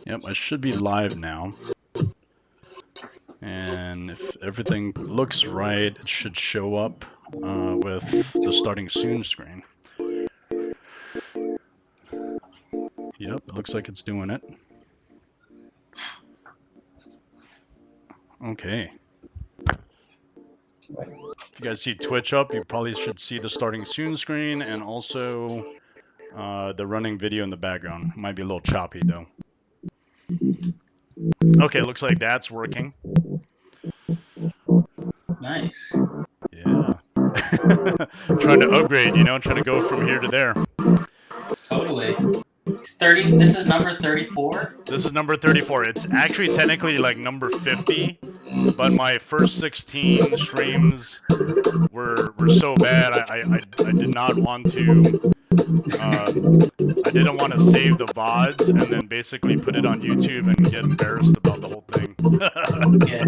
Yep, I should be live now. And if everything looks right, it should show up with the starting soon screen. Yep, it looks like it's doing it. Okay. If you guys see Twitch up, you probably should see the starting soon screen and also the running video in the background. Might be a little choppy though. Okay, looks like that's working. Nice. Yeah. Trying to upgrade, trying to go from here to there. Totally. 30. This is number 34. This is number 34. It's actually technically like number 50, but my first 16 streams were so bad. I did not want to. I didn't want to save the VODs and then basically put it on YouTube and get embarrassed about the whole thing. Yeah,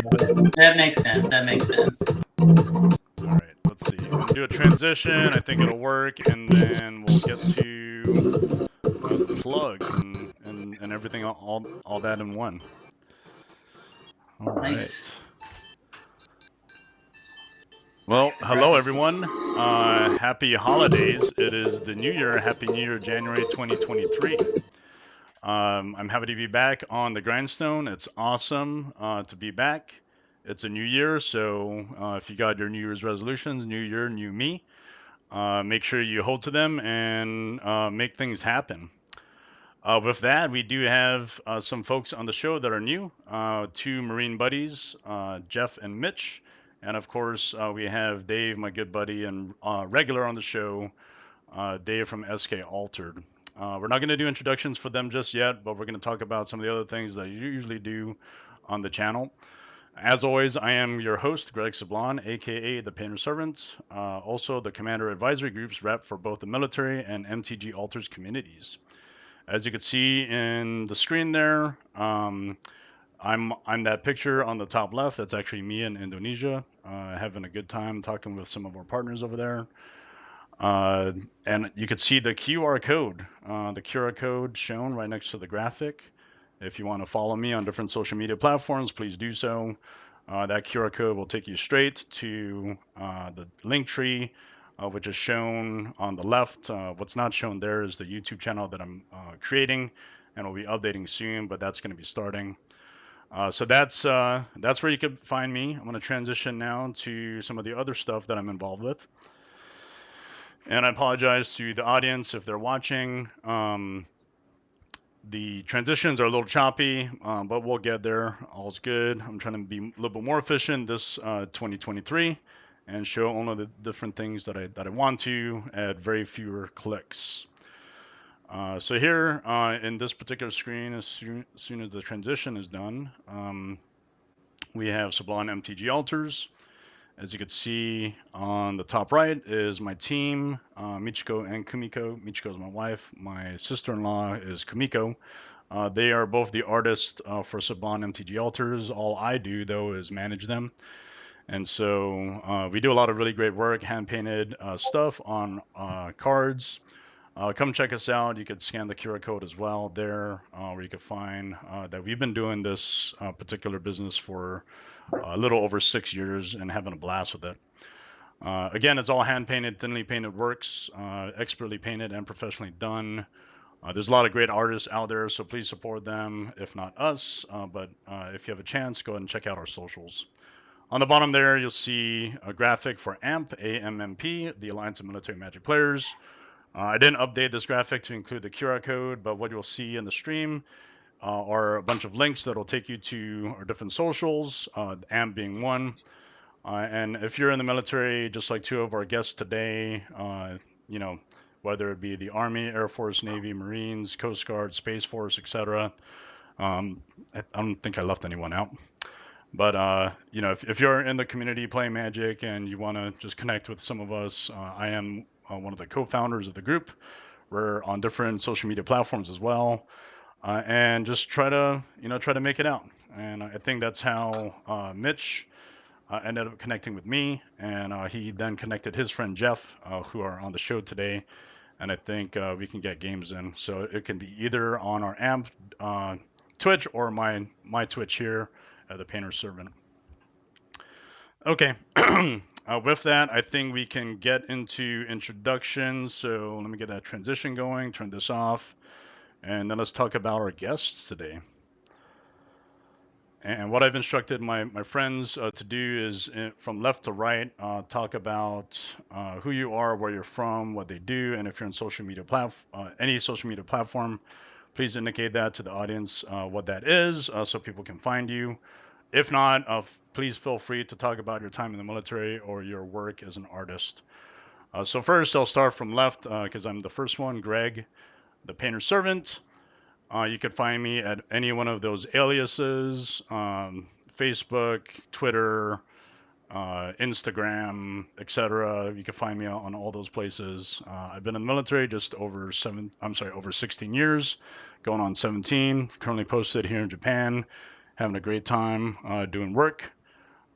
that makes sense. That makes sense. All right, let's see. I'm gonna do a transition. I think it'll work, and then we'll get to the plug and everything, all that in one. All Nice. right. Well, hello everyone. Happy holidays. It is the new year. Happy New Year, January 2023. I'm happy to be back on the grindstone. It's awesome to be back. It's a new year, so if you got your New Year's resolutions, new year, new me, make sure you hold to them and make things happen. With that, we do have some folks on the show that are new. Two Marine buddies, Jeff and Mitch. And of course, we have Dave, my good buddy and regular on the show, Dave from SK Altered. We're not going to do introductions for them just yet, but we're going to talk about some of the other things that you usually do on the channel. As always, I am your host, Greg Sablon, aka the Painter Servant, also the Commander Advisory Group's rep for both the military and MTG Alters communities. As you can see in the screen there, I'm that picture on the top left. That's actually me in Indonesia, having a good time talking with some of our partners over there. And you can see the QR code, shown right next to the graphic. If you want to follow me on different social media platforms, please do so. That QR code will take you straight to the link tree, which is shown on the left. What's not shown there is the YouTube channel that I'm creating and will be updating soon, but that's going to be starting. So that's where you can find me. I'm going to transition now to some of the other stuff that I'm involved with. And I apologize to the audience if they're watching. The transitions are a little choppy, but we'll get there. All's good. I'm trying to be a little bit more efficient this 2023 and show only the different things that I want to at very fewer clicks. So here in this particular screen, as soon as the transition is done, we have Sublime MTG Alters. As you can see on the top right is my team, Michiko and Kumiko. Michiko is my wife. My sister-in-law is Kumiko. They are both the artists for Saban MTG Alters. All I do, though, is manage them. And so we do a lot of really great work, hand-painted stuff on cards. Come check us out. You could scan the QR code as well there, where you can find that we've been doing this particular business for a little over 6 years and having a blast with it. Again, it's all hand-painted, thinly painted works, expertly painted and professionally done. There's a lot of great artists out there, so please support them, if not us. But if you have a chance, go ahead and check out our socials. On the bottom there, you'll see a graphic for AMP, AMMP, the Alliance of Military Magic Players. I didn't update this graphic to include the QR code, but what you'll see in the stream are a bunch of links that will take you to our different socials, AMP being one. And if you're in the military, just like two of our guests today, whether it be the Army, Air Force, Navy, Marines, Coast Guard, Space Force, etc. I don't think I left anyone out. But if you're in the community playing Magic and you want to just connect with some of us, I am one of the co-founders of the group. We're on different social media platforms as well, and just try to make it out. And I think that's how Mitch ended up connecting with me, and he then connected his friend Jeff, who are on the show today. And I think we can get games in. So it can be either on our AMP Twitch or my Twitch here, the Painter Servant. Okay. With that, I think we can get into introductions. So let me get that transition going. Turn this off, and then let's talk about our guests today. And what I've instructed my friends to do is from left to right, talk about who you are, where you're from, what they do, and if you're on social media any social media platform, please indicate that to the audience what that is so people can find you. If not, please feel free to talk about your time in the military or your work as an artist. So first, I'll start from left because I'm the first one, Greg, the Painter Servant. You can find me at any one of those aliases, Facebook, Twitter, Instagram, etc. You can find me on all those places. I've been in the military just over 16 years, going on 17. Currently posted here in Japan, having a great time doing work.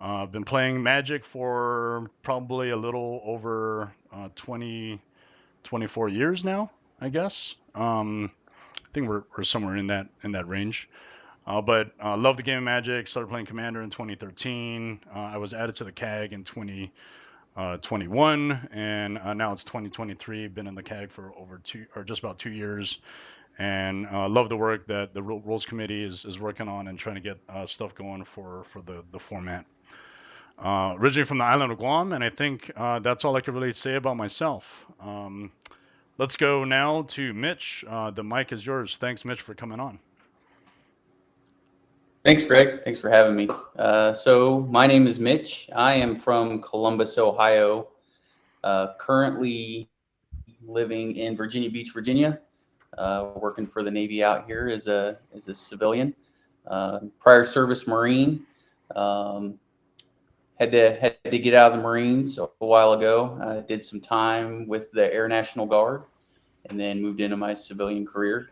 I've been playing Magic for probably a little over 24 years now, I guess. I think we're somewhere in that range. But love the game of Magic. Started playing Commander in 2013. I was added to the CAG in 2021, and now it's 2023. Been in the CAG for over just about 2 years, and love the work that the Rules Committee is working on and trying to get stuff going for the format. Originally from the island of Guam, and I think that's all I could really say about myself. Let's go now to Mitch. The mic is yours. Thanks, Mitch, for coming on. Thanks, Greg. Thanks for having me. So my name is Mitch. I am from Columbus, Ohio. Currently living in Virginia Beach, Virginia. Working for the Navy out here as a civilian. Prior service Marine. Had to get out of the Marines a while ago. Did some time with the Air National Guard, and then moved into my civilian career.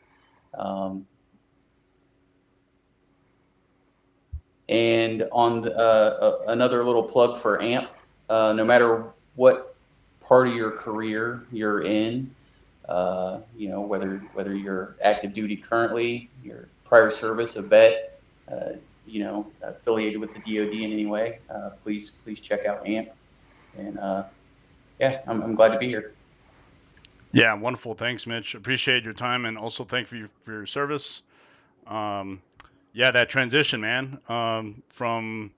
And on another little plug for AMP, no matter what part of your career you're in, whether you're active duty currently, your prior service, a vet, affiliated with the DoD in any way, please check out AMP. And I'm glad to be here. Yeah, wonderful. Thanks, Mitch. Appreciate your time, and also thank you for your service. That transition, man, from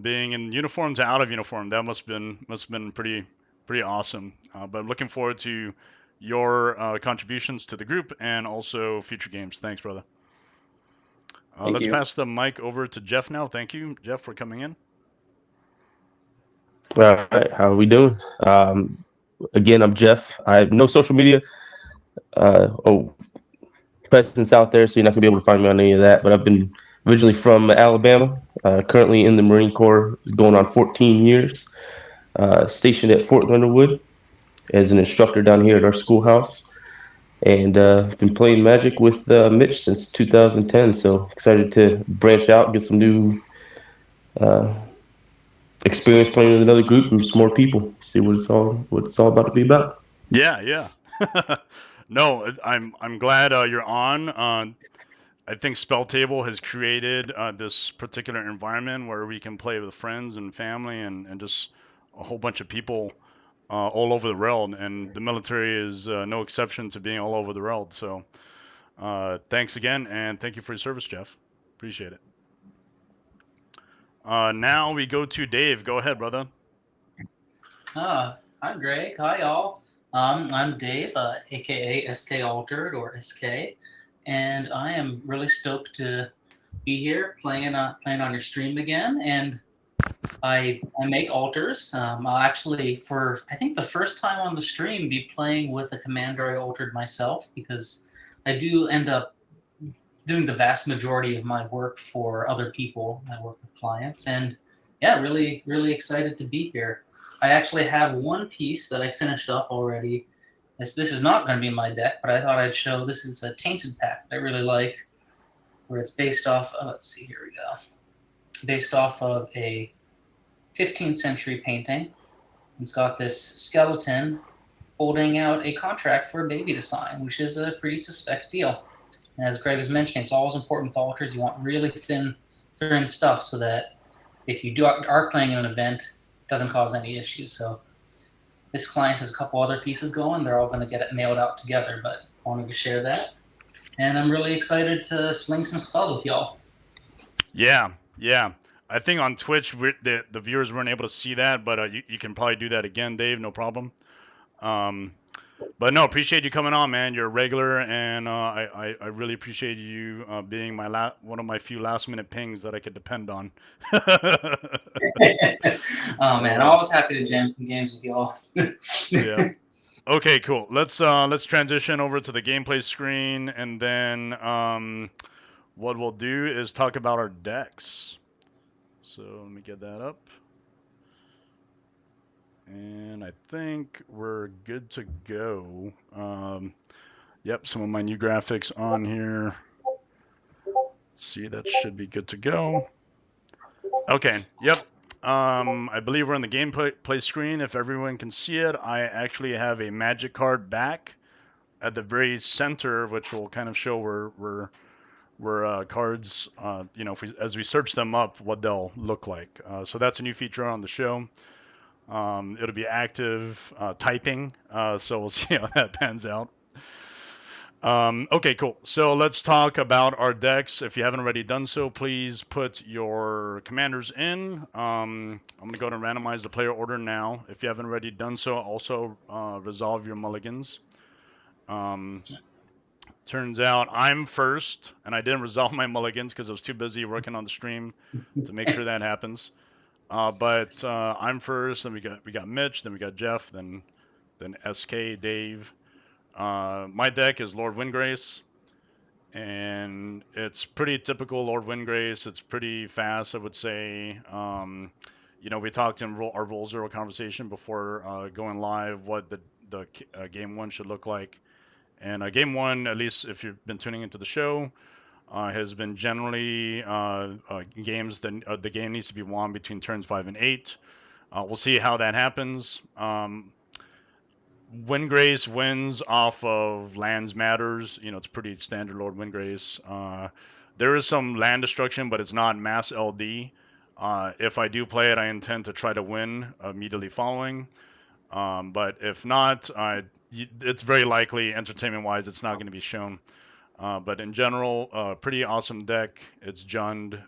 being in uniform to out of uniform, that must have been pretty awesome. But looking forward to your contributions to the group and also future games. Thanks, brother. Let's pass the mic over to Jeff now. Thank you, Jeff, for coming in. All right, how are we doing? Again, I'm Jeff. I have no social media presence out there, so you're not gonna be able to find me on any of that. But I've been originally from Alabama, currently in the Marine Corps, going on 14 years, stationed at Fort Leonard Wood as an instructor down here at our schoolhouse, and been playing Magic with Mitch since 2010. So excited to branch out, get some new experience playing with another group and some more people. See what it's all about to be about. Yeah. No, I'm glad you're on. I think Spell Table has created this particular environment where we can play with friends and family and just a whole bunch of people all over the world, and the military is no exception to being all over the world. So thanks again, and thank you for your service, Jeff. Appreciate it. Now we go to Dave. Go ahead, brother. Hi, Greg. Hi, y'all. I'm Dave, aka SK Altered or SK, and I am really stoked to be here playing on your stream again. And I make altars. I'll actually, for I think the first time on the stream, be playing with a commander I altered myself, because I do end up doing the vast majority of my work for other people. I work with clients, and yeah, really, really excited to be here. I actually have one piece that I finished up already. This is not going to be in my deck, but I thought I'd show. This is a Tainted Pact I really like, where it's based off. Let's see, here we go. Based off of a 15th century painting. It's got this skeleton holding out a contract for a baby to sign, which is a pretty suspect deal. And as Greg was mentioning, it's always important with altars. You want really thin stuff so that if you are playing in an event, it doesn't cause any issues. So this client has a couple other pieces going. They're all going to get it nailed out together, but I wanted to share that. And I'm really excited to sling some spells with y'all. Yeah. I think on Twitch, the viewers weren't able to see that, but you can probably do that again, Dave. No problem. But no, appreciate you coming on, man. You're a regular, and I really appreciate you being one of my few last-minute pings that I could depend on. Oh man, I'm always happy to jam some games with y'all. Yeah. Okay, cool. Let's transition over to the gameplay screen, and then what we'll do is talk about our decks. So let me get that up. And I think we're good to go. Yep, some of my new graphics on here. Let's see, that should be good to go. Okay, yep. I believe we're on the gameplay screen. If everyone can see it, I actually have a magic card back at the very center, which will kind of show where cards, as we search them up, what they'll look like. So that's a new feature on the show. It'll be active typing, so we'll see how that pans out. Okay, cool. So let's talk about our decks. If you haven't already done so, please put your commanders in. I'm going to go to randomize the player order now. If you haven't already done so, also resolve your mulligans. Turns out I'm first, and I didn't resolve my mulligans because I was too busy working on the stream to make sure that happens. But I'm first, then we got Mitch, then we got Jeff, then SK, Dave. My deck is Lord Windgrace, and it's pretty typical Lord Windgrace. It's pretty fast, I would say. We talked in our Roll Zero conversation before going live what the game one should look like. And game one, at least if you've been tuning into the show, has been generally games that the game needs to be won between turns 5 and 8. We'll see how that happens. Windgrace wins off of lands matters. It's pretty standard Lord Windgrace. There is some land destruction, but it's not mass LD. If I do play it, I intend to try to win immediately following. But if not, it's very likely, entertainment-wise, it's not going to be shown. But in general, pretty awesome deck. It's Jund,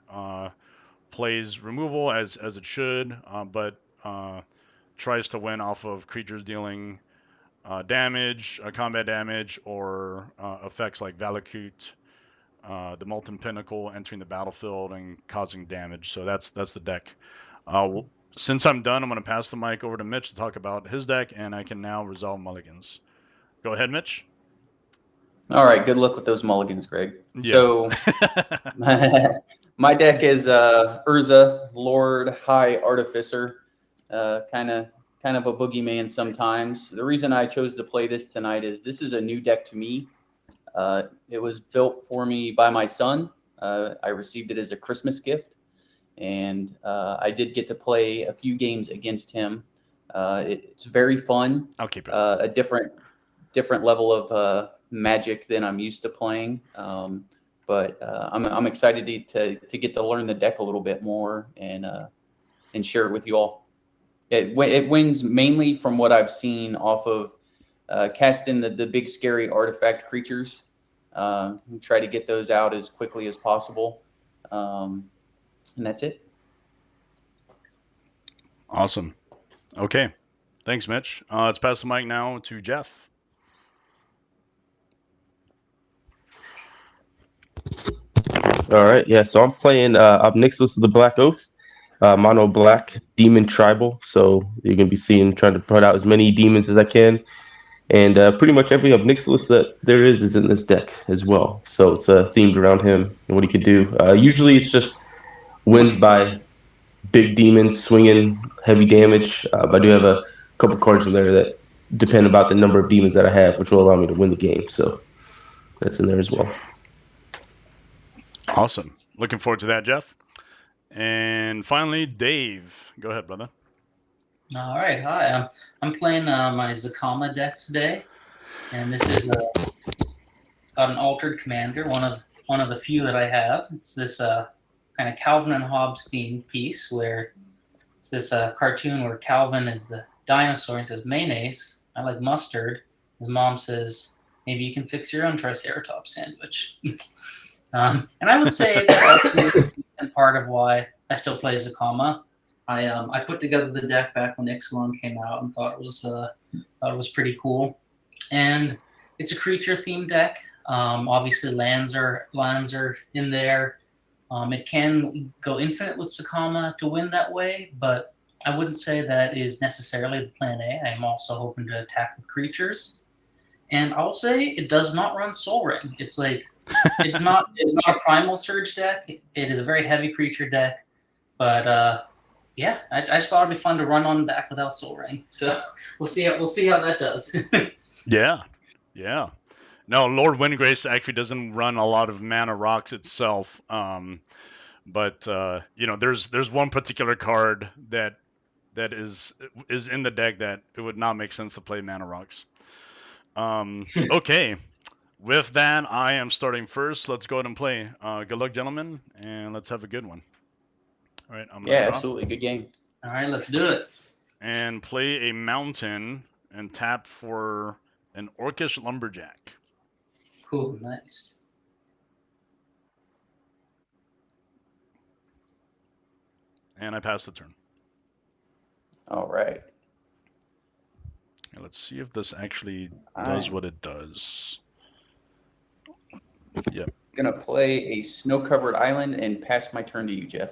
plays removal as it should, but tries to win off of creatures dealing damage, combat damage, or effects like Valakut, the Molten Pinnacle entering the battlefield and causing damage. So that's the deck. Since I'm done, I'm going to pass the mic over to Mitch to talk about his deck, and I can now resolve mulligans. Go ahead, Mitch. All right, good luck with those mulligans, Greg. Yeah. So my deck is Urza, Lord, High Artificer, kind of a boogeyman sometimes. The reason I chose to play this tonight is this is a new deck to me. It was built for me by my son. I received it as a Christmas gift, and I did get to play a few games against him. It's very fun. I'll keep it. A different level of Magic than I'm used to playing. But I'm excited to get to learn the deck a little bit more and share it with you all. It wins mainly from what I've seen off of casting the big scary artifact creatures. Try to get those out as quickly as possible. And that's it. Awesome. Okay. Thanks, Mitch. Let's pass the mic now to Jeff. All right, yeah. So I'm playing Nixilis of the Black Oath, mono black demon tribal. So you're gonna be trying to put out as many demons as I can, and pretty much every Nixilis that there is in this deck as well. So it's themed around him and what he could do. Usually it's just wins by big demons swinging heavy damage. But I do have a couple cards in there that depend about the number of demons that I have, which will allow me to win the game. So that's in there as well. Awesome. Looking forward to that, Jeff. And finally, Dave. Go ahead, brother. All right, hi. I'm playing my Zacama deck today, and this is It's got an altered commander, one of the few that I have. It's this kind of Calvin and Hobbes themed piece where it's this cartoon where Calvin is the dinosaur and says mayonnaise. I like mustard. His mom says maybe you can fix your own Triceratops sandwich. And I would say that's a decent part of why I still play Zacama. I put together the deck back when Ixalan came out and thought it was pretty cool. And it's a creature themed deck. Obviously, lands are in there. It can go infinite with Zacama to win that way, but I wouldn't say that is necessarily the plan A. I'm also hoping to attack with creatures. And I'll say it does not run Soul Ring. It's like it's not a Primal Surge deck. It is a very heavy creature deck, but yeah, I just thought it'd be fun to run on back without Soul Ring. So we'll see how that does. Yeah. No, Lord Windgrace actually doesn't run a lot of mana rocks itself. But there's one particular card that is in the deck that it would not make sense to play mana rocks. Okay. With that, I am starting first. Let's go ahead and play. Good luck, gentlemen, and let's have a good one. All right, I'm gonna draw. Absolutely. Good game. All right, let's do it. And play a mountain and tap for an Orcish Lumberjack. Cool, nice. And I pass the turn. All right. And let's see if this actually does what it does. Yep. Gonna play a snow-covered island and pass my turn to you, Jeff.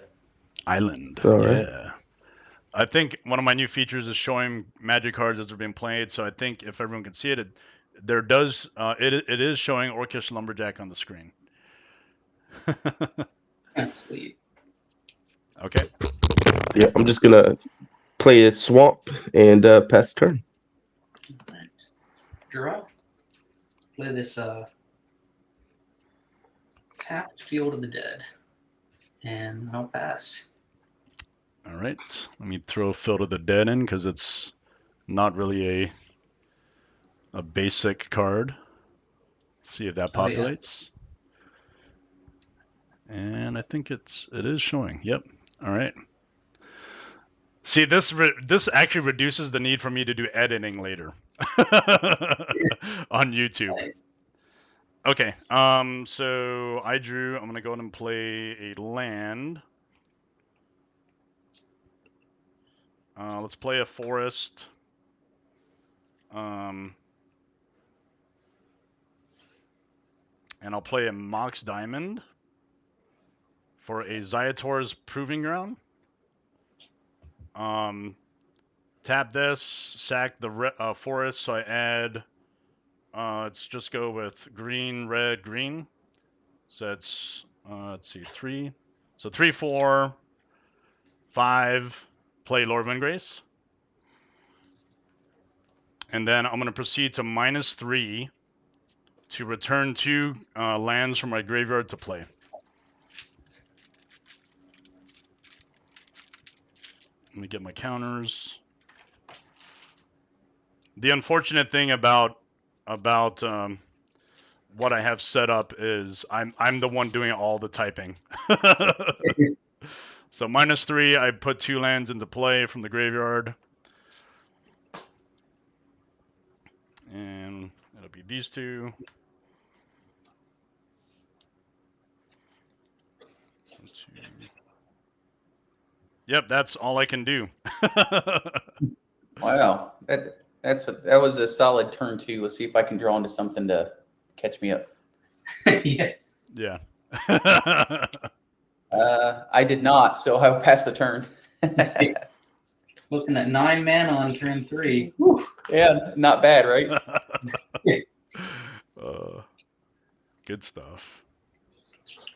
Island. All right. Yeah. I think one of my new features is showing magic cards as they're being played. So I think if everyone can see it, it is showing Orcish Lumberjack on the screen. That's sweet. Okay. Yeah, I'm just gonna play a swamp and pass the turn. All right. Draw. Play this tapped Field of the Dead, and I'll pass. All right. Let me throw Field of the Dead in because it's not really a basic card. Let's see if that populates. And I think it is showing. Yep. All right. See, this actually reduces the need for me to do editing later on YouTube. Nice. Okay. So I drew. I'm gonna go ahead and play a land. Let's play a forest. And I'll play a Mox Diamond for a Zyator's Proving Ground. Tap this, sack the forest, so I add, let's just go with green, red, green. So it's, let's see, 3. So 3, 4, 5, play Lord Windgrace. And then I'm going to proceed to -3 to return 2 lands from my graveyard to play. Let me get my counters. The unfortunate thing about what I have set up is I'm the one doing all the typing. So -3, I put 2 lands into play from the graveyard. And it'll be these 2. 1, 2. Yep, that's all I can do. Wow, that was a solid turn too. Let's see if I can draw into something to catch me up. Yeah. Yeah. I did not, so I'll pass the turn. Looking at 9 mana on turn 3. Yeah, not bad, right? Good stuff.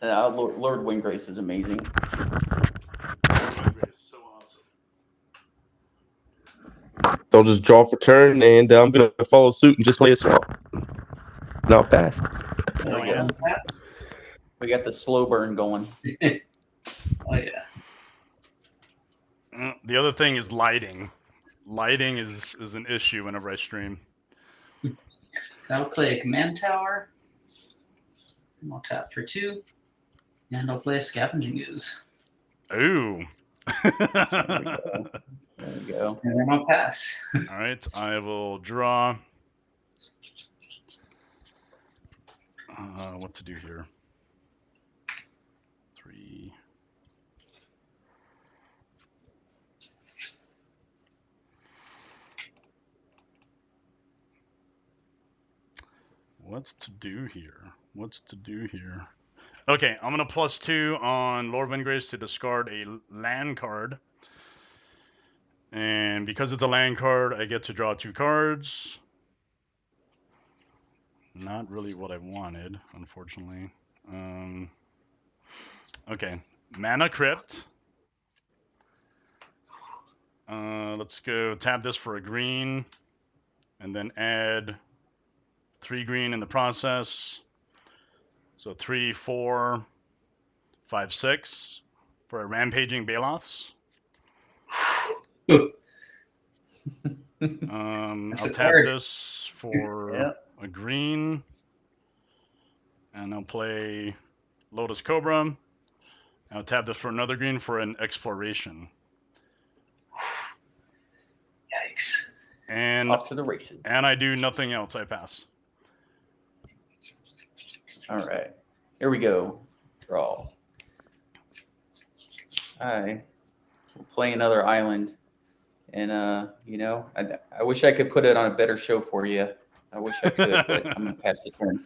Lord Windgrace is amazing. So awesome. So I'll just draw for turn, and I'm gonna follow suit and just play a swamp. And I'll pass. There we go. We got the slow burn going. Oh yeah. The other thing is lighting. Lighting is an issue whenever I stream. So I'll play a command tower, And I'll tap for 2. And I'll play a Scavenging Ooze. Ooh. There we go. And then I'll pass. All right, I will draw. What to do here? 3. What's to do here? What's to do here? Okay, I'm gonna +2 on Lord Windgrace to discard a land card. And because it's a land card, I get to draw 2 cards. Not really what I wanted, unfortunately. Okay, Mana Crypt. Let's go tap this for a green, and then add 3 green in the process. So 3, 4, 5, 6 for a Rampaging Baloths. I'll tap this for a green, and I'll play Lotus Cobra. I'll tap this for another green for an Exploration. Yikes. And off to the races. And I do nothing else. I pass. All right. Here we go. Draw. I will play another island. And, you know, I wish I could put it on a better show for you. I wish I could, but I'm going to pass the turn.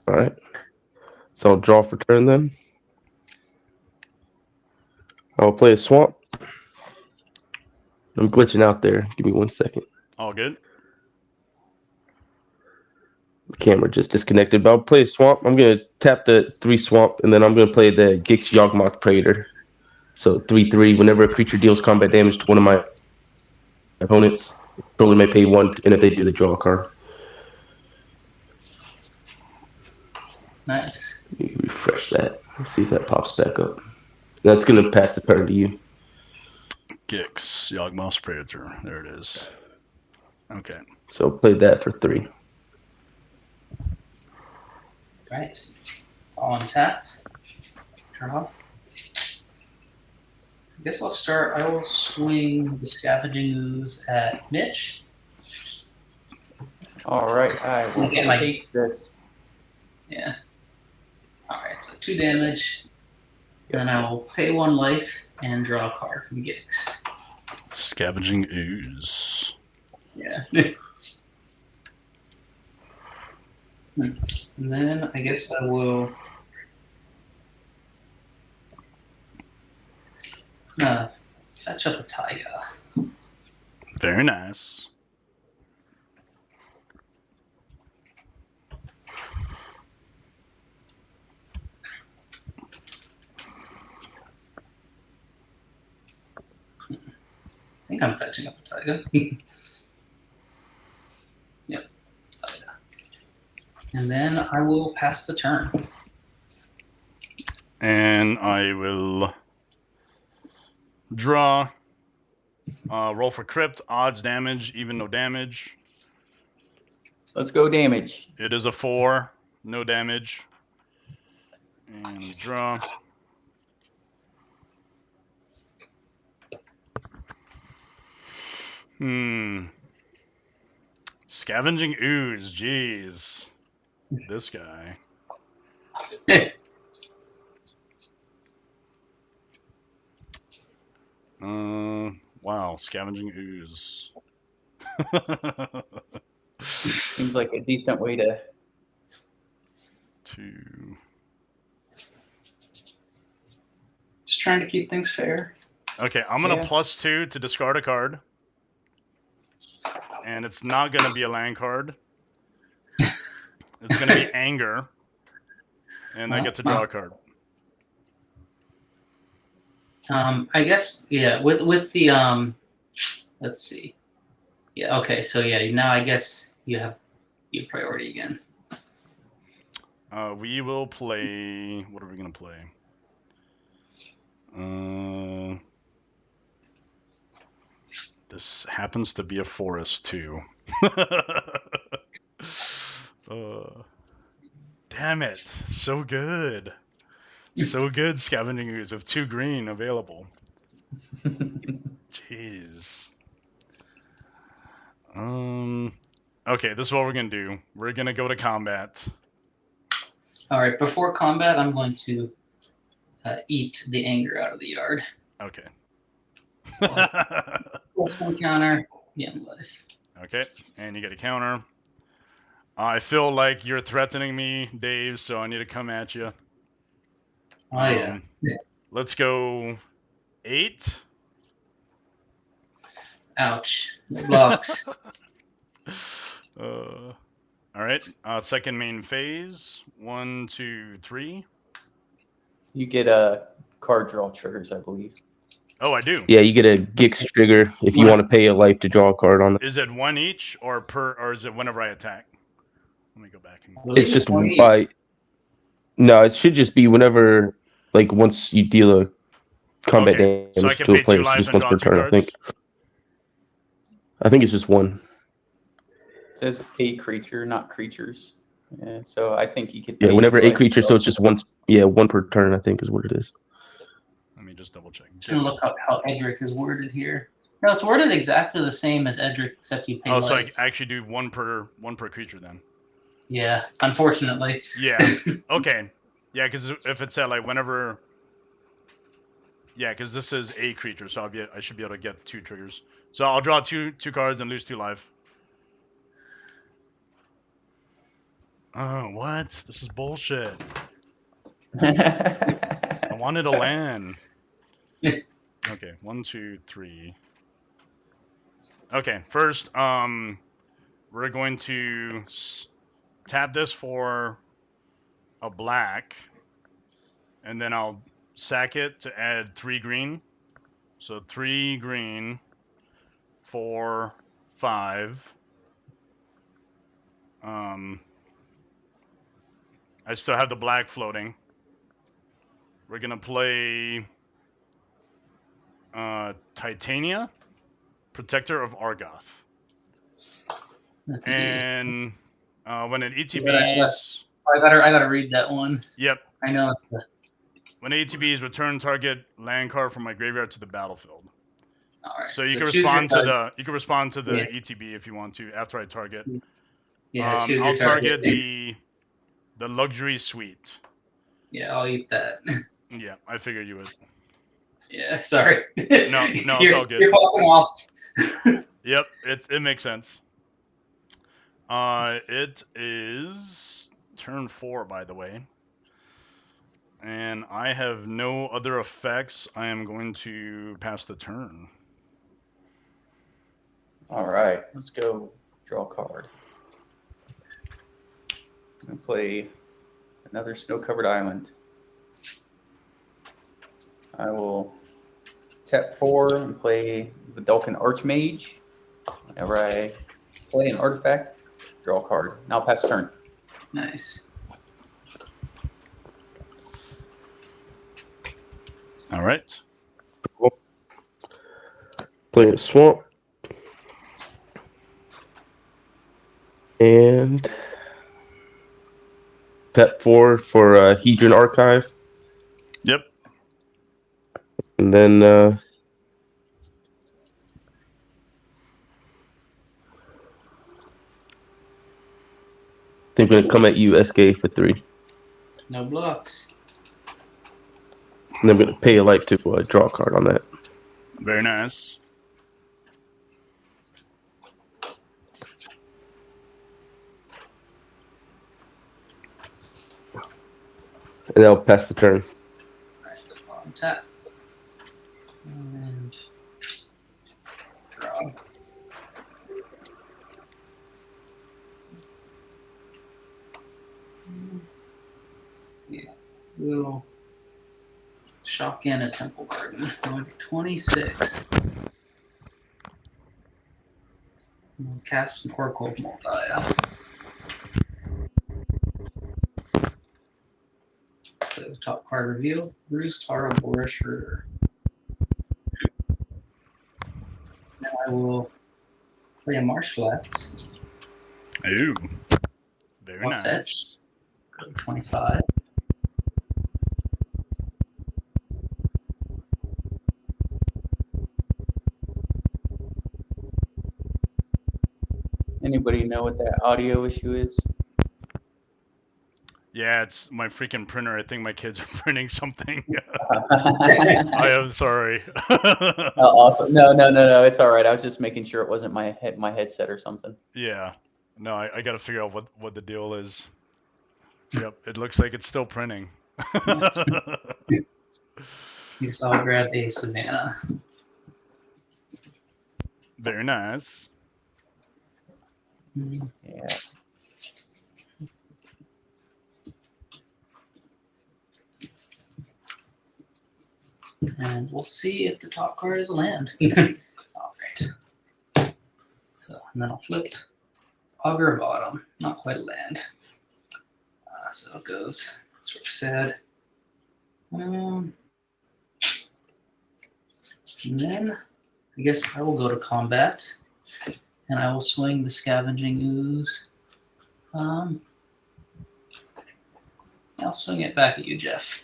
All right. So I'll draw for turn then. I'll play a swamp. I'm glitching out there. Give me 1 second. All good. The camera just disconnected, but I'll play a swamp. I'm going to tap the 3 swamp, and then I'm going to play the Gix Yawgmoth Praetor. So 3/3. Whenever a creature deals combat damage to one of my opponents, controller may pay 1, and if they do, they draw a card. Nice. Let me refresh that. Let's see if that pops back up. That's going to pass the turn to you. Gix, Yawgmoth Praetor. There it is. Okay. So play that for 3. Right. I'll untap. Draw. I guess I'll start. I will swing the Scavenging Ooze at Mitch. All right. I will take this. Yeah. All right. So 2 damage. Then I will pay 1 life and draw a card from Gix. Scavenging Ooze. Yeah. And then I guess I will fetch up a Taiga. Very nice. I think I'm fetching up a Taiga. Yep, Taiga. And then I will pass the turn. And I will draw. Roll for Crypt. Odds damage, even no damage. Let's go damage. It is a 4. No damage. And draw. Scavenging Ooze. Jeez. This guy. Wow. Scavenging Ooze. Seems like a decent way to. 2. Just trying to keep things fair. Okay, I'm going to +2 to discard a card. And it's not going to be a land card. It's going to be Anger. And I get to draw a card. I guess, yeah, with the, let's see. Yeah, okay, so yeah, now I guess you have priority again. We will play, what are we going to play? This happens to be a forest too. Damn it! So good. So good, Scavenging Ooze with 2 green available. Jeez. Okay, this is what we're gonna do. We're gonna go to combat. All right, before combat, I'm going to eat the anger out of the yard. Okay. Plus 1 counter, young life. Okay, and you get a counter. I feel like you're threatening me, Dave, so I need to come at you. Oh, yeah. Let's go 8. Ouch. No blocks. All right. Second main phase. 1, 2, 3. You get card draw triggers, I believe. Oh, I do. Yeah, you get a Gix trigger if you want to pay a life to draw a card on it. Is it 1 each or is it whenever I attack? Let me go back. It's just by. No, it should just be whenever, like, once you deal a combat damage So I can to pay a player. 2 So life just and once draw per 2 turn, cards? I think. I think it's just 1. It says a creature, not creatures. Yeah, so I think you could. Yeah, pay whenever 2 a life creature, to so draw. it's just once. Yeah, 1 per turn, I think is what it is. Let me just double check. Just gonna look up how Edric is worded here. No, it's worded exactly the same as Edric, except you pay life. So I actually do 1 per creature then. Yeah, unfortunately. Yeah. Okay. Yeah, because if it's at like whenever. Yeah, because this is a creature, so I should be able to get 2 triggers. So I'll draw 2 cards and lose 2 life. Oh, what? This is bullshit. I wanted a land. Okay, 1, 2, 3. Okay, first, we're going to tap this for a black, and then I'll sack it to add 3 green. So 3 green, 4, 5. I still have the black floating. We're gonna play Titania, Protector of Argoth. Let's see. And when it ETBs, I gotta read that one. Yep. I know it's the. When ATBs, return target land card from my graveyard to the battlefield. All right. So you can respond to the ETB if you want to after I target. Yeah, choose I'll your target. the luxury suite. Yeah, I'll eat that. Yeah, I figured you would. Yeah, sorry. No, it's all good. You're popping off. Yep, it makes sense. It is turn 4, by the way. And I have no other effects. I am going to pass the turn. All right, let's go draw a card. I'm going to play another snow-covered island. I will tap 4 and play the Vulcan Archmage. Whenever I play an artifact, draw a card. Now pass turn. Nice. All right. Play a swamp. And tap 4 for Hedron Archive. Yep. And then I think we're going to come at you, SK, for 3. No blocks. And then we're going to pay a life to draw a card on that. Very nice. And I'll pass the turn. Alright, so on tap. And draw. Yeah. We'll shock in a Temple Garden. Going to 26. We'll cast an Oracle of Moldiah. The top card reveal. Bruce Tara Boris Ritter. Now I I will play a Marsh Flats. Ooh. Very I'll nice. fetch. Go to 25. Anybody know what that audio issue is? Yeah, it's my freaking printer. I think my kids are printing something. Oh, I am sorry. awesome. No. It's all right. I was just making sure it wasn't my headset or something. Yeah. No, I got to figure out what the deal is. Yep, it looks like it's still printing. Yes, I'll grab a Savannah. Very nice. Yeah. And we'll see if the top card is a land. All right. So, and then I'll flip Augur bottom. Not quite a land. So it goes sort of sad. And then I guess I will go to combat. And I will swing the Scavenging Ooze. I'll swing it back at you, Jeff.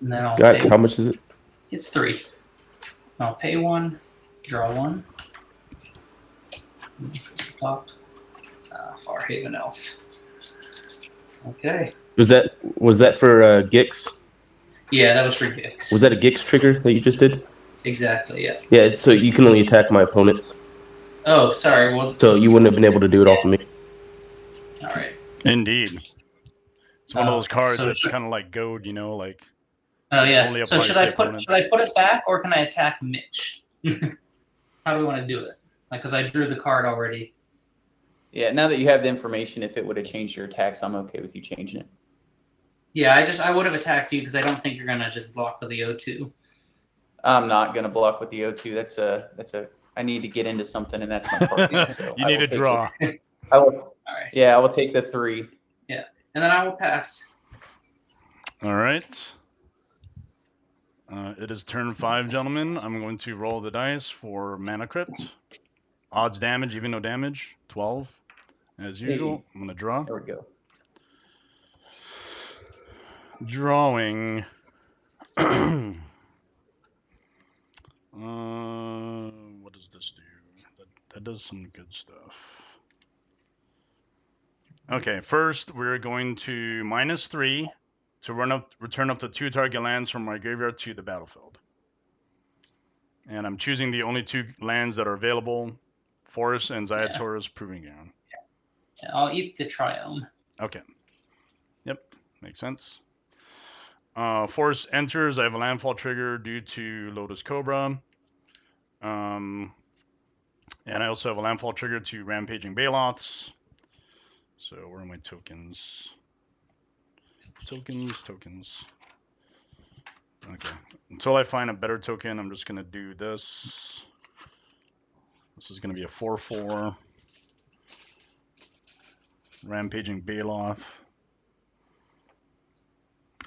And then I'll pay. How much is it? It's 3. I'll pay 1, draw 1. Top. Farhaven Elf. Okay. Was that for Gix? Yeah, that was for Gix. Was that a Gix trigger that you just did? Exactly, yeah. Yeah, so you can only attack my opponents. Oh, sorry. Well, So you wouldn't have been able to do it off of me. all right. Indeed. It's one of those cards so that's should- kind of like goad, like Oh yeah. only So applies should to I opponents. put it back, or can I attack Mitch? How do we want to do it? Like, because I drew the card already. Yeah. Now that you have the information, if it would have changed your attacks, I'm okay with you changing it. Yeah, I would have attacked you because I don't think you're gonna just block with the O2. I'm not gonna block with the O2. That's a. I need to get into something, and that's my part. So You I need will to take draw. I will. All right. Yeah, I will take the 3. And then I will pass. All right. It is turn 5, gentlemen. I'm going to roll the dice for Mana Crypt. Odds damage, even no damage, 12. As usual, I'm going to draw. There we go. Drawing. What does this do? That does some good stuff. Okay, first we're going to -3 to return up to 2 target lands from my graveyard to the battlefield. And I'm choosing the only 2 lands that are available, Forest and Zayator's Proving Ground. Yeah, I'll eat the Triome. Okay. Yep, makes sense. Forest enters. I have a landfall trigger due to Lotus Cobra. And I also have a landfall trigger to Rampaging Baloths. So where are my tokens? Tokens. Okay. Until I find a better token, I'm just going to do this. This is going to be a 4/4. Rampaging Baloth.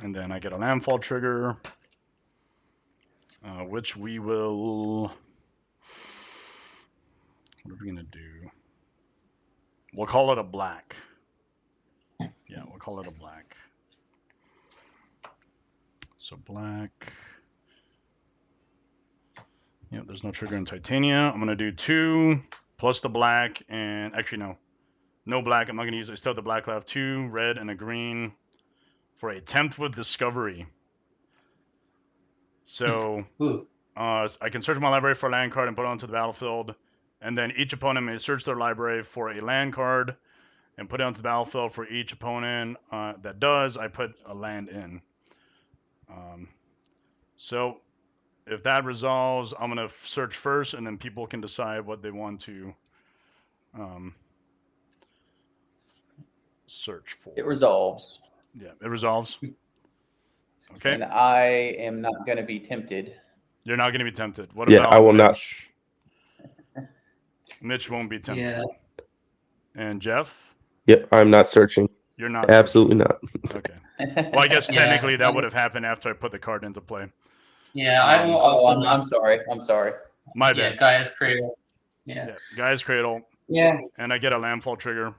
And then I get a landfall trigger, which we will... What are we going to do? We'll call it a black. Yeah, we'll call it a black. So black. Yeah, there's no trigger in Titania. I'm going to do 2 plus the black, and actually no black. I'm not going to use it. I still have the black left. 2 red and a green for a 10th with Discovery. So I can search my library for a land card and put it onto the battlefield. And then each opponent may search their library for a land card and put it onto the battlefield. For each opponent that does, I put a land in. So if that resolves, I'm going to search first, and then people can decide what they want to search for. It resolves. Yeah, it resolves. Okay. And I am not going to be tempted. You're not going to be tempted. What Yeah, about I will Mitch? Mitch won't be tempted. Yeah. And Jeff? Yep, I'm not searching. You're not Absolutely not. searching. Okay. Well, I guess Yeah. technically that would have happened after I put the card into play. Yeah, I will also I'm not. sorry. I'm sorry. My Yeah, bad. Gaia's Cradle. Yeah. Guy's Cradle. Yeah. And I get a Landfall trigger.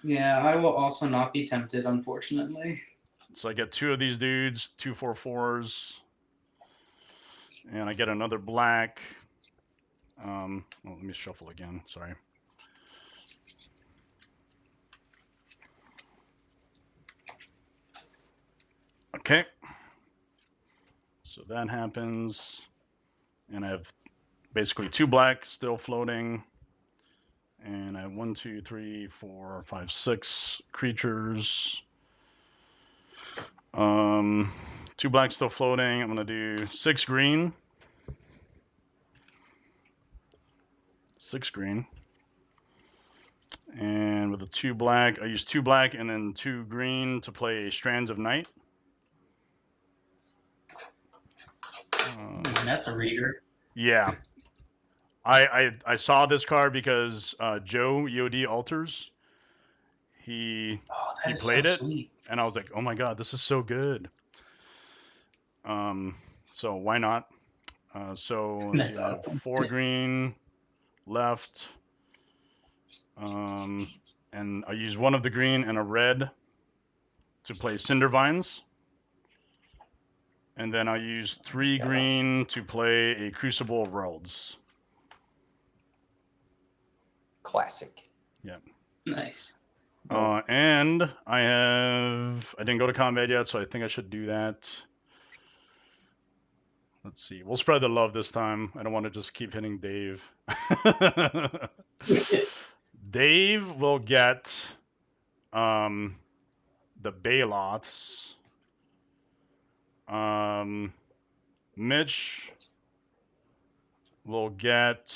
Yeah, I will also not be tempted, unfortunately. So I get 2 of these dudes, 2 4/4s. And I get another black. Well, let me shuffle again. Sorry. Okay. So that happens. And I have basically 2 blacks still floating. And I have 1, 2, 3, 4, 5, 6 creatures. 2 blacks still floating. I'm gonna do 6 green. 6 green. And with the 2 black, I use 2 black and then 2 green to play Strands of Night. That's a reader. Yeah. I saw this card because Joe EOD Altars, he played it, sweet. and I was like, oh my god, this is so good. So why not? So let's see, I have 4 green left. And I use 1 of the green and a red to play Cinder Vines. And then I use 3 green to play a Crucible of Worlds. Classic. Yeah. Nice. And I didn't go to combat yet, so I think I should do that. Let's see. We'll spread the love this time. I don't want to just keep hitting Dave. Dave will get the Baloths. Mitch will get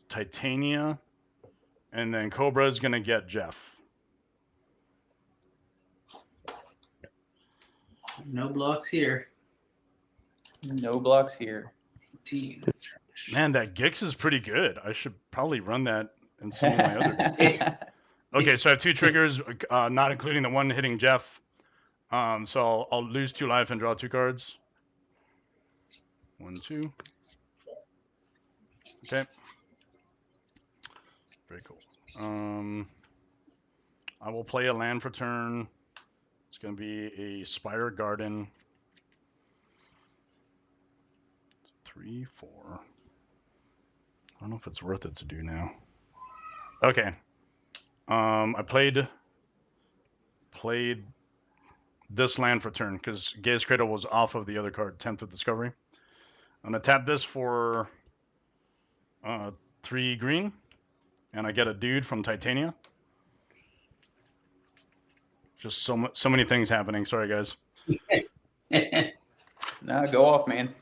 Titania, and then Cobra is gonna get Jeff. No blocks here. No blocks here. Man, that Gix is pretty good. I should probably run that in some of my other decks. Okay, so I have 2 triggers, not including the one hitting Jeff. So I'll lose 2 life and draw 2 cards. 1, 2. Okay. Very cool. I will play a land for turn. It's going to be a Spire Garden. 3, 4. I don't know if it's worth it to do now. Okay. I played this land for turn because Gaia's Cradle was off of the other card, 10th of Discovery. I'm going to tap this for 3 green, and I get a dude from Titania. Just so many things happening. Sorry, guys. Nah, go off, man.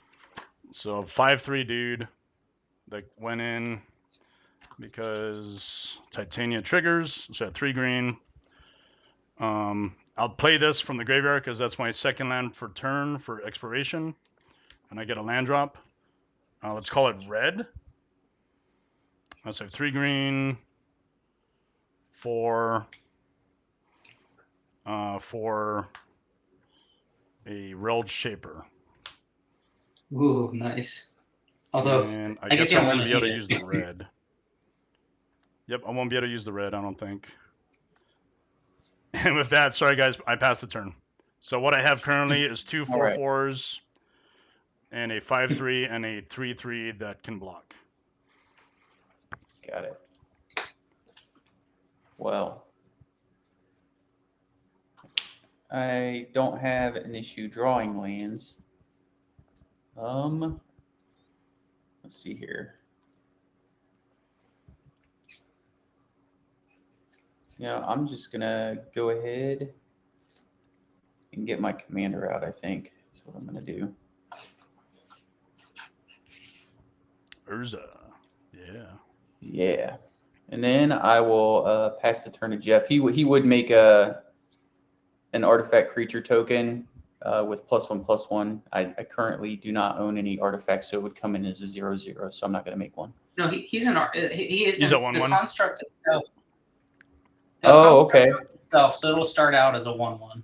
So 5/3 dude that went in because Titania triggers. So I have 3 green. I'll play this from the graveyard because that's my second land for turn for exploration, and I get a land drop. Let's call it red. So I have 3 green, 4 for a Reld Shaper. Ooh, nice. Although, and I guess guess you I don't won't really be able to need use it. the red. Yep, I won't be able to use the red, I don't think. And with that, sorry guys, I passed the turn. So what I have currently is 2 4/4s and a 5/3 and a 3/3 that can block. Got it. Well, I don't have an issue drawing lands. Let's see here. Yeah, I'm just gonna go ahead and get my commander out, I think. That's what I'm gonna do. Urza. Yeah. Yeah. And then I will pass the turn to Jeff. He would make an artifact creature token with +1/+1. I currently do not own any artifacts, so it would come in as a 0/0. So I'm not going to make one. No, he's an art. He is He's in a 1/1. the construct itself. Oh, okay. itself, so it'll start out as a 1/1.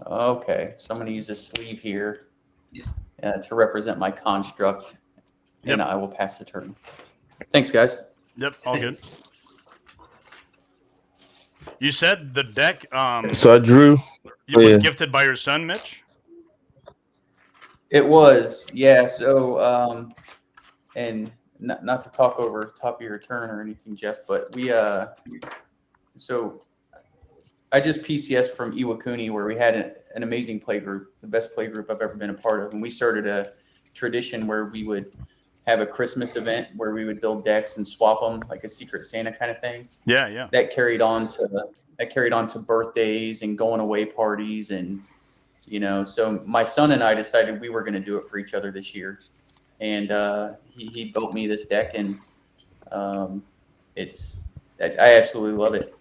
Okay, so I'm going to use this sleeve here Yeah. to represent my construct, and Yep. I will pass the turn. Thanks, guys. Yep, all good. You said the deck So I drew. it was Yeah. gifted by your son, Mitch? It was, yeah. So, and not to talk over top of your turn or anything, Jeff, but so I just PCS from Iwakuni, where we had an amazing play group, the best play group I've ever been a part of. And we started a tradition where we would have a Christmas event where we would build decks and swap them, like a Secret Santa kind of thing. Yeah, yeah. That carried on to birthdays and going away parties, and so my son and I decided we were going to do it for each other this year, and he built me this deck, and I absolutely love it.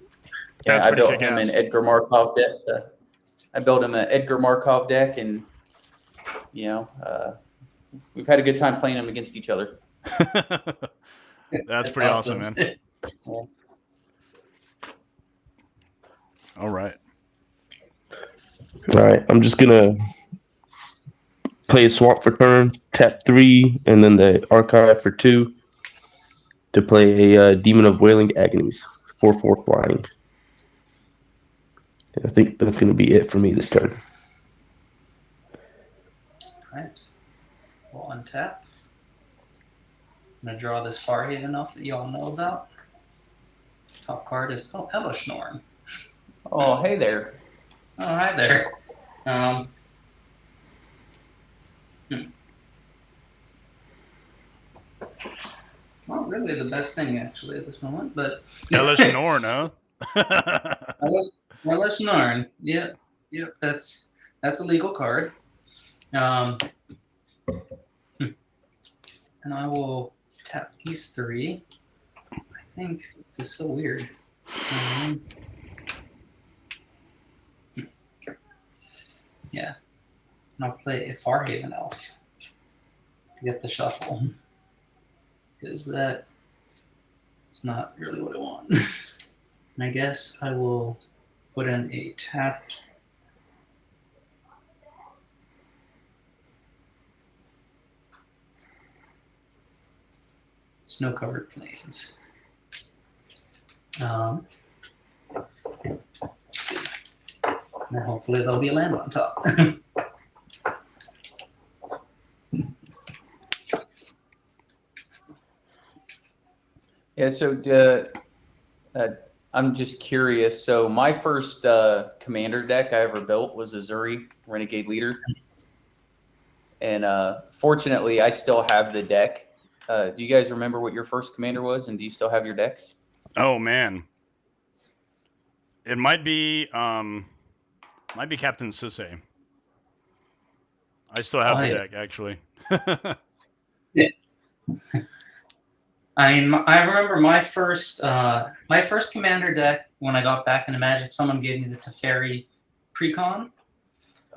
Yeah, That's I pretty built him kick-ass. an Edgar Markov deck. I built him an Edgar Markov deck, and we've had a good time playing them against each other. That's pretty awesome, man. Yeah. All right. All right. I'm just gonna play a swamp for turn, tap 3, and then the archive for 2 to play a Demon of Wailing Agonies, 4/4 flying. I think that's gonna be it for me this turn. Alright. We'll untap. I'm going to draw this Farhaven elf that you all know about. Top card is Elishnorn. Oh, hey there. Oh, hi there. Not really the best thing, actually, at this moment, but... Elish Norn, huh? Elishnorn. Yep, that's a legal card. And I will tap these 3. I think this is so weird. Yeah. And I'll play a Farhaven elf to get the shuffle. Because that is not really what I want. And I guess I will put in a tapped Snow-Covered Plains. Let's see. And hopefully there'll be a land on top. Yeah, so I'm just curious. So my first commander deck I ever built was Azuri Renegade Leader. And fortunately, I still have the deck. Do you guys remember what your first commander was? And do you still have your decks? Oh, man. It might be Captain Sisse. I still have the deck, actually. Yeah. I remember my first commander deck when I got back into Magic. Someone gave me the Teferi Precon,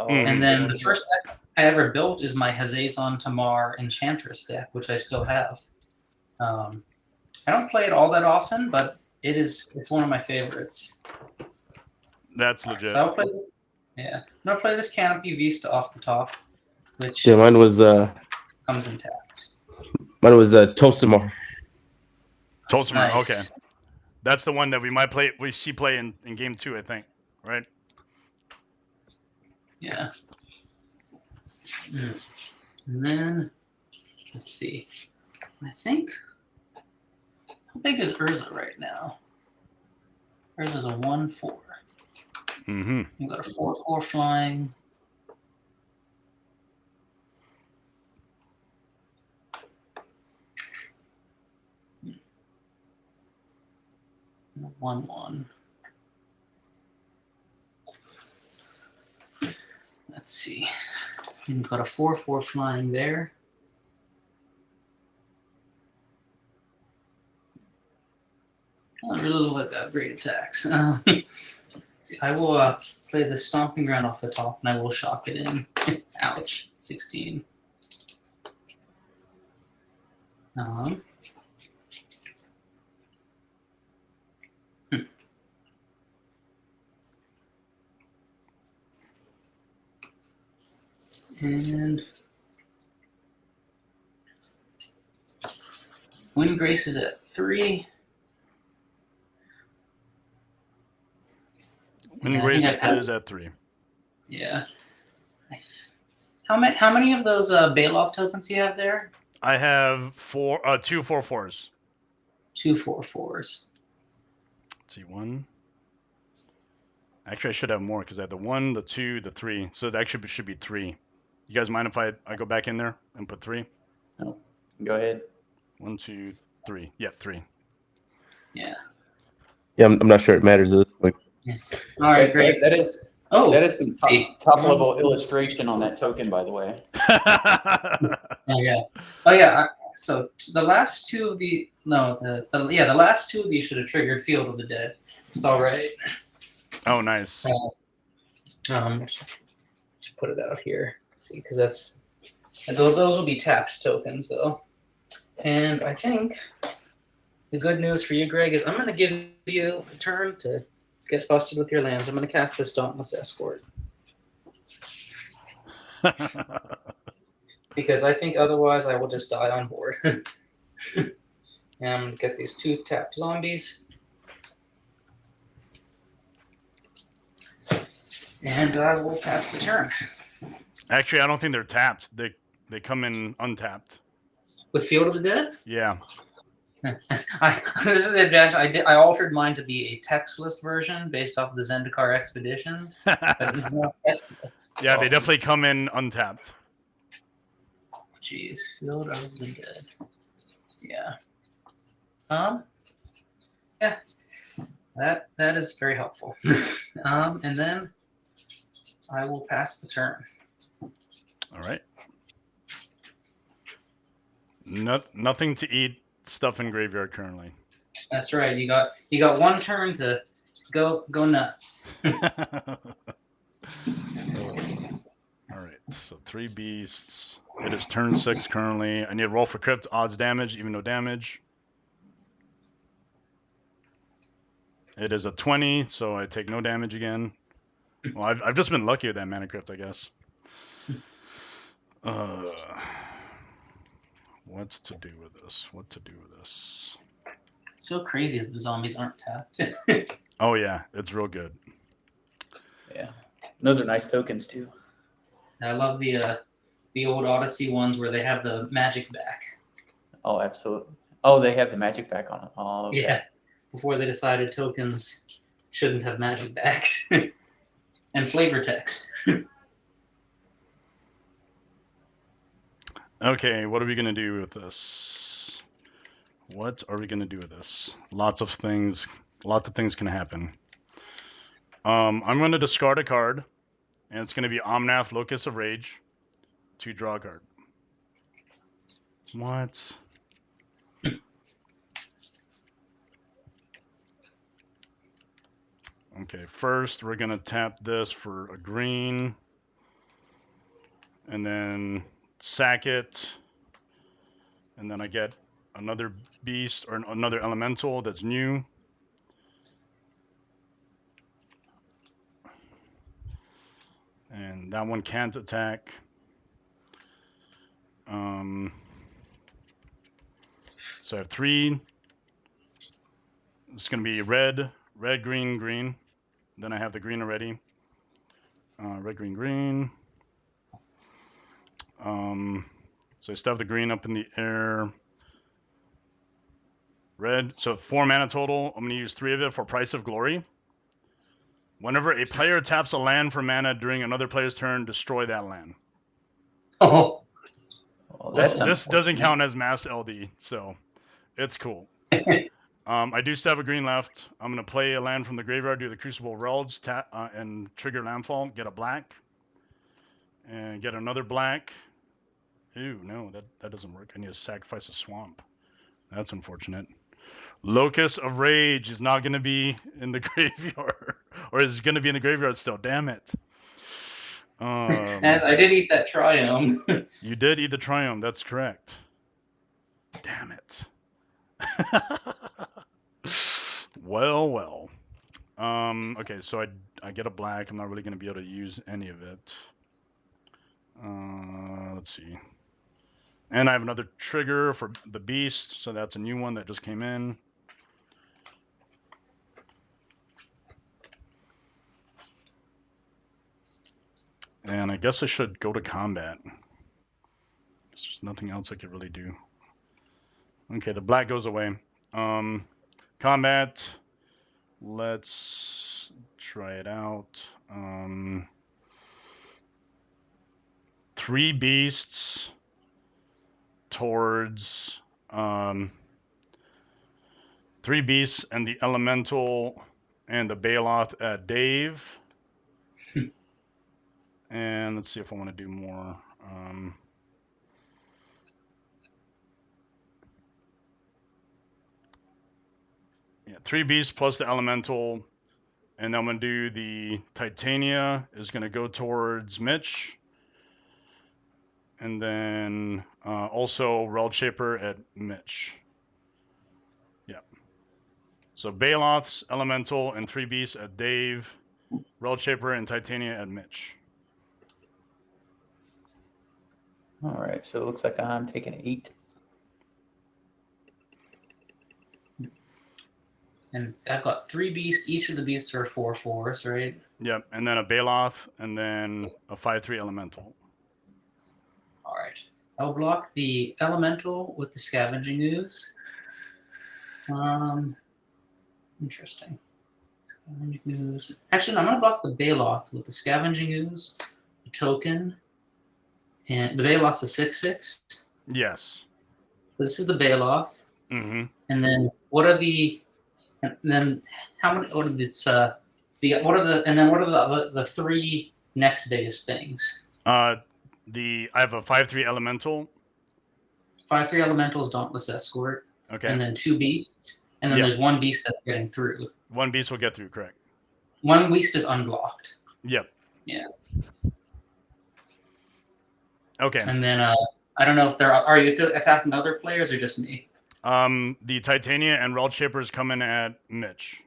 and then the first deck I ever built is my Hazazon Tamar Enchantress deck, which I still have. I don't play it all that often, but it's one of my favorites. That's legit. So I'm gonna play this Canopy Vista off the top, which mine was comes intact. Tolsimir. Tolsimir, Nice. okay. That's the one that we see play in game 2, I think, right? Yeah. And then let's see. I think how big is Urza right now? Urza's a 1/4. Mm-hmm. You got a 4/4 flying. And a 1/1. Let's see. You've got a 4/4 flying there. I don't really look like that great attacks. See, I will play the Stomping Ground off the top, and I will shock it in. Ouch. 16. And Windgrace is at 3. Windgrace is at 3. Yeah. How many of those Bailoff tokens do you have there? I have 2 4/4s. 2 4/4s. Let's see, 1. Actually, I should have more because I have the 1, the 2, the 3. So it actually should be 3. You guys mind if I go back in there and put 3? No. Go ahead. 1, 2, 3. Yeah, 3. Yeah. Yeah, I'm not sure it matters at this point. All right, great. That is some see. top level illustration on that token, by the way. Oh yeah. So the last 2 of the the last 2 of these should have triggered Field of the Dead. It's all right. Oh, nice. Just put it out here. Let's see, because those will be tapped tokens though. And I think the good news for you, Greg, is I'm going to give you a turn to get busted with your lands. I'm going to cast this Dauntless Escort. Because I think otherwise I will just die on board. And I'm going to get these 2 tapped zombies. And I will pass the turn. Actually, I don't think they're tapped. They come in untapped. With Field of the Dead? Yeah. This is the advantage. I altered mine to be a textless version based off of the Zendikar Expeditions. But it's not textless. Yeah, they definitely come in untapped. Jeez, Field of the Dead. Yeah. Yeah. That is very helpful. And then I will pass the turn. All right. Nothing to eat. Stuff in graveyard currently. That's right. You got 1 turn to go nuts. All right. So 3 beasts. It is turn 6 currently. I need to roll for crypt odds damage, even no damage. It is a 20, so I take no damage again. Well, I've just been lucky with that mana crypt, I guess. What to do with this? It's so crazy that the zombies aren't tapped. Oh yeah, it's real good. Yeah, those are nice tokens too. I love the old Odyssey ones where they have the magic back. Oh, absolutely. Oh, they have the magic back on it. Oh, okay. Yeah, before they decided tokens shouldn't have magic backs and flavor text. Okay, what are we gonna do with this? Lots of things can happen. I'm gonna discard a card, and it's gonna be Omnath, Locus of Rage, to draw a card. What? Okay, first we're gonna tap this for a green, and then sack it, and then I get another beast or another elemental that's new. And that one can't attack. So I have 3. It's going to be red, green, green. Then I have the green already. Red, green, green. So I still have the green up in the air. Red. So 4 mana total. I'm going to use 3 of it for Price of Glory. Whenever a player taps a land for mana during another player's turn, destroy that land. Oh. Well, This doesn't count as mass LD, so it's cool. I do still have a green left. I'm going to play a land from the graveyard, do the Crucible Heralds, and trigger landfall, get a black, and get another black. Ooh, no, that doesn't work. I need to sacrifice a swamp. That's unfortunate. Locus of Rage is not going to be in the graveyard. Or is going to be in the graveyard still. Damn it. As I did eat that Triumph. You did eat the Triumph. That's correct. Damn it. Well. Okay, so I get a black. I'm not really going to be able to use any of it. Let's see. And I have another trigger for the beast, so that's a new one that just came in. And I guess I should go to combat. There's nothing else I could really do. Okay, the black goes away. Combat. Let's try it out. 3 beasts towards 3 beasts and the elemental and the Baloth at Dave. And let's see if I want to do more. Yeah, 3 beasts plus the elemental, and I'm gonna do the Titania is gonna go towards Mitch, and then also Reld Shaper at Mitch. Yeah. So Baloth's elemental and 3 beasts at Dave, Reld Shaper and Titania at Mitch. All right, so it looks like I'm taking 8. And I've got 3 beasts. Each of the beasts are 4/4s, right? Yep, and then a Baloth, and then a 5/3 elemental. All right. I'll block the elemental with the scavenging ooze. Interesting. Scavenging ooze. Actually, no, I'm gonna block the Baloth with the scavenging ooze, the token, and the Baloth's a 6/6. Yes. So this is the Baloth. Mm-hmm. And then what are the? And then how many? What are it's what are the 3 next biggest things? I have a 5/3 elemental. 5/3 elementals, Dauntless Escort. Okay. And then 2 beasts. And then there's 1 beast that's getting through. 1 beast will get through, correct. 1 beast is unblocked. Yep. Yeah. Okay. And then I don't know if are you attacking other players or just me? The Titania and Reld Shapers come in at Mitch.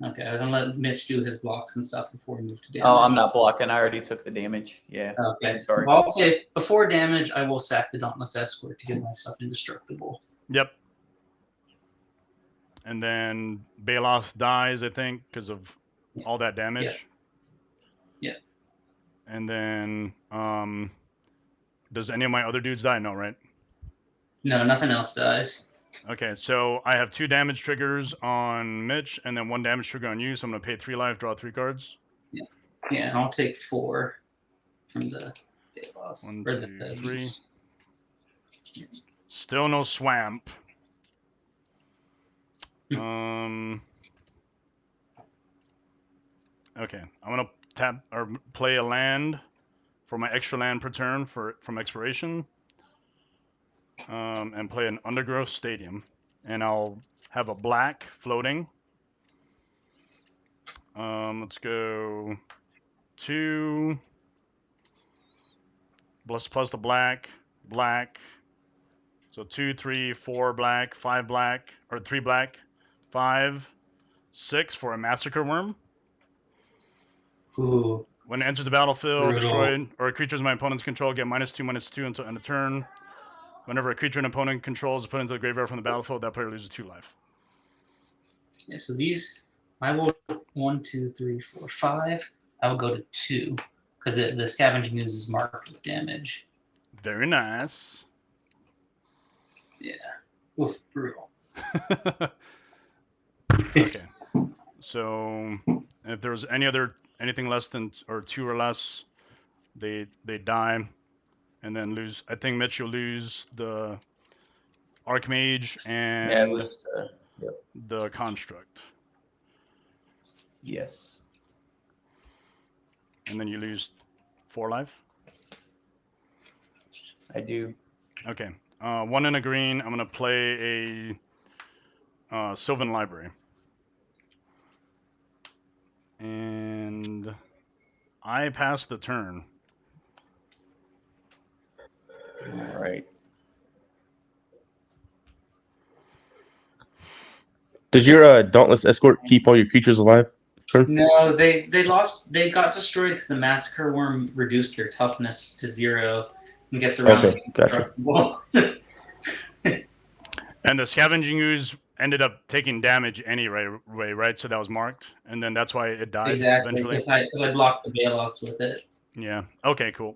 Okay, I was gonna let Mitch do his blocks and stuff before we move to damage. Oh, I'm not blocking. I already took the damage. Yeah. Okay. I'm sorry. Well, I'll say before damage, I will sack the Dauntless Escort to get myself indestructible. Yep. And then Baloth dies, I think, because of all that damage. Yeah. And then, does any of my other dudes die? No, right? No, nothing else dies. Okay, so I have 2 damage triggers on Mitch, and then 1 damage trigger on you. So I'm gonna pay 3 life, draw 3 cards. Yeah, and I'll take 4 from the Baloth. 1, or 2, the 3. beast. Still no swamp. Okay, I'm gonna tap or play a land for my extra land per turn from expiration, and play an Undergrowth Stadium, and I'll have a black floating. Let's go 2 plus the black. So 2, 3, 4 black, 5 black, or 3 black, 5, 6 for a Massacre Worm. Ooh. When it enters the battlefield, Brutal. destroyed, or creatures my opponent's control get -2/-2 until end of turn. Whenever a creature an opponent controls is put into the graveyard from the battlefield, that player loses 2 life. Yeah, so these, I will 1, 2, 3, 4, 5. I will go to 2 because the scavenging ooze is marked with damage. Very nice. Yeah. Ooh, brutal. Okay. So if there's anything less than or 2 or less, they die, and then lose. I think Mitch, you'll lose the Archmage and the Construct. Yes. And then you lose 4 life. I do. Okay. 1 in a green. I'm gonna play a Sylvan Library. And I pass the turn. All right. Does your Dauntless Escort keep all your creatures alive? turn? No, they lost. They got destroyed because the Massacre Worm reduced their toughness to 0 and gets around. Okay, gotcha. And the Scavenging Ooze ended up taking damage anyway, right? So that was marked, and then that's why it died Exactly, eventually. because I blocked the bailouts with it. Yeah. Okay. Cool.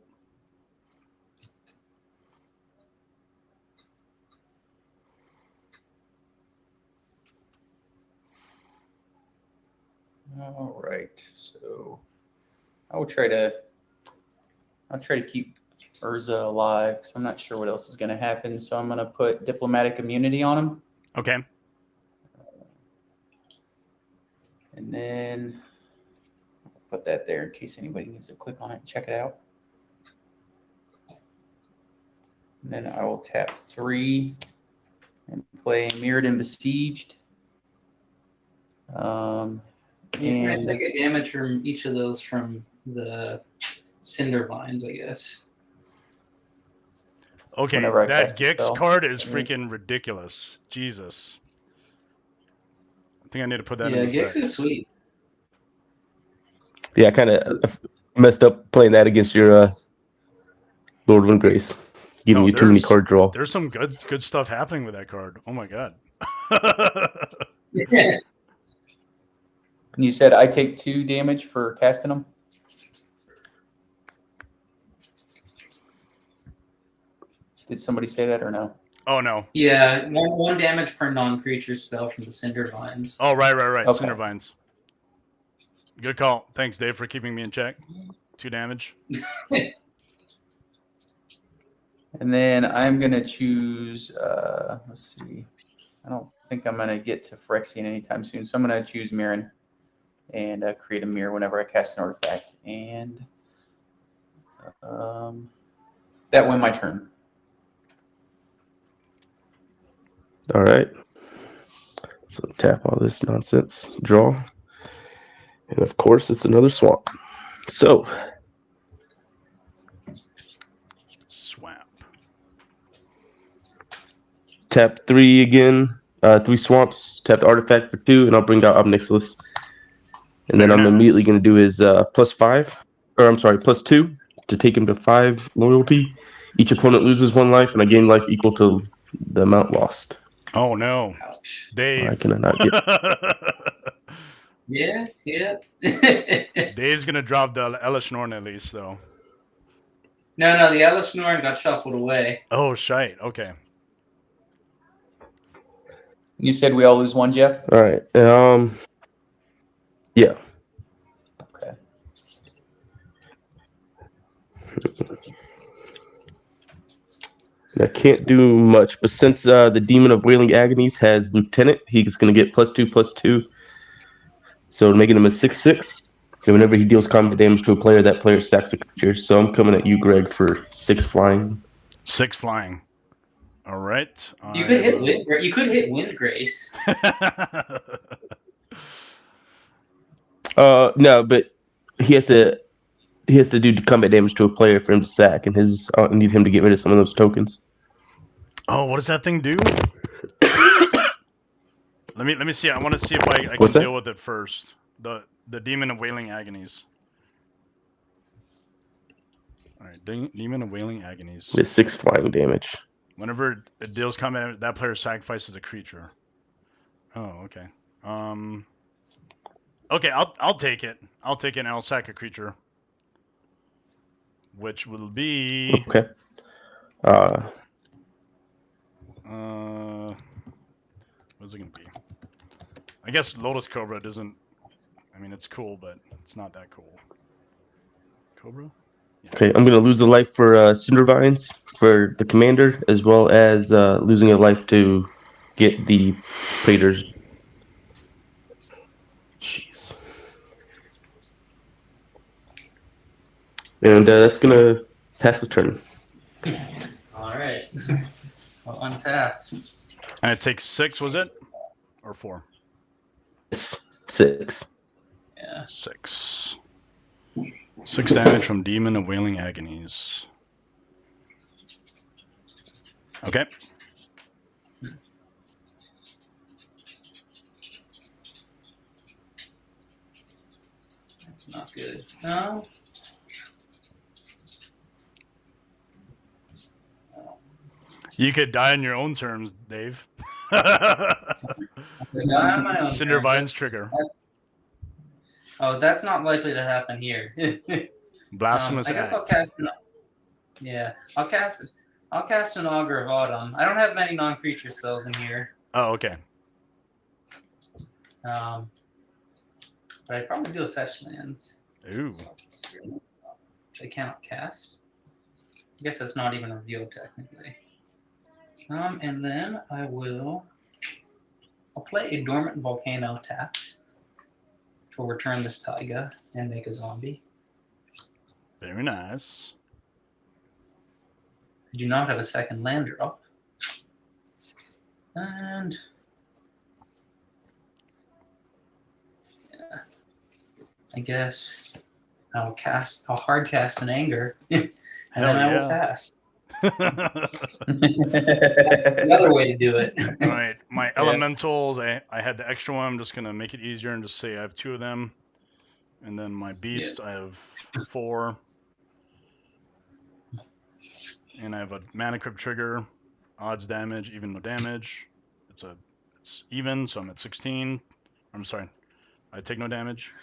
All right, so I'll try to keep Urza alive because I'm not sure what else is going to happen. So I'm going to put diplomatic immunity on him, Okay. and then I'll put that there in case anybody needs to click on it and check it out. And then I will tap 3 and play Mirrored and Besieged. You're gonna take a damage from each of those from the Cinder Vines, I guess. Okay, Whenever I that cast a Gix spell. card is freaking ridiculous. Jesus. I think I need to put that in this Gix deck. is sweet. Yeah, I kind of messed up playing that against your Lord Windgrace, giving No, you too many card draw. There's some good stuff happening with that card. Oh my god. You said I take 2 damage for casting them? Did somebody say that or no? Oh no. Yeah, one damage per non-creature spell from the Cinder Vines. Oh right. Okay. Cinder Vines. Good call. Thanks, Dave, for keeping me in check. 2 damage. And then I'm going to choose, let's see. I don't think I'm going to get to Phyrexian anytime soon. So I'm going to choose Mirren and create a mirror whenever I cast an artifact. And that went my turn. All right. So tap all this nonsense, draw. And of course, it's another swamp. So, Swamp. tap 3 again, 3 swamps, tap the artifact for 2, and I'll bring out Nixilis. And then Very I'm nice. immediately going to do his +2 to take him to 5 loyalty. Each opponent loses 1 life, and I gain life equal to the amount lost. Oh no. Ouch. Dave. I cannot get. Yeah. Dave's gonna drop the Elishnorn at least though. No, the Elishnorn got shuffled away. Oh shite. Okay. You said we all lose 1, Jeff? All right. Yeah. Okay. I can't do much, but since the Demon of Wailing Agonies has Lieutenant, he's going to get +2/+2. So making him a 6/6. And whenever he deals combat damage to a player, that player stacks a creature. So I'm coming at you, Greg, for 6 flying. 6 flying. All right. You could hit Windgrace. No, but he has to do combat damage to a player for him to sack, and I need him to get rid of some of those tokens. Oh, what does that thing do? Let me see. I want to see if I can What's that? deal with it first. The Demon of Wailing Agonies. All right, Demon of Wailing Agonies. It's 6 flying damage. Whenever it deals combat, that player sacrifices a creature. Oh, okay. Okay, I'll take it. I'll take it and I'll sack a creature. Which will be Okay. what's it gonna be? I guess Lotus Cobra doesn't. I mean, it's cool, but it's not that cool. Cobra. Yeah. Okay, I'm going to lose a life for Cinder Vines for the commander, as well as losing a life to get the Praetors. Jeez. And that's going to pass the turn. All right. I'll untap. And it takes 6, was it? Or 4? 6. Yeah. 6. 6 damage from Demon of Wailing Agonies. Okay. not good. No. You could die on your own terms, Dave. Cinder Vine's trigger. That's not likely to happen here. Blasphemous I guess act. I'll cast an. Yeah, I'll cast an Augur of Autumn. I don't have many non-creature spells in here. Oh, okay. But I probably do a fetch lands. Ooh. Which I cannot cast. I guess that's not even revealed technically. And then I'll play a Dormant Volcano tapped, which will return this Taiga and make a zombie. Very nice. I do not have a second land drop. And yeah, I guess I'll hard cast an Anger, and then I will pass. The other way to do it. All right, my elementals, I had the extra one. I'm just going to make it easier and just say I have 2 of them. And then my beast, I have 4. And I have a Mana Crypt trigger, odds damage, even no damage. It's even, so I'm at 16. I'm sorry, I take no damage.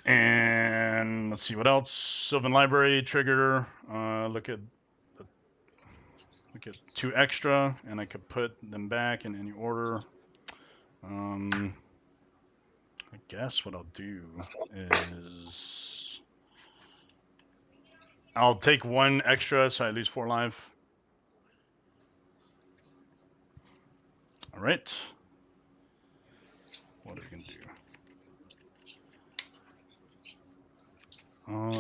And let's see what else. Sylvan Library trigger. Look at 2 extra, and I could put them back in any order. I guess what I'll do is I'll take 1 extra, so I lose 4 life. All right. What are we gonna do?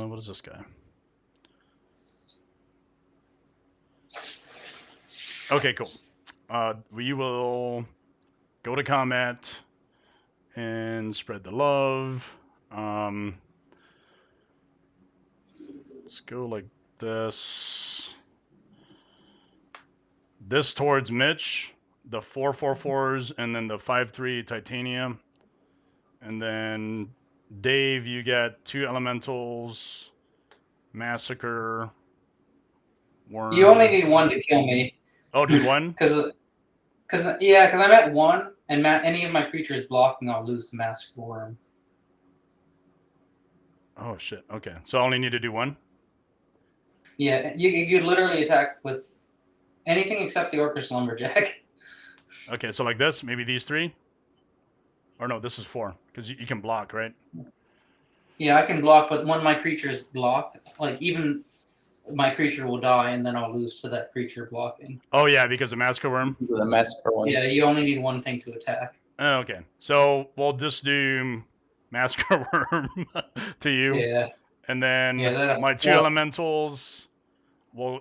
What is this guy? Okay, cool. We will go to combat and spread the love. Let's go like this. This towards Mitch, the 4/4/4s, and then the 5/3 titanium. And then Dave, you get 2 elementals, massacre, worm. You only need 1 to kill me. Oh, just 1? Because I'm at 1, and any of my creatures blocking, I'll lose to Massacre Worm. Oh shit. Okay, so I only need to do 1. Yeah, you literally attack with anything except the Orcish Lumberjack. Okay, so like this, maybe these 3? Or no, this is 4, because you can block, right? Yeah, I can block, but when my creatures block, like even my creature will die, and then I'll lose to that creature blocking. Oh yeah, because of Massacre Worm? The Massacre one. Yeah, you only need 1 thing to attack. Oh, okay, so we'll just do Massacre Worm to you. Yeah. And then my 2 elementals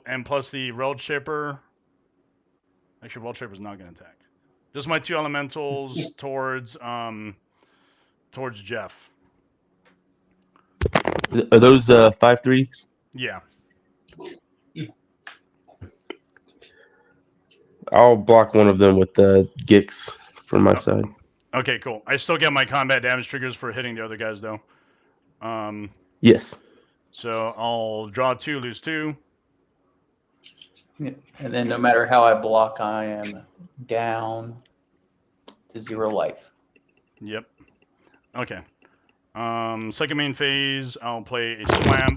and plus the World Shaper. Actually, World Shaper's not going to attack. Just my 2 elementals towards Jeff. Are those 5/3s? Yeah. I'll block one of them with the Gix from my side. Okay, cool. I still get my combat damage triggers for hitting the other guys, though. Yes. So I'll draw 2, lose 2. Yeah. And then no matter how I block, I am down to 0 life. Yep. Okay. Second main phase, I'll play a swamp.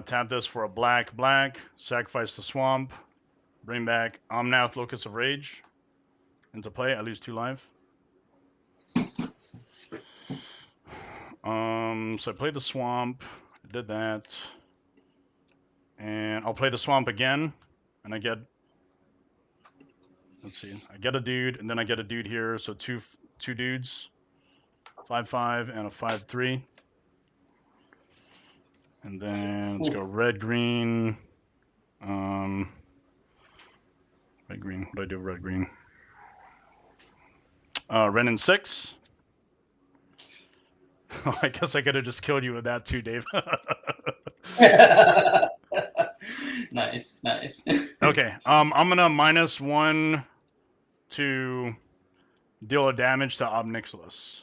Tap this for a black, sacrifice the swamp, bring back Omnath, Locus of Rage into play. I lose 2 life. So I played the swamp, I did that, and I'll play the swamp again, and I get, let's see, I get a dude, and then I get a dude here, so two dudes, 5/5 and a 5/3. And then let's go red, green. Red, green. What do I do with red, green? Red and 6. I guess I could have just killed you with that too, Dave. Nice. Okay. I'm gonna -1 to deal a damage to Nixilis.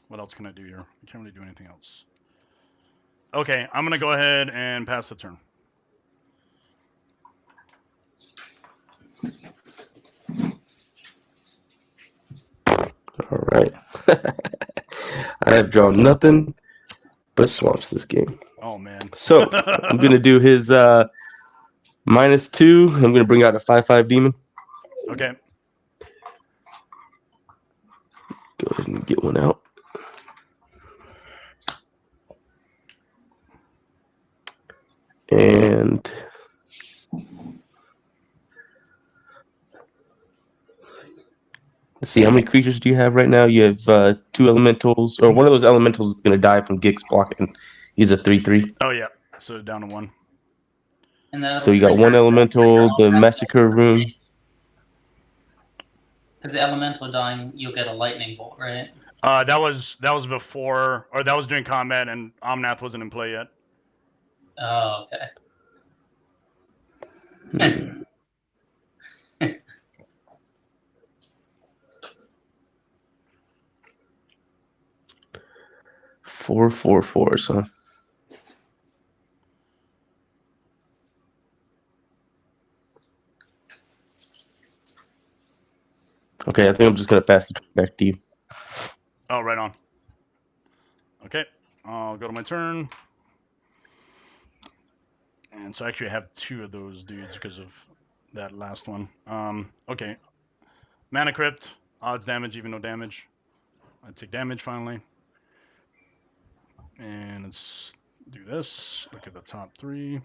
What else can I do here? I can't really do anything else. Okay, I'm gonna go ahead and pass the turn. All right. I have drawn nothing but swamps this game. Oh man. So I'm gonna do his -2. I'm gonna bring out a 5/5 demon. Okay. Go ahead and get one out. And let's see, how many creatures do you have right now? You have 2 elementals, or one of those elementals is gonna die from Gix blocking. He's a 3/3. Oh yeah. So down to 1. And So you got 1 elemental, the massacre rune. Because the elemental dying, you'll get a lightning bolt, right? That was before, or that was during combat, and Omnath wasn't in play yet. Oh, okay. 4/4/4, so. Okay, I think I'm just gonna pass it back to you. Oh, right on. Okay, I'll go to my turn. And so actually I have 2 of those dudes because of that last one. Okay. Mana Crypt, odds damage, even no damage. I take damage finally. And let's do this. Look at the top 3.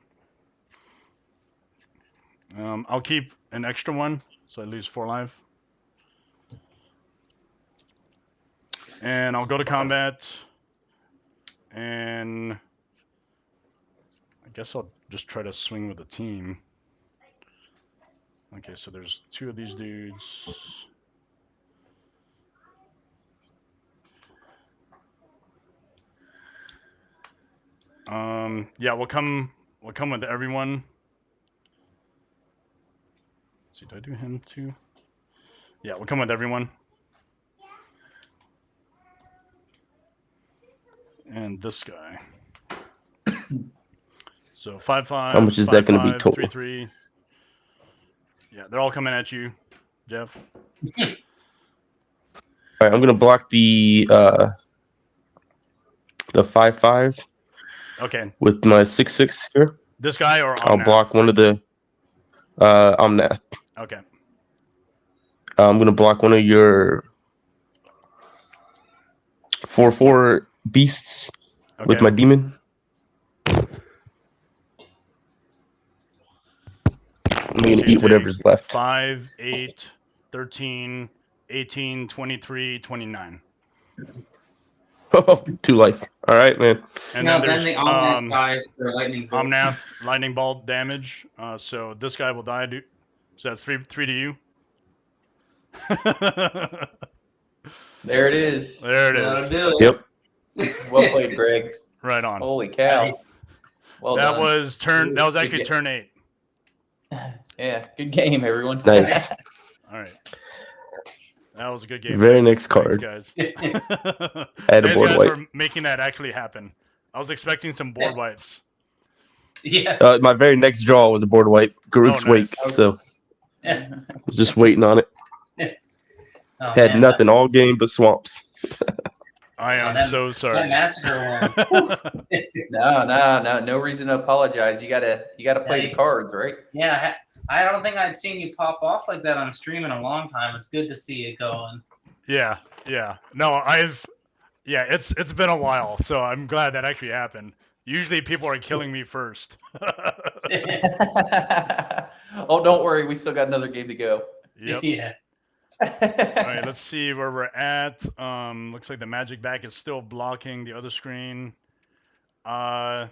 I'll keep an extra one, so I lose 4 life. And I'll go to combat. And I guess I'll just try to swing with the team. Okay, so there's 2 of these dudes. Yeah, we'll come with everyone. Let's see, do I do him too? Yeah, we'll come with everyone. And this guy. So 5/5. How much is that going to be 5/5, total? 3/3. Yeah, they're all coming at you, Jeff. All right, I'm going to block the 5/5. Okay. With my 6/6 here. This guy or Omnath? I'll block one of the Omnath. Okay. I'm going to block one of your 4/4 beasts with my demon. I'm going to eat whatever's left. 5, 8, 13, 18, 23, 29. Oh, 2 life. All right, man. And then there's the Omnath dies for lightning bolt. Omnath lightning bolt damage. So this guy will die. So that's 3 to you. There it is. There it is. Yep. Well played, Greg. Right on. Holy cow. Nice. Well that done. was turn. That was actually turn 8. Yeah, good game, everyone. Nice. All right. That was a good game. Very Thanks. next card. Thanks, guys. Add a Thanks, board guys, wipe. for making that actually happen. I was expecting some board wipes. Yeah. My very next draw was a board wipe. Garuk's Wake, nice. so I was just waiting on it. Oh, Had man, nothing all game but swamps. I am so that sorry. massacre one. No reason to apologize. You gotta play the cards, right? Yeah, I don't think I'd seen you pop off like that on stream in a long time. It's good to see it going. Yeah. No, it's been a while, so I'm glad that actually happened. Usually people are killing me first. Oh, don't worry. We still got another game to go. Yep. Yeah. All right, let's see where we're at. Looks like the magic back is still blocking the other screen. Cool.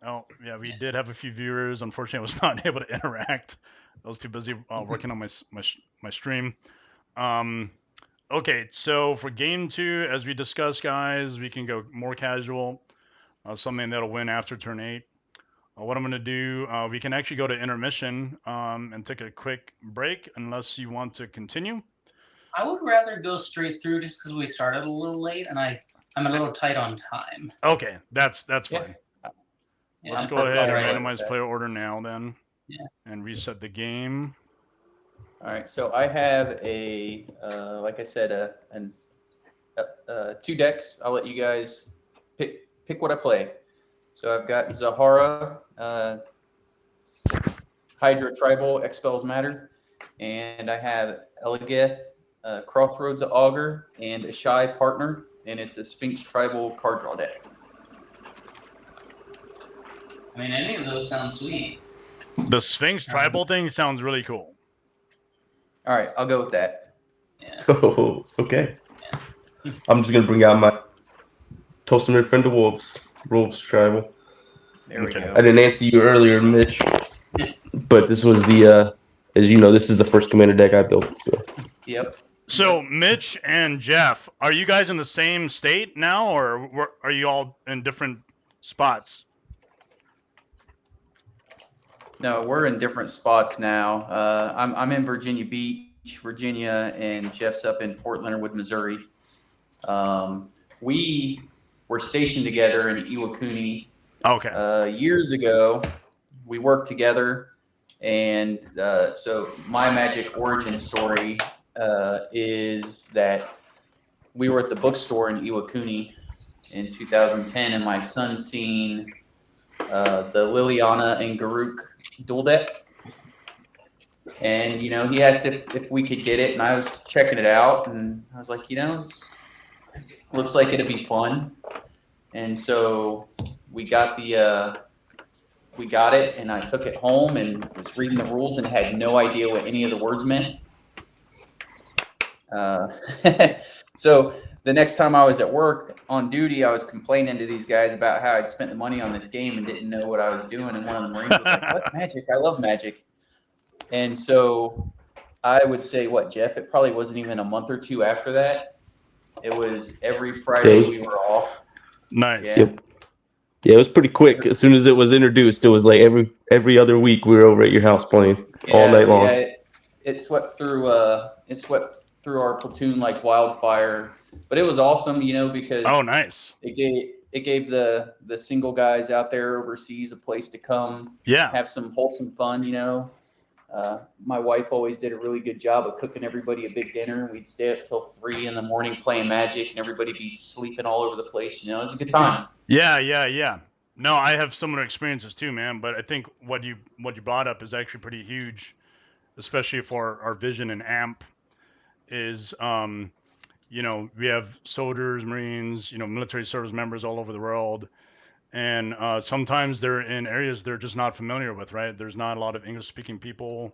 Oh, yeah, we did have a few viewers. Unfortunately, I was not able to interact. I was too busy working on my stream. Okay, so for game 2, as we discussed, guys, we can go more casual. Something that'll win after turn 8. What I'm going to do, we can actually go to intermission and take a quick break unless you want to continue. I would rather go straight through just because we started a little late and I'm a little tight on time. Okay, that's Yeah. fine. Yeah, Let's if go that's ahead all and right. randomize player order now then. Yeah. And reset the game. All right, so I have like I said, 2 decks. I'll let you guys pick what I play. So I've got Zahara, Hydra Tribal, Expels Matter, and I have Eligeth, Crossroads Augur, and Ishai Partner, and it's a Sphinx Tribal card draw deck. I mean, any of those sound sweet. The Sphinx tribal thing sounds really cool. All right, I'll go with that. Yeah. Oh, okay. I'm just gonna bring out my Tolsimir Friend of Wolves, Tribal. There we Okay. go. I didn't answer you earlier, Mitch, but this was the, as you know, this is the first commander deck I built. So Yep. So Mitch and Jeff, are you guys in the same state now, or are you all in different spots? No, we're in different spots now. I'm in Virginia Beach, Virginia, and Jeff's up in Fort Leonard Wood, Missouri. We were stationed together in Iwakuni Okay. years ago. We worked together, and so my Magic origin story is that we were at the bookstore in Iwakuni in 2010, and my son seen the Liliana and Garuk dual deck. And, he asked if we could get it, and I was checking it out, and I was like, looks like it'd be fun. And so we got it, and I took it home and was reading the rules and had no idea what any of the words meant. So the next time I was at work on duty, I was complaining to these guys about how I'd spent the money on this game and didn't know what I was doing. And one of the Marines was like, "What Magic? I love Magic." And so I would say, what, Jeff? It probably wasn't even a month or 2 after that. It was every Friday we were off. Nice. Yeah. Yep. Yeah, it was pretty quick. As soon as it was introduced, it was like every other week we were over at your house playing all night long. Yeah, it swept through our platoon like wildfire. But it was awesome, because nice. It gave the single guys out there overseas a place to come have some wholesome fun. My wife always did a really good job of cooking everybody a big dinner. We'd stay up till 3 a.m. playing Magic, and everybody be sleeping all over the place. It was a good time. Yeah. No, I have similar experiences too, man. But I think what you brought up is actually pretty huge, especially for our vision in AMP. Is we have soldiers, Marines, military service members all over the world, and sometimes they're in areas they're just not familiar with, right? There's not a lot of English-speaking people,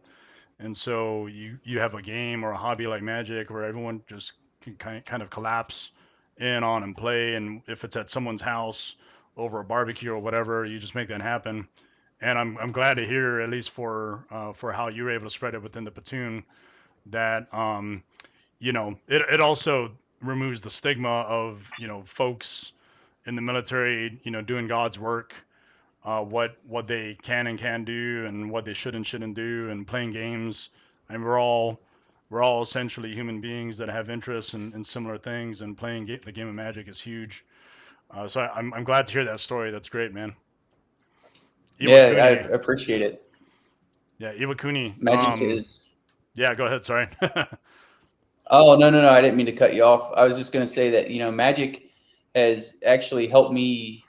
and so you have a game or a hobby like Magic where everyone just can kind of collapse in on and play, and if it's at someone's house over a barbecue or whatever, you just make that happen. And I'm glad to hear, at least for how you were able to spread it within the platoon, that it also removes the stigma of folks in the military doing God's work, what they can and can't do and what they should and shouldn't do, and playing games. And we're all essentially human beings that have interests in similar things, and playing the game of Magic is huge. So I'm glad to hear that story. That's great, man. Yeah, I appreciate it. Yeah, Iwakuni. Magic is. Yeah, go ahead. Sorry. Oh, no. I didn't mean to cut you off. I was just going to say that, Magic has actually helped me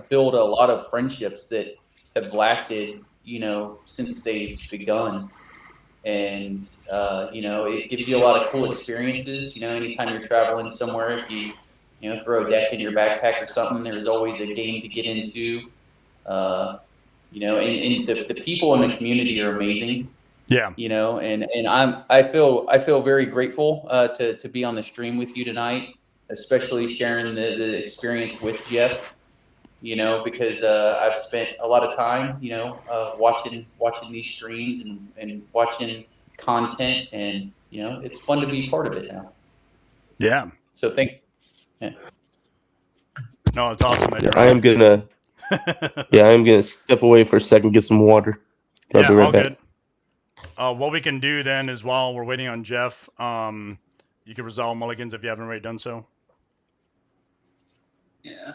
build a lot of friendships that have lasted, since they've begun. And, it gives you a lot of cool experiences. Anytime you're traveling somewhere, if you, throw a deck in your backpack or something, there's always a game to get into. And the people in the community are amazing. Yeah. And I feel very grateful to be on the stream with you tonight, especially sharing the experience with Jeff. Because I've spent a lot of time, watching these streams and watching content, and it's fun to be part of it now. Yeah. So No, it's awesome that you're I am gonna step away for a second, get some water. I'll be right back. Good. What we can do then is, while we're waiting on Jeff, You can resolve mulligans if you haven't already done so. Yeah.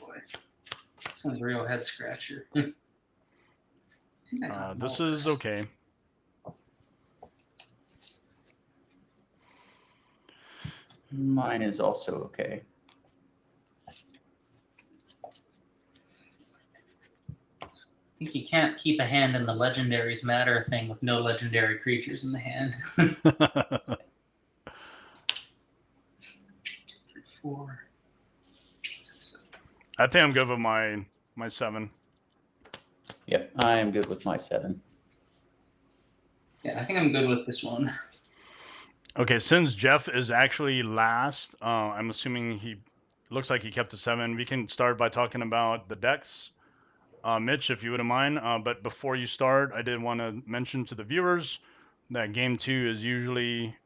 Boy, this one's a real head scratcher. This is okay. Mine is also okay. I think you can't keep a hand in the legendaries matter thing with no legendary creatures in the hand. 2, 3, 4. I think I'm good with my 7. Yep, I am good with my 7. Yeah, I think I'm good with this one. Okay, since Jeff is actually last, I'm assuming he looks like he kept the 7. We can start by talking about the decks. Mitch, if you wouldn't mind. But before you start, I did want to mention to the viewers that Game 2 is usually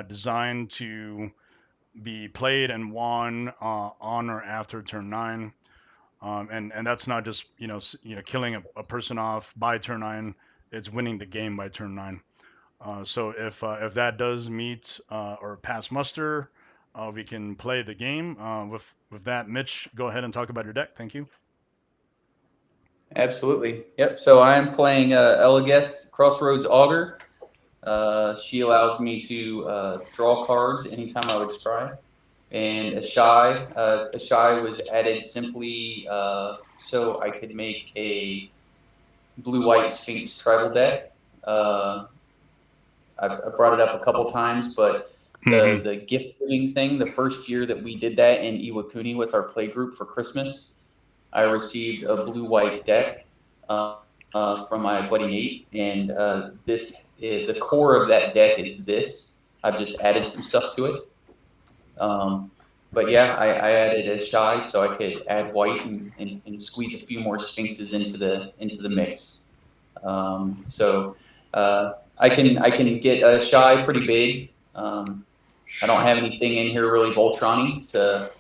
designed to be played and won on or after turn 9. And that's not just killing a person off by turn 9. It's winning the game by turn 9. So if that does meet or pass muster, we can play the game. With that, Mitch, go ahead and talk about your deck. Thank you. Absolutely. Yep. So I'm playing Eligeth Crossroads Augur. She allows me to draw cards anytime I would scry. And Ishai. Ishai was added simply so I could make a blue-white Sphinx tribal deck. I've brought it up a couple times, but the gift giving thing, the first year that we did that in Iwakuni with our play group for Christmas, I received a blue-white deck from my buddy Nate, and the core of that deck is this. I've just added some stuff to it. But yeah, I added Ishai so I could add white and squeeze a few more Sphinxes into the mix. So I can get Ishai pretty big. I don't have anything in here really Voltron-y to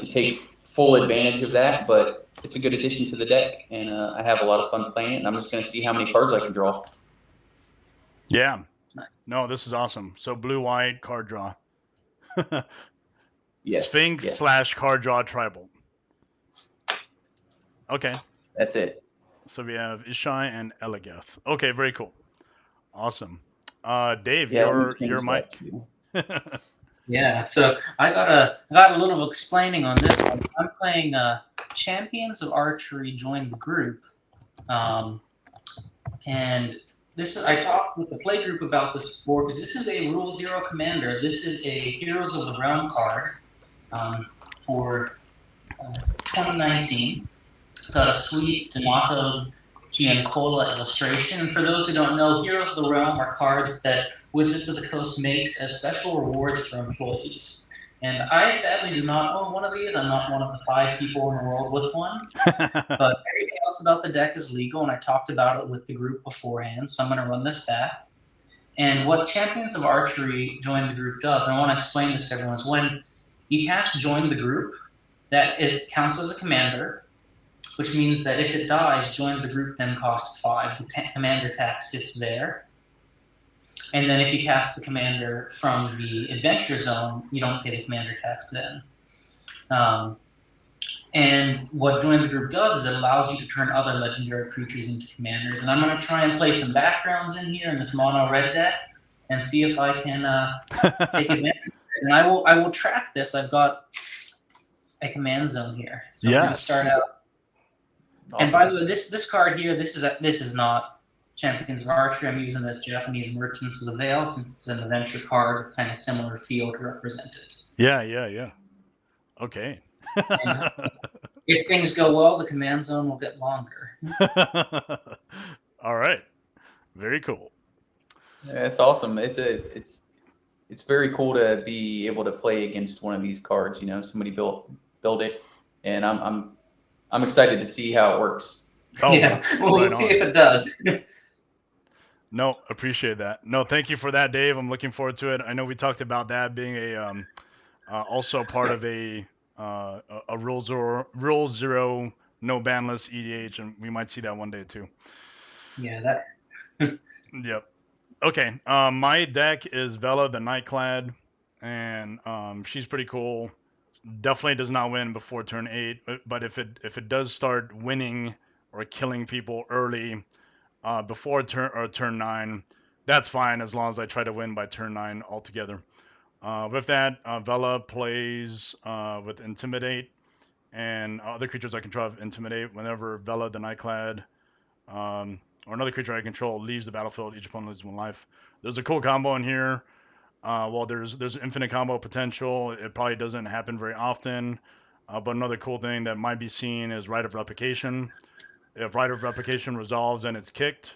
take full advantage of that, but it's a good addition to the deck, and I have a lot of fun playing it, and I'm just going to see how many cards I can draw. Yeah. Nice. No, this is awesome. So blue-white card draw. Yes. Sphinx / card draw tribal. Okay. That's it. So we have Ishai and Eligeth. Okay, very cool. Awesome. Dave, Yeah, your mic. Yeah, so I got a little explaining on this one. I'm playing Champions of Archery join the group, and I talked with the play group about this before because this is a Rule 0 commander. This is a Heroes of the Realm card for 2019. It's got a sweet Donato Giancola illustration. And for those who don't know, Heroes of the Realm are cards that Wizards of the Coast makes as special rewards for employees. And I sadly do not own one of these. I'm not one of the 5 people in the world with one. But everything else about the deck is legal, and I talked about it with the group beforehand, so I'm going to run this back. And what Champions of Archery Join the Group does, and I want to explain this to everyone, is when you cast Join the Group, that counts as a commander, which means that if it dies, Join the Group then costs 5. The commander tax sits there. And then if you cast the commander from the Adventure Zone, you don't pay the commander tax then. And what Join the Group does is it allows you to turn other legendary creatures into commanders. And I'm going to try and play some backgrounds in here in this mono red deck and see if I can take advantage of it. And I will track this. I've got a command zone here. So I'm going to start out. Awesome. And by the way, this card here, this is not Champions of Archery. I'm using this Japanese Merchants of the Vale since it's an adventure card with kind of similar feel to represent it. Yeah. Okay. And if things go well, the command zone will get longer. All right. Very cool. Yeah, it's awesome. It's very cool to be able to play against one of these cards. Somebody built it, and I'm excited to see how it works. Oh, yeah, we'll see if it does. No, appreciate that. No, thank you for that, Dave. I'm looking forward to it. I know we talked about that being a also part of a Rule 0 no banless EDH, and we might see that one day too. Yeah, that. Yep. Okay. My deck is Vela the Night-Clad, and she's pretty cool. Definitely does not win before turn 8, but if it does start winning or killing people early before turn 9, that's fine as long as I try to win by turn 9 altogether. With that, Vela plays with Intimidate, and other creatures I control have Intimidate. Whenever Vela the Night-Clad or another creature I control leaves the battlefield, each opponent loses 1 life. There's a cool combo in here. Well, there's infinite combo potential. It probably doesn't happen very often. But another cool thing that might be seen is Rite of Replication. If Rite of Replication resolves and it's kicked,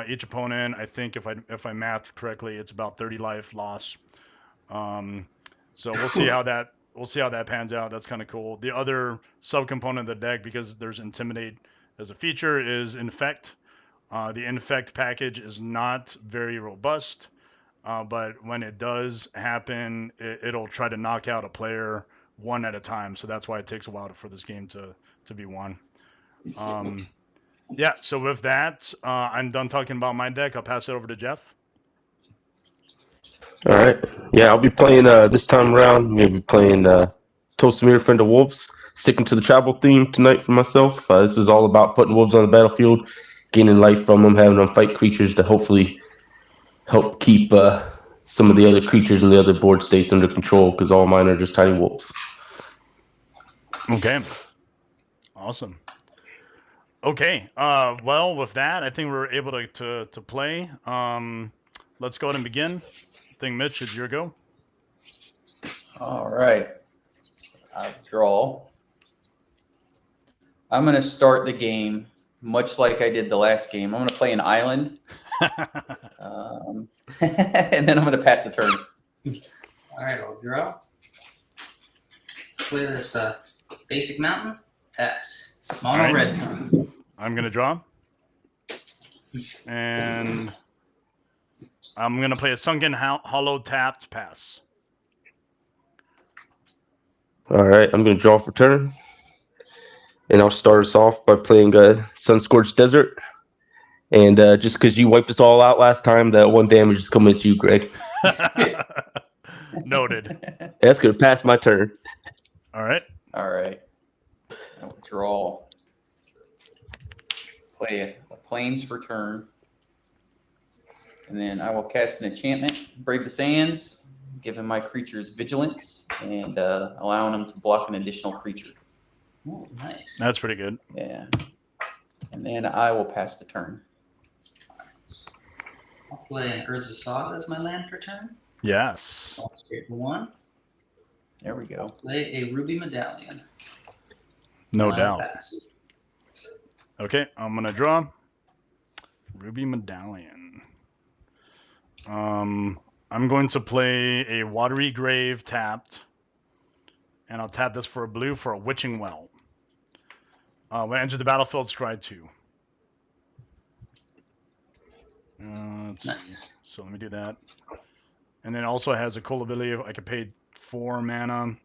each opponent, I think if I math correctly, it's about 30 life loss. So we'll see how that pans out. That's kind of cool. The other subcomponent of the deck, because there's Intimidate as a feature, is Infect. The Infect package is not very robust. But when it does happen, it'll try to knock out a player one at a time. So that's why it takes a while for this game to be won. Yeah, so with that, I'm done talking about my deck. I'll pass it over to Jeff. All right. Yeah, I'll be playing this time around. Maybe be playing Tolsimir, Friend of Wolves. Sticking to the travel theme tonight for myself. This is all about putting wolves on the battlefield, gaining life from them, having them fight creatures to hopefully help keep some of the other creatures in the other board states under control, because all mine are just tiny wolves. Okay. Awesome. Okay. Well, with that, I think we're able to play. Let's go ahead and begin. I think Mitch, it's your go. All right. I'll draw. I'm going to start the game much like I did the last game. I'm going to play an island. And then I'm going to pass the turn. All right, I'll draw. Play this basic mountain. Pass. Mono All right. red turn. I'm going to draw. And I'm going to play a Sunken Hollow tapped pass. All right, I'm going to draw for turn. And I'll start us off by playing Sunscorched Desert. And just because you wiped us all out last time, that 1 damage is coming at you, Greg. Noted. That's going to pass my turn. All right. All right. I'll draw. Play a Plains for turn. And then I will cast an enchantment, Brave the Sands, giving my creatures vigilance and allowing them to block an additional creature. Oh, nice. That's pretty good. Yeah. And then I will pass the turn. I'll play an Urza Saga as my land for turn. Yes. I'll straight for 1. There we go. Play a Ruby Medallion. No And I'll doubt. pass. Okay, I'm gonna draw Ruby Medallion. I'm going to play a Watery Grave tapped, and I'll tap this for a blue for a Witching Well. When it enters the battlefield, scry 2. Let's Nice. see. So let me do that. And then it also has a cool ability. I can pay 4 mana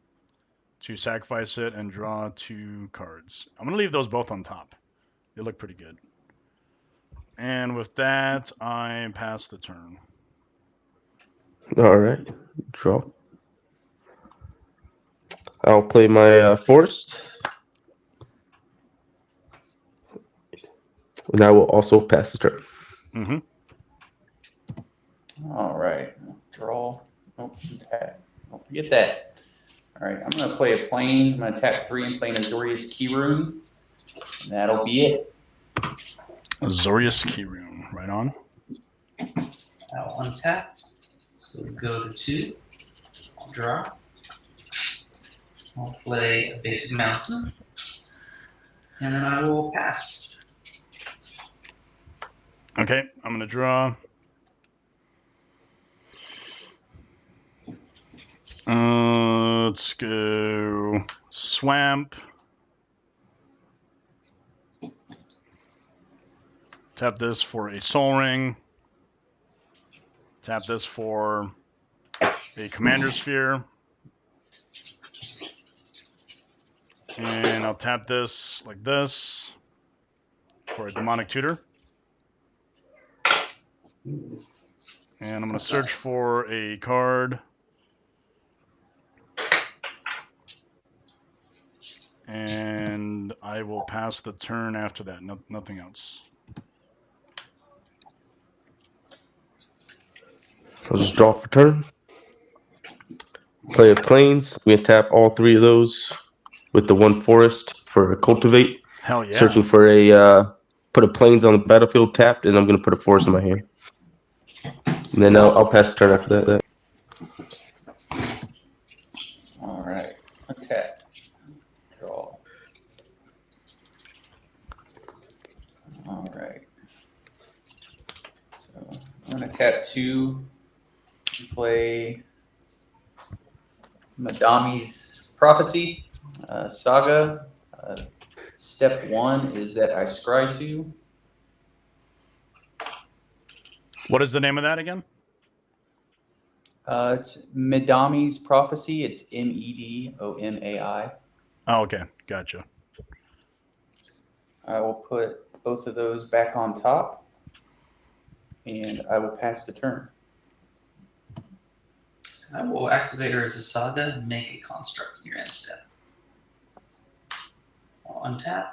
to sacrifice it and draw 2 cards. I'm gonna leave those both on top. They look pretty good. And with that, I pass the turn. All right, draw. I'll play my Forest. And I will also pass the turn. Mm-hmm. All right. Draw. Oh, tap. Don't forget that. All right. I'm going to play a Plains. I'm going to tap 3 and play an Azorius Keyroom. And that'll be it. Azorius Keyroom, right on. I'll untap. So go to 2. I'll draw. I'll play a basic mountain. And then I will pass. Okay, I'm gonna draw. Let's go Swamp. Tap this for a Soul Ring. Tap this for a Commander Sphere. And I'll tap this like this for a Demonic Tutor. And I'm going to That's search nice. for a card. And I will pass the turn after that. Nothing else. I'll just draw for turn. Play a plains. We tap all 3 of those with the 1 forest for a cultivate. Hell yeah. Searching for a put a plains on the battlefield tapped, and I'm going to put a forest in my hand. And then I'll pass the turn after that. All right. Attack. Draw. All right. So I'm going to tap 2. Play Madami's Prophecy Saga. Step 1 is that I scry 2. What is the name of that again? It's Madami's Prophecy. It's Medomai. Oh, okay. Gotcha. I will put both of those back on top, and I will pass the turn. So I will activate her as a saga and make a construct in your end step. I'll untap.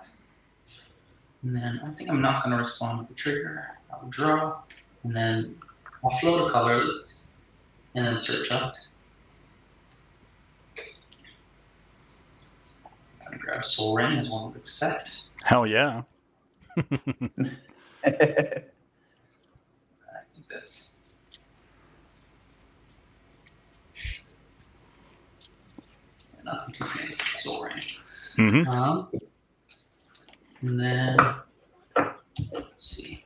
And then I think I'm not going to respond with the trigger. I'll draw. And then I'll float a colorless. And then search up. I'm going to grab Soul Ring as one would expect. Hell yeah. I think that's. Nothing too fancy, Soul Ring. Mm-hmm. And then, let's see.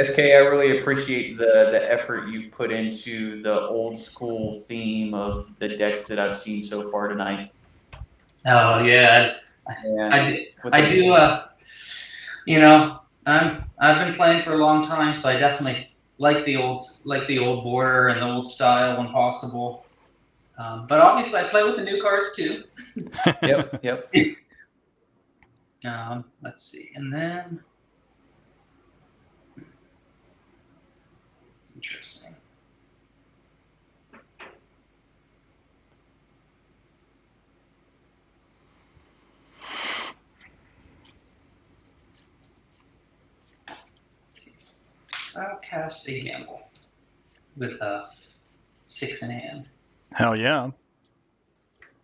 SK, I really appreciate the effort you've put into the old school theme of the decks that I've seen so far tonight. Oh yeah, I do. You know, I've been playing for a long time, so I definitely like the old border and the old style when possible. But obviously, I play with the new cards too. Yep. Let's see, and then interesting. I'll cast a gamble with a 6 in hand. Hell yeah.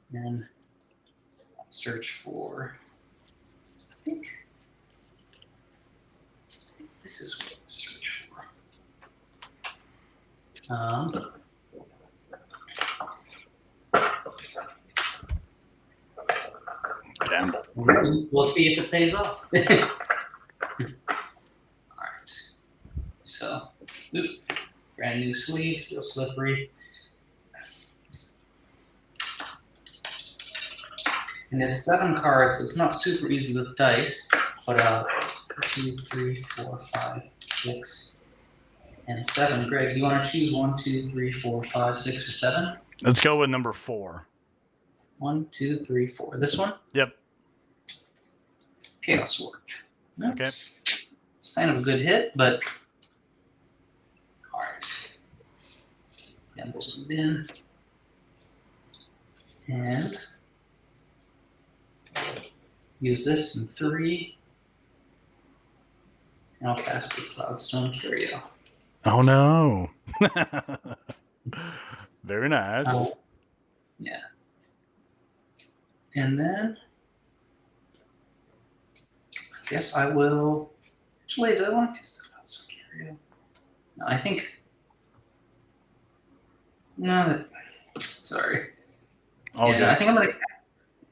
Then I'll search for. I think this is what I'll search for. Gamble. We'll see if it pays off. All right. So, brand new sleeves, real slippery. And it's 7 cards, so it's not super easy with dice. But 2, 3, 4, 5, 6, and 7. Greg, do you want to choose 1, 2, 3, 4, 5, 6, or 7? Let's go with number 4. 1, 2, 3, 4. This one? Yep. Chaos Warp. Okay. It's kind of a good hit, but alright. Gamble's in the bin. And use this in 3. And I'll cast the Cloudstone Curio. Oh no. Very nice. Yeah. And then I guess I will. Actually, do I want to cast the Cloudstone Curio? No, I think. No, sorry. All yeah, good. I think I'm gonna.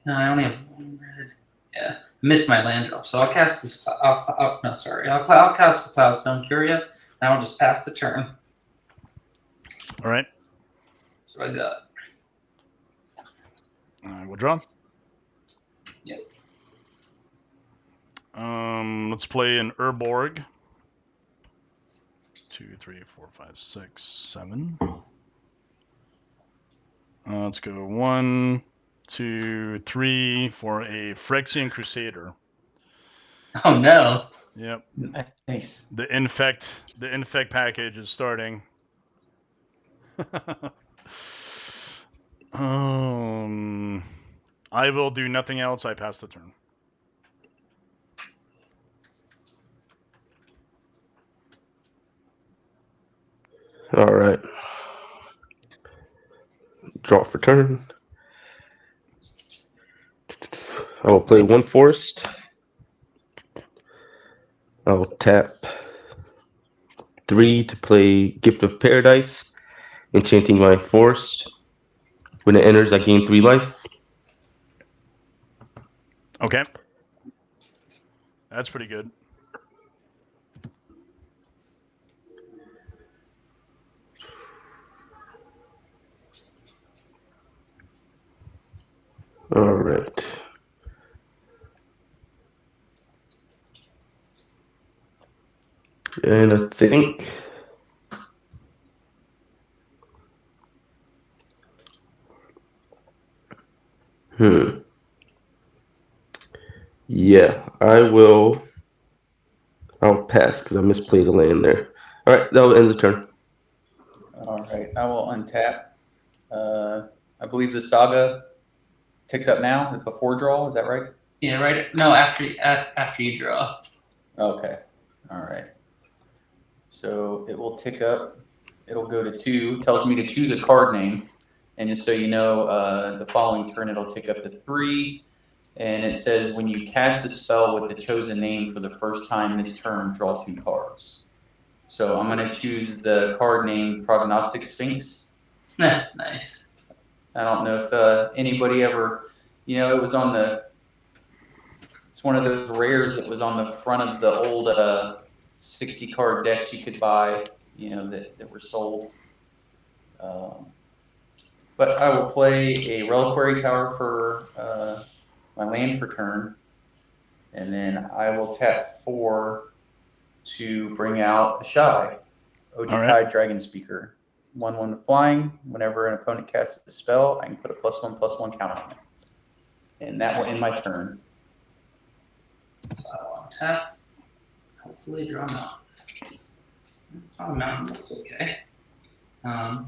No, I only have 1 red. Yeah, missed my land drop, so I'll cast this. I'll cast the Cloudstone Curio, and I'll just pass the turn. All right. That's what I got. I will draw. Yep. Let's play an Urborg. 2, 3, 4, 5, 6, 7. Let's go 1, 2, 3 for a Phyrexian Crusader. Oh no. Yep. Nice. The infect package is starting. I will do nothing else. I pass the turn. All right. Draw for turn. I will play 1 forest. I will tap 3 to play Gift of Paradise, enchanting my forest. When it enters, I gain 3 life. Okay. That's pretty good. All right. And I think yeah, I'll pass because I misplayed a land there. All right, that'll end the turn. All right, I will untap. I believe the saga ticks up now before draw. Is that right? Yeah, right. No, after you draw. Okay. All right. So it will tick up. It'll go to 2. Tells me to choose a card name, and just so you know, the following turn it'll tick up to 3. And it says when you cast a spell with the chosen name for the first time this turn, draw 2 cards. So I'm going to choose the card name Prognostic Sphinx. Nice. I don't know if anybody ever, it was on it's one of those rares that was on the front of the old 60 card decks you could buy, that were sold. But I will play a Reliquary Tower for my land for turn. And then I will tap 4 to bring out Ishai, Ojutai Dragonspeaker. 1/1 flying. Whenever an opponent casts a spell, I can put a +1/+1 counter on it. And that will end my turn. So I will tap. Hopefully draw a mountain. It's not a mountain, that's okay. Yeah,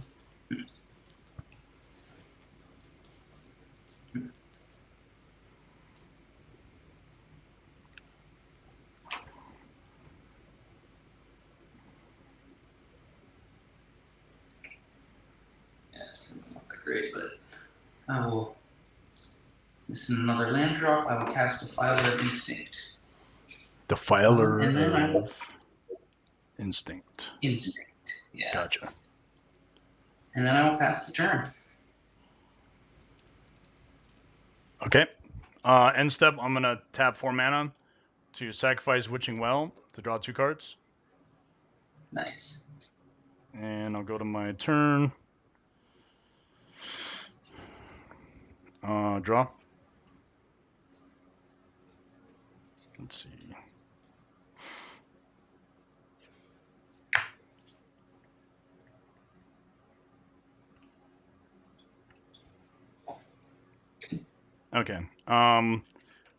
it's not that great, but I will. This is another land drop. I will cast Defiler of Instinct. Defiler And then I will. of Instinct. Instinct, yeah. Gotcha. And then I will pass the turn. Okay. End step, I'm going to tap 4 mana to sacrifice Witching Well to draw 2 cards. Nice. And I'll go to my turn. Draw. Let's see. Okay.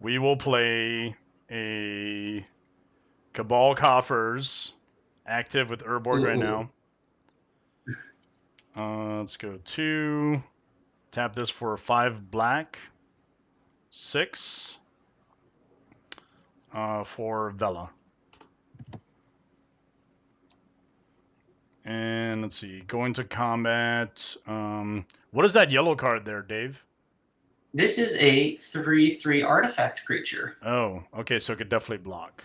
We will play a Cabal Coffers, active with Urborg right now. Let's go 2. Tap this for 5 black. 6 for Vela. And let's see, going to combat. What is that yellow card there, Dave? This is a 3/3 artifact creature. Oh, okay, so it could definitely block.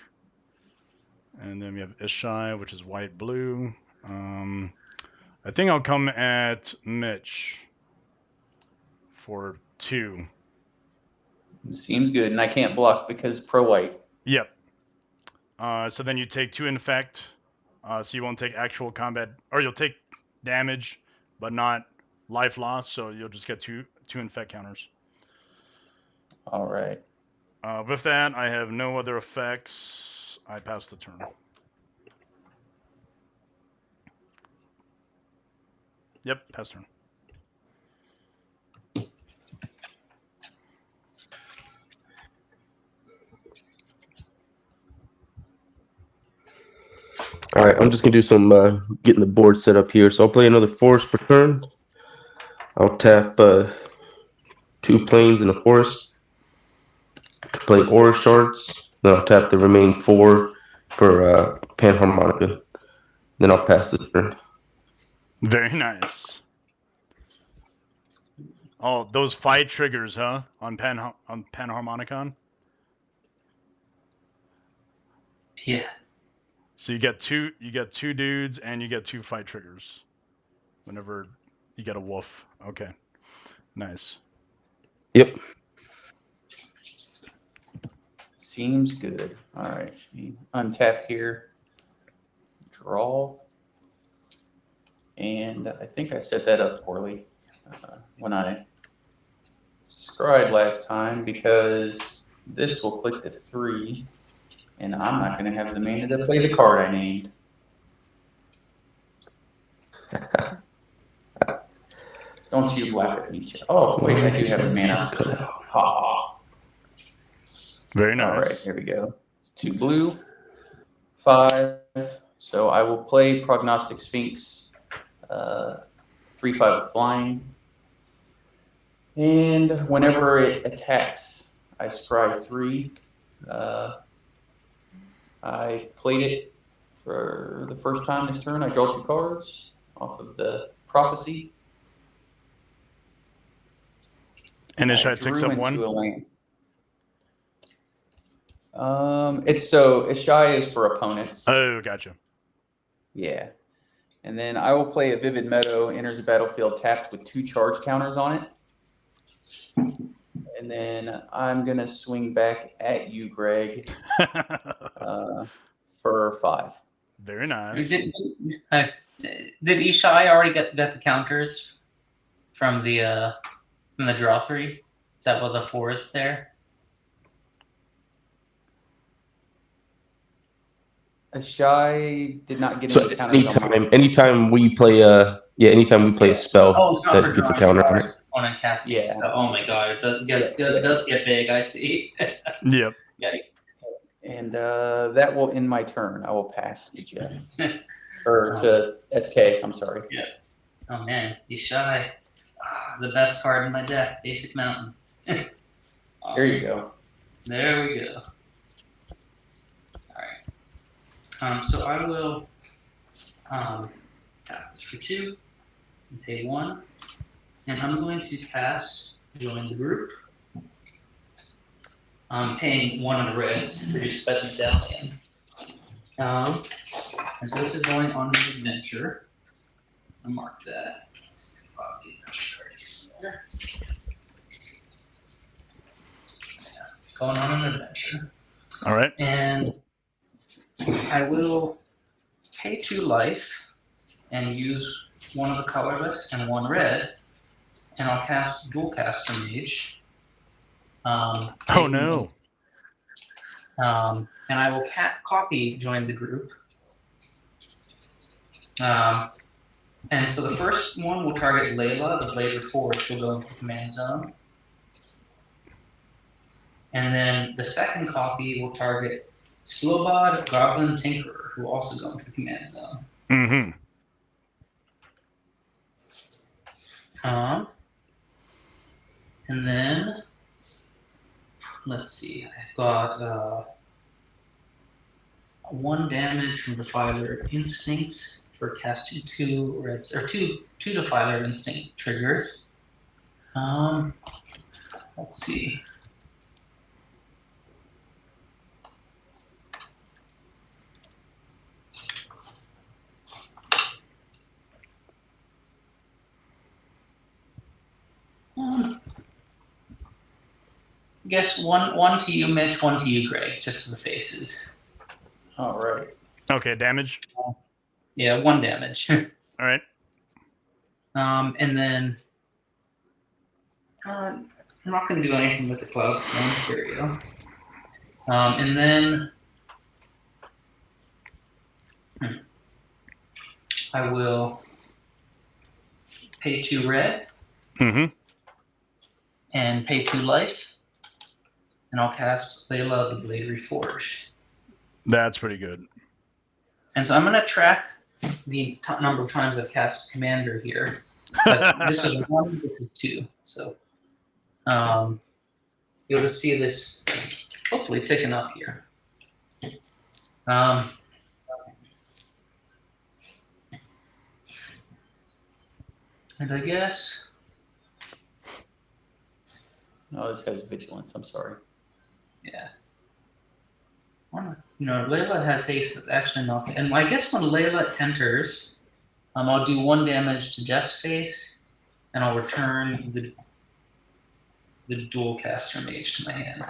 And then we have Ishai, which is white-blue. I think I'll come at Mitch for 2. Seems good, and I can't block because pro-white. Yep. So then you take 2 infect, so you won't take actual combat, or you'll take damage, but not life loss, so you'll just get 2 infect counters. All right. With that, I have no other effects. I pass the turn. Yep, pass turn. All right, I'm just gonna do some getting the board set up here. So I'll play another forest for turn. I'll tap 2 plains and a forest. Play aura shards. Then I'll tap the remaining 4 for panharmonica. Then I'll pass the turn. Very nice. Oh, those fight triggers, huh? On Panharmonicon? Yeah. So you get two dudes and you get 2 fight triggers. Whenever you get a wolf. Okay. Nice. Yep. Seems good. All right. Untap here. Draw. And I think I set that up poorly when I scried last time, because this will click the 3, and I'm not going to have the mana to play the card I named. Don't you laugh at me, Jeff. Oh, wait, I do have the mana. Ha. Very nice. All right, here we go. 2 blue, 5. So I will play Prognostic Sphinx, 3/5 with flying. And whenever it attacks, I scry 3. I played it for the first time this turn. I draw 2 cards off of the Prophecy. And Ishai takes up 1? A land. It's so Ishai is for opponents. Oh, gotcha. Yeah. And then I will play a Vivid Meadow, enters the battlefield tapped with 2 charge counters on it. And then I'm going to swing back at you, Greg, for 5. Very nice. Did Ishai already get the counters from the draw 3? Is that what the 4 is there? Ishai did not get So any counters on mine. anytime we play a spell that gets a counter on it. On a casting. Yeah. So, oh my god, it does get big. I see. Yep. Yeah. And that will end my turn. I will pass to Jeff. Or to SK, I'm sorry. Yeah. Oh man, Ishai. The best card in my deck, Basic Mountain. Awesome. There you go. There we go. Alright. So I will tap this for 2 and pay 1. And I'm going to cast Join the Group. I'm paying 1 on the reds produced by the medallion. And so this is going on an adventure. I'll mark that. Let's see, there. Going on an adventure. All right. And I will pay 2 life and use 1 of the colorless and 1 red. And I'll cast dual cast a mage. Oh no. And I will copy join the group. And so the first one will target Layla, the Blade Reforged, will go into the command zone. And then the second copy will target Slobod, Goblin Tinkerer, who will also go into the command zone. Mm-hmm. And then, let's see, I've got 1 damage from Defiler Instinct for casting 2 reds, or two Defiler Instinct triggers. Let's see. Guess one to you, Mitch, 1 to you, Greg, just to the faces. All right. Okay, damage. Yeah, 1 damage. All right. And then I'm not going to do anything with the Cloud Stone. There we go. And then I will pay 2 red Mm-hmm. and pay 2 life. And I'll cast Layla, the Blade Reforged. That's pretty good. And so I'm going to track the number of times I've cast Commander here. So this is 1, this is 2. So you'll just see this hopefully ticking up here. And I guess... Oh, this has vigilance. I'm sorry. Yeah. Layla has haste that's actually not... And I guess when Layla enters, I'll do 1 damage to Jeff's face, and I'll return the dual caster mage to my hand.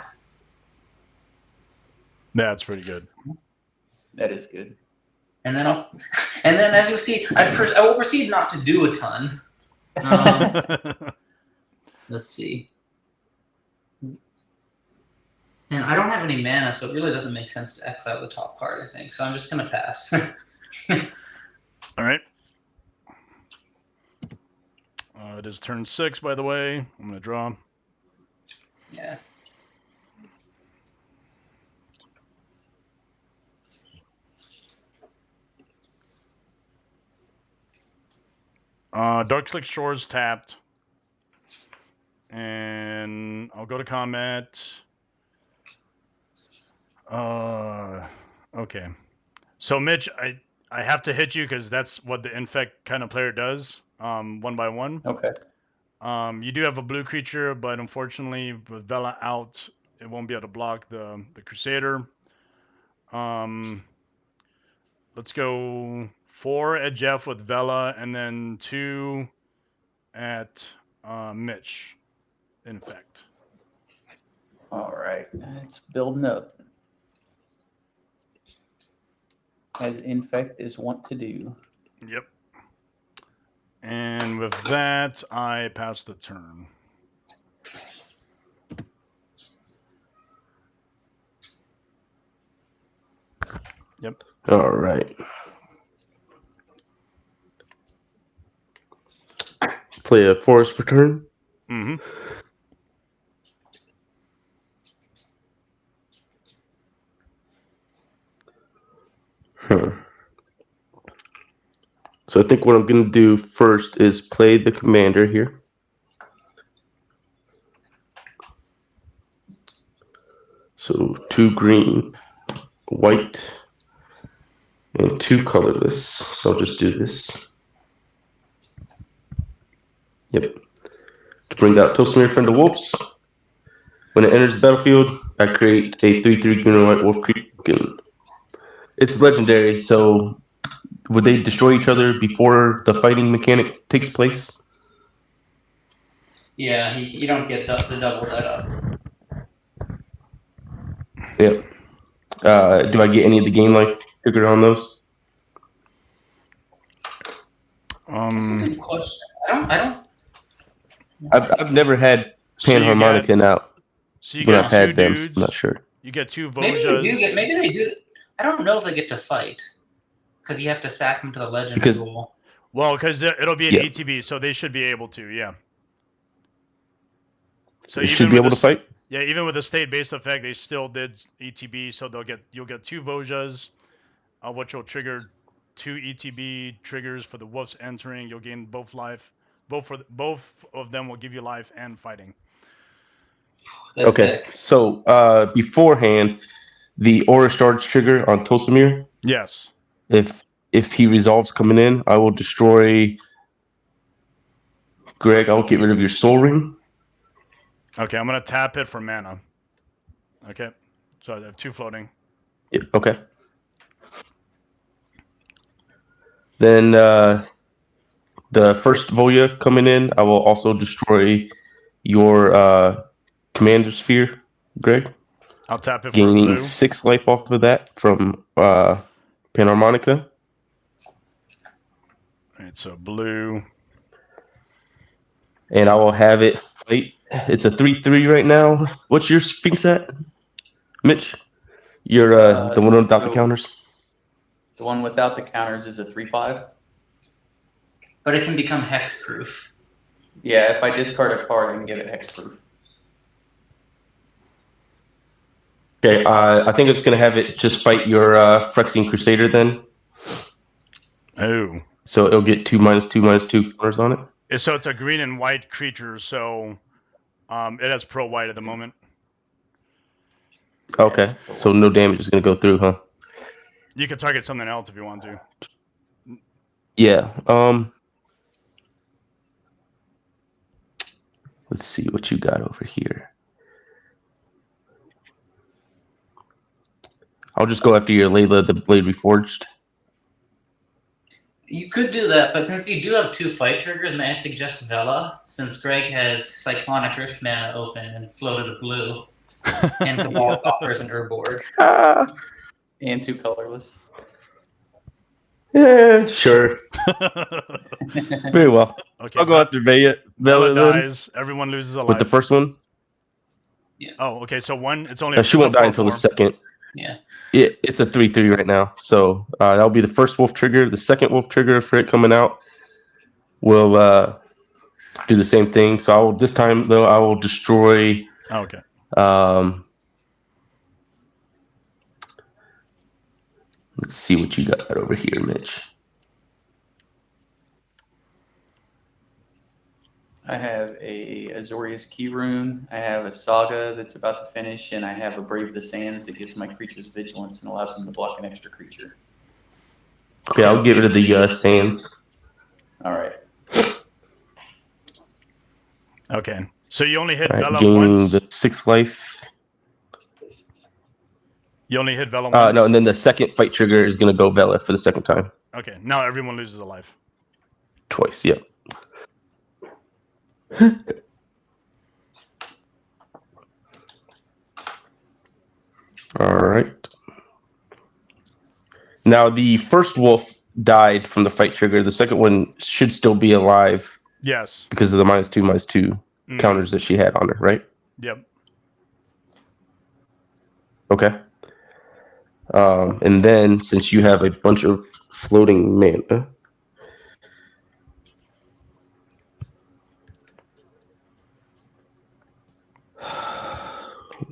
That's pretty good. That is good. And then as you'll see, I will proceed not to do a ton. Let's see. And I don't have any mana, so it really doesn't make sense to exile the top card, I think. So I'm just going to pass. All right. It is turn 6, by the way. I'm going to draw. Yeah. Darkslick Shores tapped. And I'll go to combat. Okay. So Mitch, I have to hit you because that's what the infect kind of player does. 1 by 1. Okay. You do have a blue creature, but unfortunately with Vela out, it won't be able to block the Crusader. Let's go 4 at Jeff with Vela, and then 2 at Mitch. Infect. All right. It's building up. As infect is wont to do. Yep. And with that, I pass the turn. Yep. All right. Play a forest for turn. Mm-hmm. So I think what I'm going to do first is play the commander here. So 2 green, white, and 2 colorless. So I'll just do this. Yep. To bring out Tolsimir, Friend of Wolves. When it enters the battlefield, I create a 3/3 green and white wolf creature. It's legendary, so would they destroy each other before the fighting mechanic takes place? Yeah, you don't get to double that up. Yep. Do I get any of the game life triggered on those? That's a good question. I don't. I've never had Panharmonica out. So you when get I've had 2 them, dudes. so I'm not sure. You get 2 Maybe Vojas. maybe they do. I don't know if they get to fight because you have to sack them to the legend rule. Well, because it'll be an Yeah. ETB, so they should be able to, yeah. So They should be able to fight? Yeah, even with the state-based effect, they still did ETB, so you'll get 2 Vojas, which will trigger 2 ETB triggers for the wolves entering. You'll gain both life. Both of them will give you life and fighting. That's okay, sick. so beforehand, the Aura Shards trigger on Tolsimir. Yes. If he resolves coming in, I will destroy Greg. I will get rid of your Soul Ring. Okay, I'm gonna tap it for mana. Okay, so I have 2 floating. Yeah, okay. Then the first Voya coming in, I will also destroy your Commander Sphere, Greg. I'll tap it for Gaining blue. 6 life off of that from Panharmonica. Alright, so blue. And I will have it fight. It's a 3/3 right now. What's your Sphinx at, Mitch? You're the one without the counters? The one without the counters is a 3/5. But it can become hexproof. Yeah, if I discard a card, I can give it hexproof. Okay, I think it's going to have it just fight your Phyrexian Crusader then. Oh. So it'll get 2/2/2 counters on it. So it's a green and white creature, so it has pro white at the moment. Okay. So no damage is going to go through, huh? You can target something else if you want to. Yeah. Let's see what you got over here. I'll just go after your Layla, the Blade Reforged. You could do that, but since you do have 2 fight triggers, may I suggest Vela, since Greg has Cyclonic Rift mana open and floated a blue, and Cabal offers an Urborg. And 2 colorless. Yeah, sure. Very well. Okay. I'll go after Vela then. dies. Everyone loses a life. With the first one? Yeah. Oh, okay. So one. It's only. She won't die until the second. Yeah. It's a 3/3 right now. So that'll be the first wolf trigger. The second wolf trigger for it coming out will do the same thing. So this time though I will destroy. Okay. Let's see what you got over here, Mitch. I have a Azorius Key Rune. I have a Saga that's about to finish, and I have a Brave the Sands that gives my creatures vigilance and allows them to block an extra creature. Okay, I'll get rid of the sands. All right. Okay. So you only hit All right, Vela gaining once. the 6 life. You only hit Vela once. No, and then the second fight trigger is going to go Vela for the second time. Okay. Now everyone loses a life. Twice, yep. All right. Now the first wolf died from the fight trigger. The second one should still be alive. Yes. Because of the -2/2 counters that she had on her, right? Yep. Okay. And then since you have a bunch of floating mana,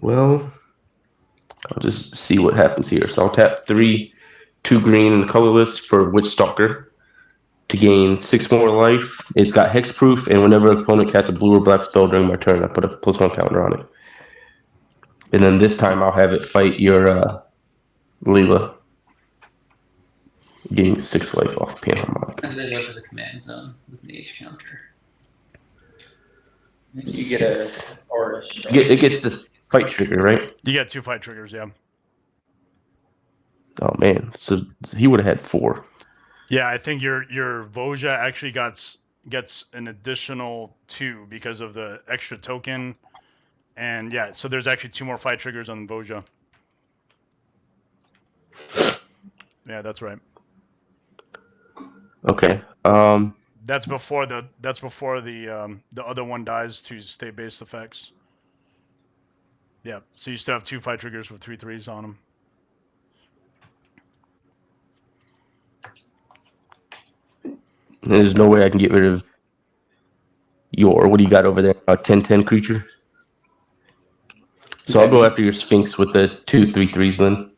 well, I'll just see what happens here. So I'll tap 3, 2 green and colorless for Witch Stalker to gain 6 more life. It's got hexproof, and whenever an opponent casts a blue or black spell during my turn, I put a +1 counter on it. And then this time I'll have it fight your Leela, getting 6 life off Panharmonic. And then go to the command zone with an H counter. You get It gets this fight trigger, right? You get 2 fight triggers, yeah. Oh man, so he would have had 4. Yeah, I think your Voja actually gets an additional 2 because of the extra token, and yeah, so there's actually 2 more fight triggers on Voja. Yeah, that's right. Okay. That's before the other one dies to state-based effects. Yeah, so you still have 2 fight triggers with 3/3s on them. There's no way I can get rid of what do you got over there? A 10/10 creature. So I'll go after your Sphinx with the 2 3/3s then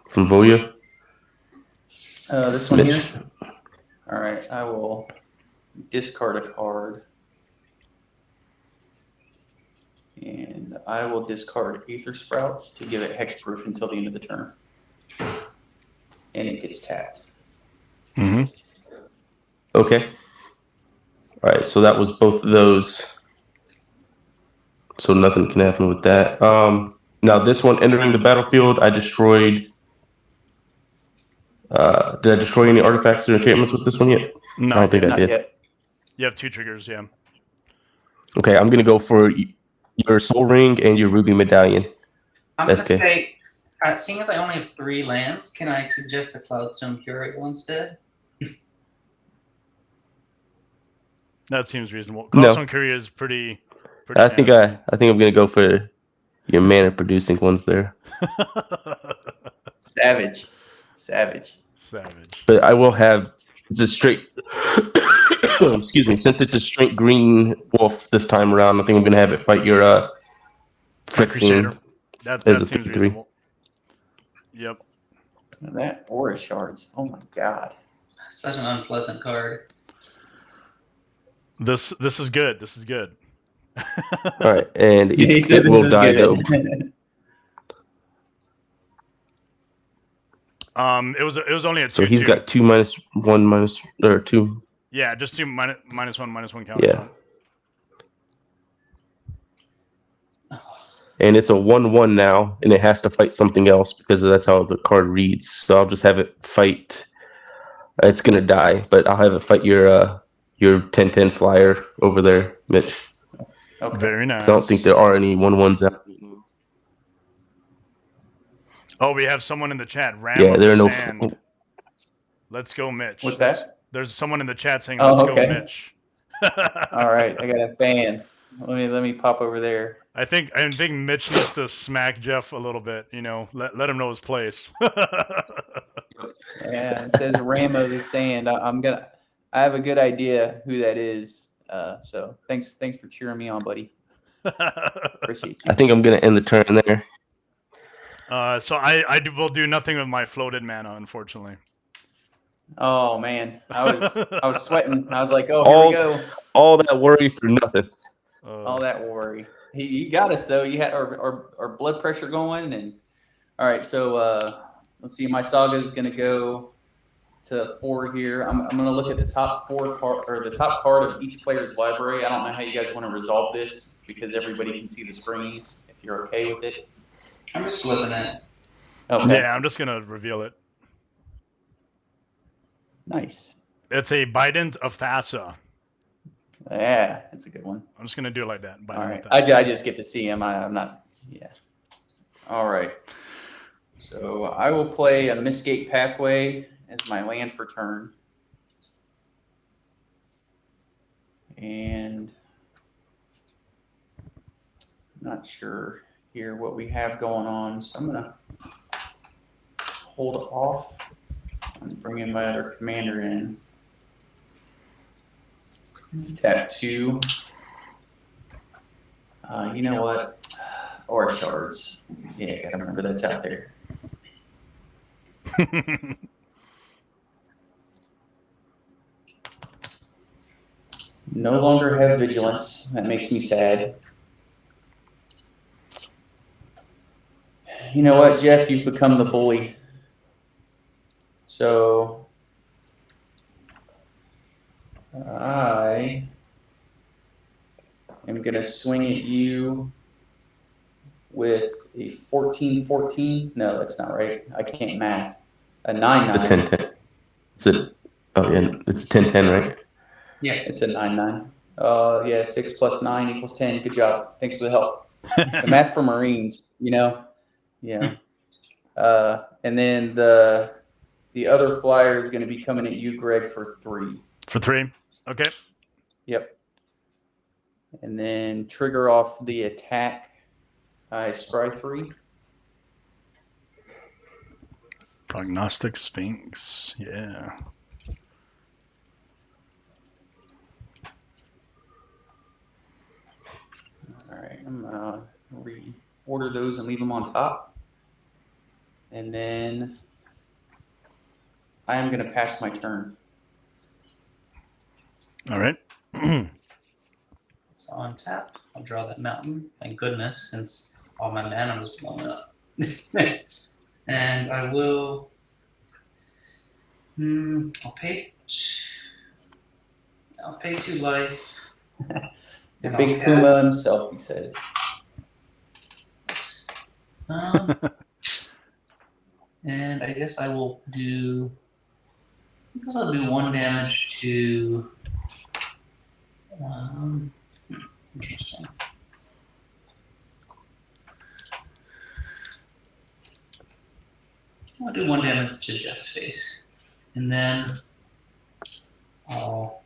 from Voya. This one here. All right, I will discard a card. And I will discard Aether Sprouts to give it hexproof until the end of the turn. And it gets tapped. Mm-hmm. Okay. All right, so that was both of those. So nothing can happen with that. Now this one entering the battlefield, I destroyed. Did I destroy any artifacts or enchantments with this one yet? No, I don't think I did. Yet. You have 2 triggers, yeah. Okay, I'm gonna go for your Soul Ring and your Ruby Medallion. I'm going to say, seeing as I only have 3 lands, can I suggest the Cloudstone Curacle instead? That seems reasonable. Cloudstone Courier is pretty I think I'm gonna go for your mana producing ones there. Savage. But I will have it's a straight excuse me, since it's a straight green wolf this time around, I think I'm gonna have it fight your Crusader. That seems reasonable. Yep. That Aura Shards. Oh my god. Such an unpleasant card. This is good. This is good. All right, and He it said this will is die good. though. It was only a 2/2. So he's got 2 -1 minus or 2. Yeah, just 2 -1/-1 counter Yeah. count. And it's a 1/1 now, and it has to fight something else because that's how the card reads. So I'll just have it fight. It's gonna die, but I'll have it fight your 10/10 flyer over there, Mitch. Okay. Very 'Cause I don't think nice. there are any 1/1s out. Oh, we have someone in the chat. Ram Yeah, of there the are no. Sand. Let's go, Mitch. What's that? There's someone in the chat saying, Oh, "Let's okay. go, Mitch." All right, I got a fan. Let me pop over there. I think Mitch needs to smack Jeff a little bit. You know, let him know his place. Yeah, it says Ramo the Sand. I have a good idea who that is. So thanks for cheering me on, buddy. Appreciate you. I think I'm gonna end the turn there. So will do nothing with my floated mana, unfortunately. Oh man, I was sweating. I was like, oh, All- here we go. All that worry for nothing. All that worry. He got us though. You had our blood pressure going, and all right. So let's see. My saga is gonna go to 4 here. I'm gonna look at the top 4 card or the top card of each player's library. I don't know how you guys want to resolve this because everybody can see the screens. If you're okay with it. I'm just flipping it. Okay. Yeah, I'm just gonna reveal it. Nice. It's a Bident of Thassa. Yeah, that's a good one. I'm just gonna do it like that. All right. Bident of I Thassa. just get to see him. I'm not. Yeah. All right. So I will play a Mistgate Pathway as my land for turn. And I'm not sure here what we have going on. So I'm going to hold off and bring in my other commander in. Tap 2. You know what? Or shards. Yeah, gotta remember that's out there. No longer have vigilance. That makes me sad. You know what, Jeff? You've become the bully. So I am going to swing at you with a 14-14. No, that's not right. I can't math. A 9-9. It's a 10/10. It's 10/10, right? Yeah. It's a 9-9. Yeah, 6 plus 9 equals 10. Good job. Thanks for the help. The math for Marines, you know. Yeah. And then the other flyer is going to be coming at you, Greg, for 3. For 3. Okay. Yep. And then trigger off the attack. I scry 3. Prognostic Sphinx. Yeah. All right. I'm going to reorder those and leave them on top. And then I am going to pass my turn. All right. So on tap, I'll draw that mountain. Thank goodness, since all my mana was blown up. And I will. I'll pay 2 life. The And big I'll Kuma himself, he says. And I guess I'll do 1 damage to. Interesting. I'll do 1 damage to Jeff's face, and then I'll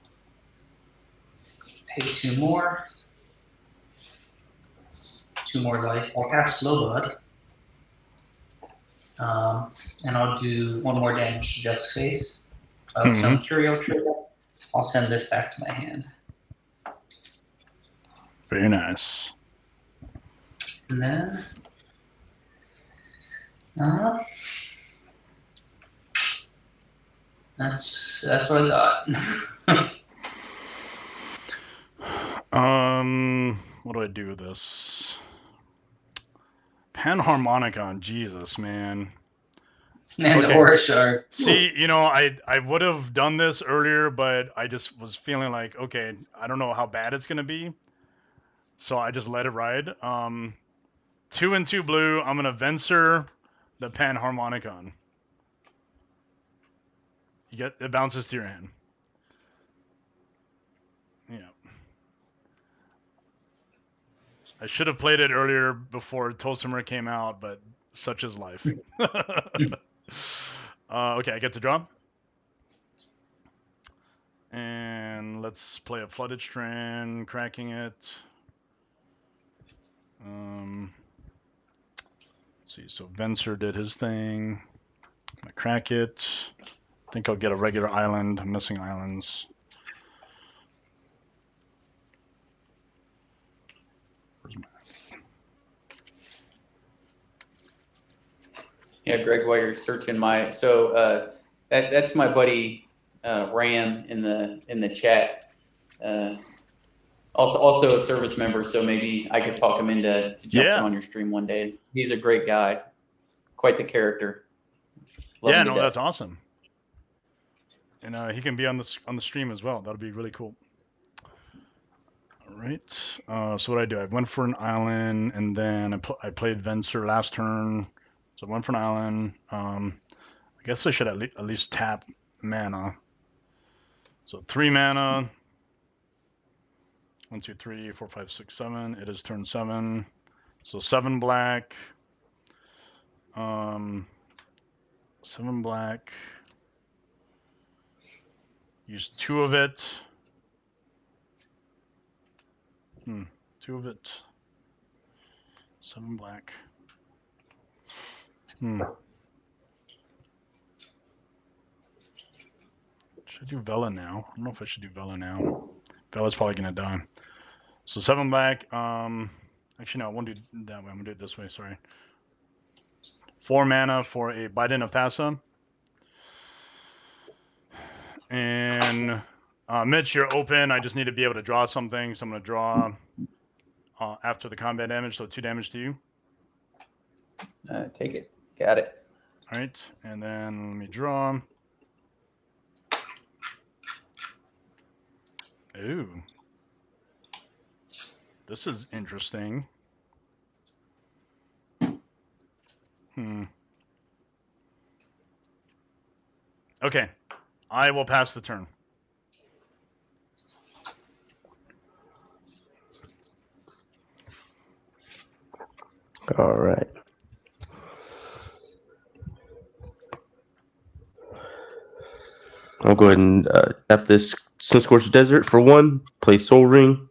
pay 2 more. 2 more life. I'll cast Slow Blood. And I'll do 1 more damage to Jeff's face. Some Curio trigger. I'll send this back to my hand. Very nice. And then that's That's what I thought. What do I do with this? Panharmonicon, Jesus, man. And Okay. Aura Shards. See, I would have done this earlier, but I just was feeling like, okay, I don't know how bad it's gonna be, so I just let it ride. 2 and 2 blue. I'm gonna Venser the Panharmonicon. It bounces to your hand. Yeah. I should have played it earlier before Tolsimir came out, but such is life. Okay, I get to draw. And let's play a Flooded Strand, cracking it. Let's see, so Venser did his thing. I'm gonna crack it. I think I'll get a regular island. I'm missing islands. Where's my... Yeah, Greg, while you're searching that's my buddy Ram in the chat. Also a service member, so maybe I could talk him into jumping on your stream one day. He's a great guy, quite the character. Yeah, no, that's awesome. And he can be on the stream as well. That'll be really cool. All right. So what I do? I went for an island, and then I played Venser last turn. So I went for an island. I guess I should at least tap mana. So 3 mana. 1, 2, 3, 4, 5, 6, 7. It is turn 7. So 7 black. 7 black. Use 2 of it. 2 of it. 7 black. Should I do Vela now? I don't know if I should do Vela now. Vela's probably gonna die. So 7 black. Actually, no, I won't do it that way. I'm gonna do it this way. Sorry. 4 mana for a Biden of Thassa. And Mitch, you're open. I just need to be able to draw something, so I'm gonna draw after the combat damage. So 2 damage to you. Take it. Got it. All right, and then let me draw. Ooh. This is interesting. Okay. I will pass the turn. All right. I'll go ahead and tap this Sun-Scorched Desert for 1. Play Soul Ring.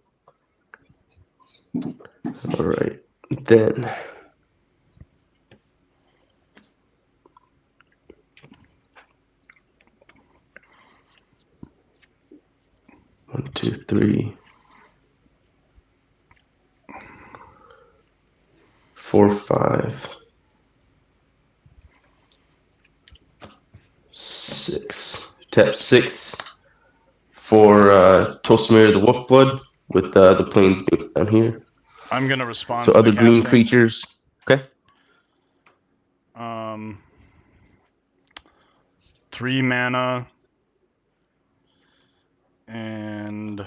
All right. Then one, 2, 3, 4, 5, 6. Tap 6 for Tolsimir the Wolfblood with the plains being down here. I'm gonna respond. So to other the green casting. creatures. Okay. 3 mana. And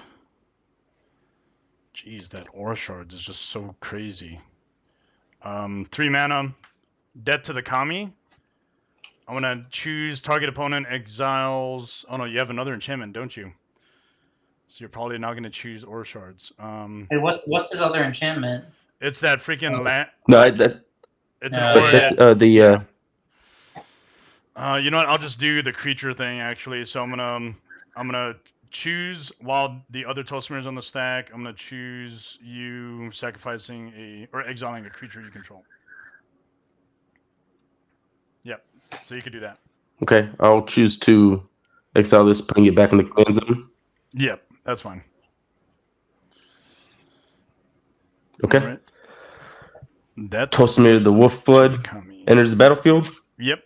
geez, that Aura Shards is just so crazy. 3 mana. Debt to the Kami. I'm gonna choose target opponent exiles. Oh no, you have another enchantment, don't you? So you're probably not gonna choose Aura Shards. Hey, what's his other enchantment? It's that freaking land. No, it's an Aura. that's the you know what? I'll just do the creature thing actually. So I'm gonna choose while the other Tolsimir is on the stack. I'm gonna choose you sacrificing or exiling a creature you control. Yep. So you could do that. Okay, I'll choose to exile this, putting it back in the command zone. Yep, that's fine. Okay. Right. That Tolsimir the Wolfblood enters the battlefield. Yep.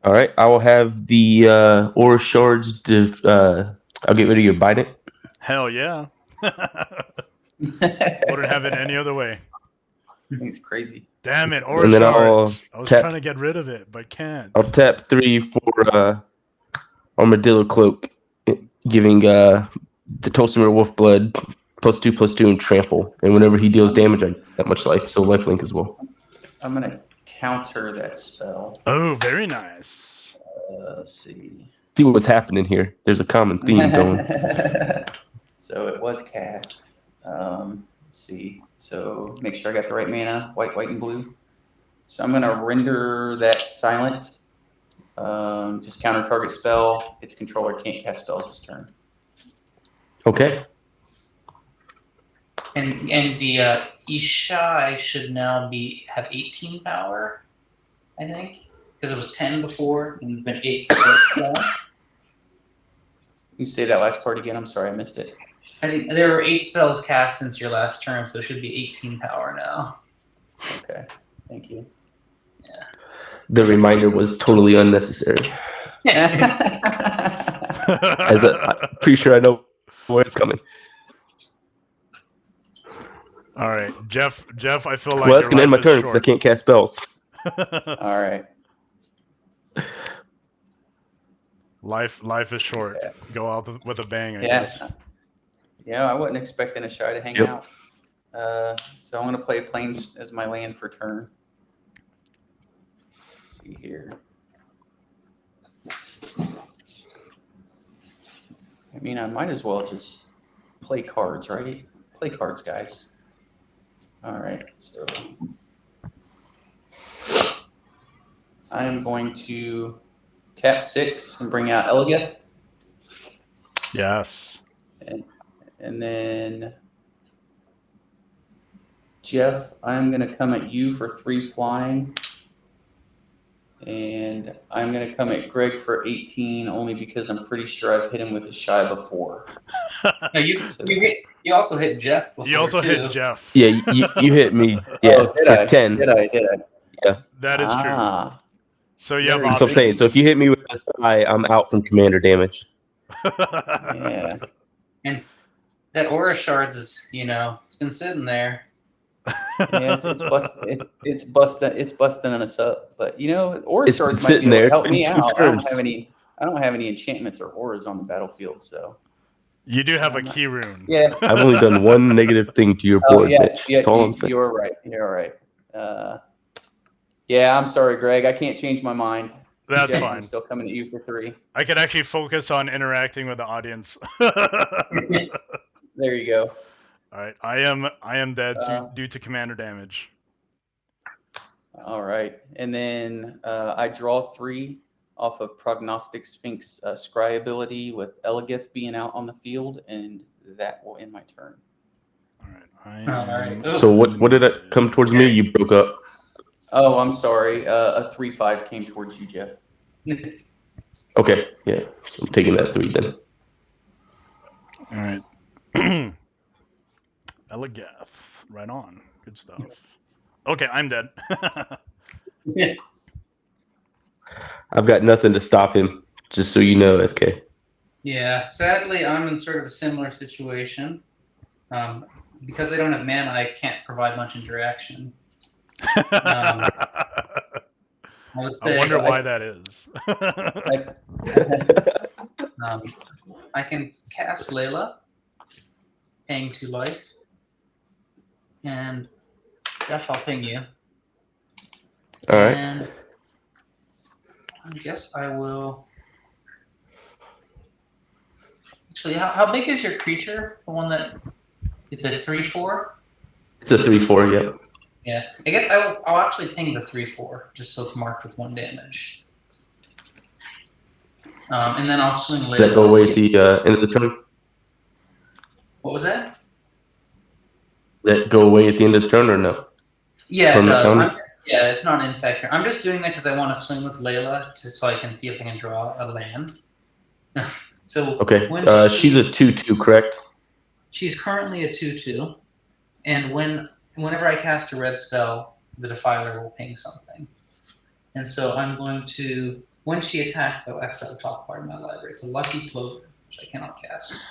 All right. I will have the Aura Shards. I'll get rid of your Bident. Hell yeah. Wouldn't have it any other way. I think it's crazy. Damn it, Aura And then I'll Shards. I was tap- trying to get rid of it, but can't. I'll tap 3 for Armadillo Cloak, giving the Tolsimir Wolfblood +2/+2 and trample. And whenever he deals damage, I get that much life. So lifelink as well. I'm gonna counter that spell. Oh, very nice. Let's see. See what's happening here. There's a common theme going. So it was cast. Let's see. So make sure I got the right mana, white, and blue. So I'm gonna render that silent. Just counter target spell. Its controller can't cast spells this turn. Okay. And the Ishai should now have 18 power, I think, because it was 10 before and been 8 before. You say that last part again? I'm sorry, I missed it. I think there were 8 spells cast since your last turn, so it should be 18 power now. Okay, thank you. The reminder was totally unnecessary. I'm pretty sure I know where it's coming. All right, Jeff. I feel like Well, that's your gonna end my life turn is because I can't cast spells. All right. Life is short. Yeah. Go out with a bang, I Yeah. guess. Yeah, I wasn't expecting Ishai to hang Yep. out. So I'm going to play Plains as my land for turn. Let's see here. I mean, I might as well just play cards, right? Play cards, guys. All right, so I am going to tap 6 and bring out Eligeth. Yes. And then, Jeff, I'm going to come at you for 3 flying. And I'm going to come at Greg for 18 only because I'm pretty sure I've hit him with a Ishai before. No, you also hit Jeff before. You also too. hit Jeff. Yeah, you hit me. Yeah, Oh, did I? 10. Did I? Yeah. That is true. So you have Very That's what I'm saying. So if you hit me with this eye, I'm out from commander damage. Yeah. And that Aura Shards is, it's been sitting there. Yeah, it's busting us up. But Aura It's Shards been might be sitting able there. to It's help been me 2 out. turns. I don't have any enchantments or auras on the battlefield, so You do have a key rune. yeah. I've only done one negative thing to your board, Mitch. That's all I'm saying. You're right. Yeah, I'm sorry, Greg. I can't change my mind. That's Jeff, fine. I'm still coming at you for 3. I could actually focus on interacting with the audience. There you go. All right, I am dead due to commander damage. All right, and then I draw 3 off of Prognostic Sphinx Scry ability with Eligeth being out on the field, and that will end my turn. All right. All So what did it come towards me? You broke up. Oh, I'm sorry. A 3/5 came towards you, Jeff. Okay, yeah. So I'm taking that 3 then. All right. Eligeth. Right on. Good stuff. Okay, I'm dead. I've got nothing to stop him, just so you know, SK. Yeah, sadly, I'm in sort of a similar situation. Because I don't have mana, I can't provide much interaction. I would say I wonder why that is. I can cast Layla, paying 2 life. And Jeff, I'll ping you. All right. And I guess I will. Actually, how big is your creature? The one that it's a 3/4? It's a 3/4, yeah. Yeah. I guess I'll actually ping the 3/4 just so it's marked with 1 damage. And then I'll swing later. Does that go away at the end of the turn? What was that? Does that go away at the end of the turn or no? Yeah, it Permanent does. counter? Yeah, it's not in effect here. I'm just doing that because I want to swing with Layla so I can see if I can draw a land. So Okay. when She's a 2/2, correct? She's currently a 2/2, and whenever I cast a red spell, the Defiler will ping something. And so I'm going to When she attacks, I will exile the top part of my library. It's a lucky clover, which I cannot cast.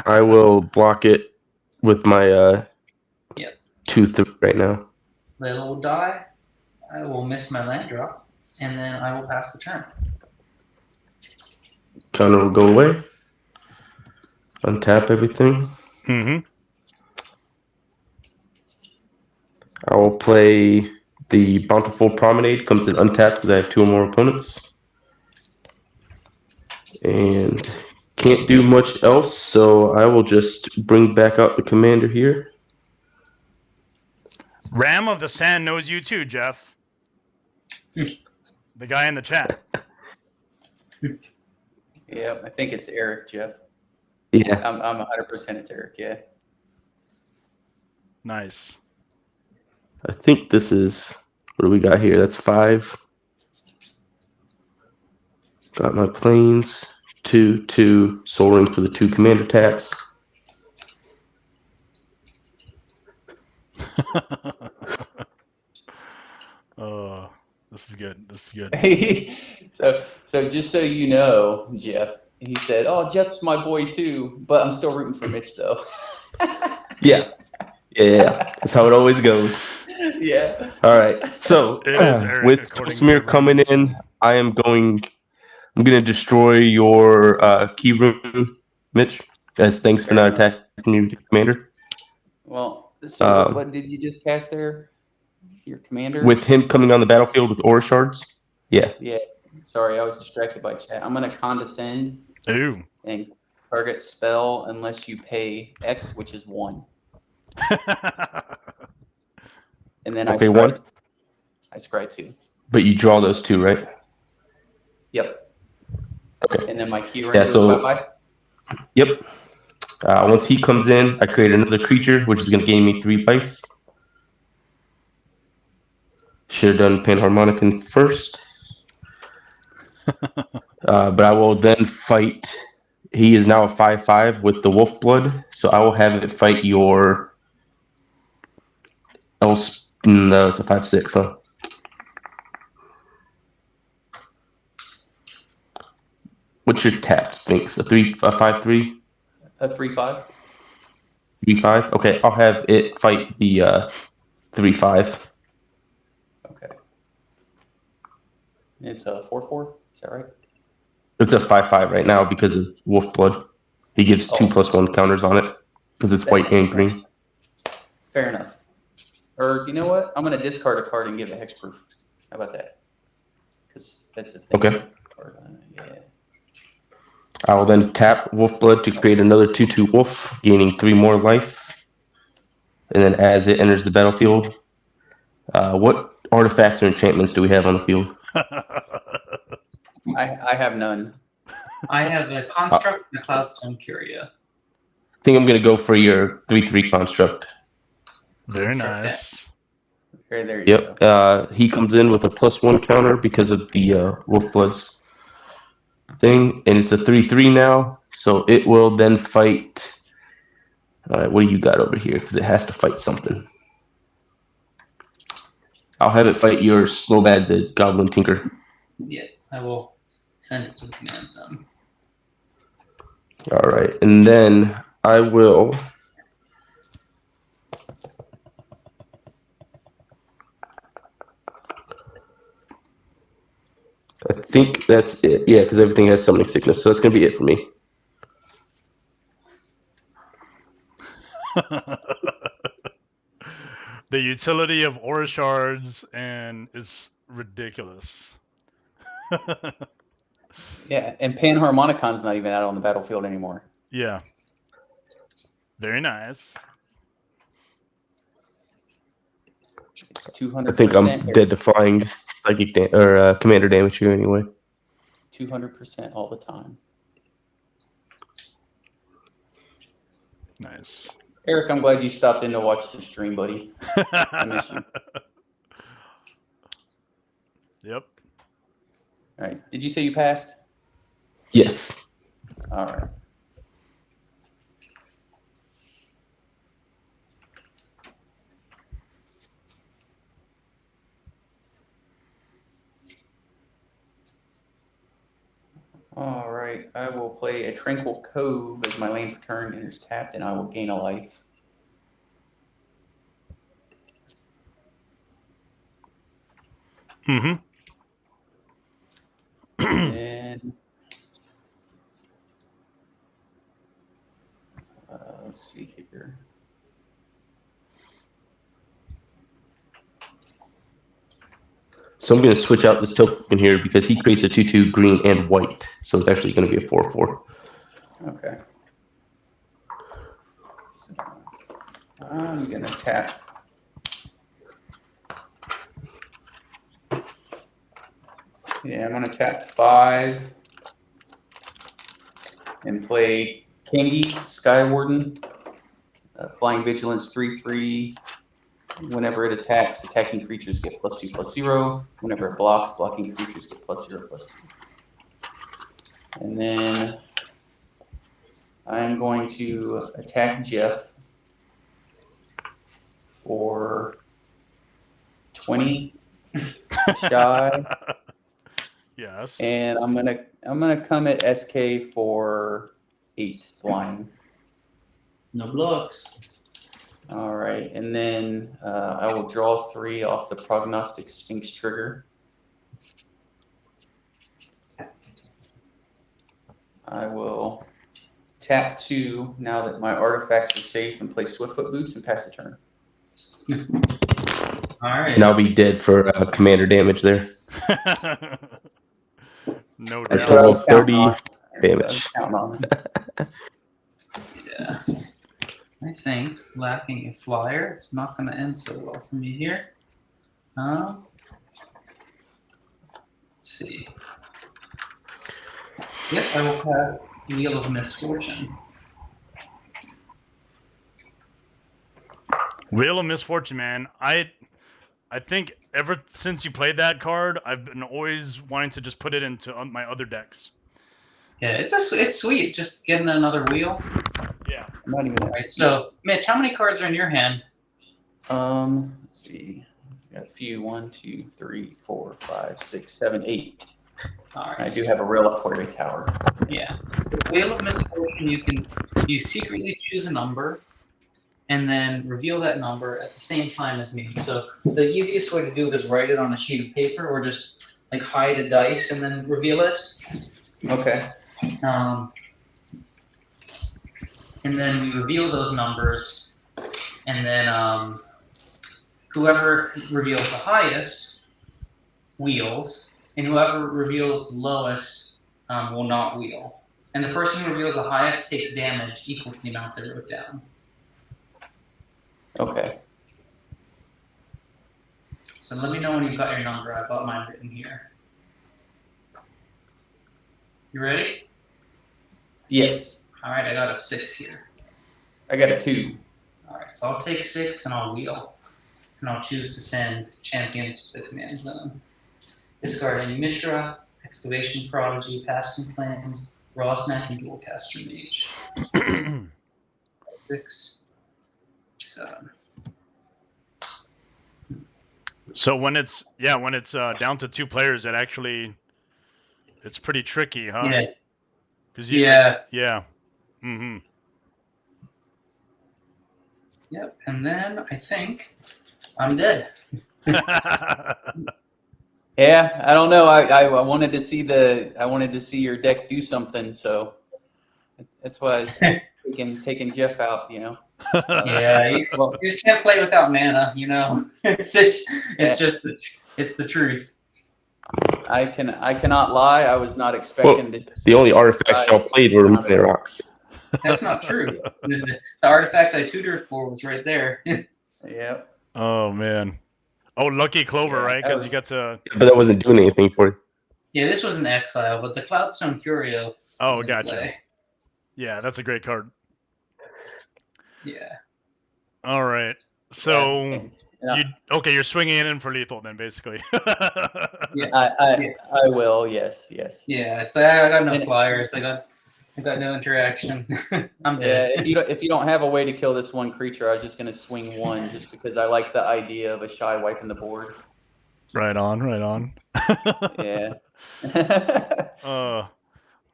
I will block it with my Yep. 2/3 right now. Layla will die. I will miss my land drop, and then I will pass the turn. Counter will go away. Untap everything. Mm-hmm. I will play the Bountiful Promenade. Comes in untapped because I have 2 or more opponents. And can't do much else, so I will just bring back out the commander here. Ram of the Sand knows you too, Jeff. The guy in the chat. Yeah, I think it's Eric, Jeff. Yeah. I'm 100% it's Eric, yeah. Nice. I think this is, what do we got here? That's 5. Got my planes, 2/2, Soul Ring for the 2 command attacks. Oh, this is good. This is good. so just so you know, Jeff, he said, "Oh, Jeff's my boy too," but I'm still rooting for Mitch though. Yeah. That's how it always goes. Yeah. All right. So It is Eric, with according Tolsimir to coming Ram in, I'm going to destroy your key room, Mitch, as thanks for Fair not enough. attacking me with your commander. Well, so what did you just cast there? Your commander? With him coming on the battlefield with aura shards? Yeah. Yeah. Sorry, I was distracted by chat. I'm going to condescend Ooh. and target spell unless you pay X, which is 1. And then Okay, 1. I scry 2. But you draw those 2, right? Yep. Okay. And then my key ring Yeah, goes so- bye-bye? Yep. Once he comes in, I create another creature, which is going to gain me 3 life. Should have done Panharmonicon first. But I will then fight. He is now a 5/5 with the Wolf Blood, so I will have it fight your else. No, it's a 5/6, huh? What's your tap, Sphinx? A 5/3? A 3/5? 3/5? Okay, I'll have it fight the 3/5. Okay. It's a 4/4? Is that right? It's a 5/5 right now because of Wolf Blood. He gives 2+1 counters on it because it's white and green. Fair enough. Or you know what? I'm going to discard a card and give it hexproof. How about that? Because that's the thing. Okay. Yeah. I will then tap Wolf Blood to create another 2/2 Wolf, gaining 3 more life. And then as it enters the battlefield, what artifacts or enchantments do we have on the field? I have none. I have a construct and a Cloudstone Curia. I think I'm going to go for your 3/3 construct. Very nice. Okay, there you go. Yep. He comes in with a +1 counter because of the Wolf Blood's thing, and it's a 3/3 now. So it will then fight. All right, what do you got over here? Because it has to fight something. I'll have it fight your Slowbad, the Goblin Tinker. Yeah, I will send it to the command zone. All right, and then I will. I think that's it. Yeah, because everything has summoning sickness, so that's gonna be it for me. The utility of aura shards and is ridiculous. Yeah, and Panharmonicon's not even out on the battlefield anymore. Yeah. Very nice. It's 200%. I think I'm dead to flying psychic commander damage here anyway. 200% all the time. Nice. Eric, I'm glad you stopped in to watch the stream, buddy. I miss you. Yep. All right. Did you say you passed? Yes. All right. All right, I will play a Tranquil Cove as my land for turn enters tapped, and I will gain a life. Mm-hmm. And let's see here. So I'm going to switch out this token here because he creates a 2/2 green and white. So it's actually going to be a 4/4. Okay. So I'm going to tap. Yeah, I'm going to tap 5 and play Kangi, Skywarden, Flying Vigilance 3/3. Whenever it attacks, attacking creatures get +2/+0. Whenever it blocks, blocking creatures get +0/+2. And then I'm going to attack Jeff for 20 shy. Yes. And I'm gonna come at SK for 8 flying. No blocks. All right, and then I will draw 3 off the Prognostic Sphinx trigger. I will tap 2 now that my artifacts are safe and play Swiftfoot Boots and pass the turn. All right. And I'll be dead for commander damage there. No That's doubt. what I was counting 30 on. damage. Yeah. I think lacking a flyer, it's not going to end so well for me here. Let's see. Yes, I will cast Wheel of Misfortune. Wheel of Misfortune, man. I think ever since you played that card, I've been always wanting to just put it into my other decks. Yeah, it's sweet just getting another wheel. Yeah. I'm not even. All right, so Mitch, how many cards are in your hand? Let's see. Got a few. 1, 2, 3, 4, 5, 6, 7, 8. All right. I do have a Reliquary Tower. Yeah. With Wheel of Misfortune, you secretly choose a number and then reveal that number at the same time as me. So the easiest way to do it is write it on a sheet of paper or just like hide a dice and then reveal it. Okay. And then we reveal those numbers, and then whoever reveals the highest wheels, and whoever reveals the lowest will not wheel. And the person who reveals the highest takes damage equal to the amount they wrote down. Okay. So let me know when you've got your number. I've got mine written here. You ready? Yes. All right, I got a 6 here. I got a 2. All right, so I'll take 6 and I'll wheel. And I'll choose to send champions to the command zone. Discard any Mishra, Excavation Prodigy, Passing Flames, Raw Snack, and Dualcaster Mage. 6, 7. So when it's down to 2 players, it's pretty tricky, huh? Yeah. 'Cause Yeah. Yeah. Mm-hmm. Yep. And then I think I'm dead. Yeah, I don't know. I wanted to see your deck do something, so that's why I was taking Jeff out. Yeah, you just can't play without mana. It's the truth. I cannot lie. I was not expecting to. The only artifacts y'all played were Mana Rocks. That's not true. The artifact I tutored for was right there. Yep. Oh man. Oh, Lucky Clover, right? Because you got to. But that wasn't doing anything for you. Yeah, this was an exile, but the Cloudstone Curio. Oh, was in gotcha. play. Yeah, that's a great card. Yeah. All right. So you're swinging it in for lethal then, basically. Yeah. I will. Yes. Yeah. It's like I got no flyers. I got no interaction. I'm dead. Yeah. If you don't have a way to kill this one creature, I was just gonna swing 1 just because I like the idea of Ishai wiping the board. Right on. Yeah.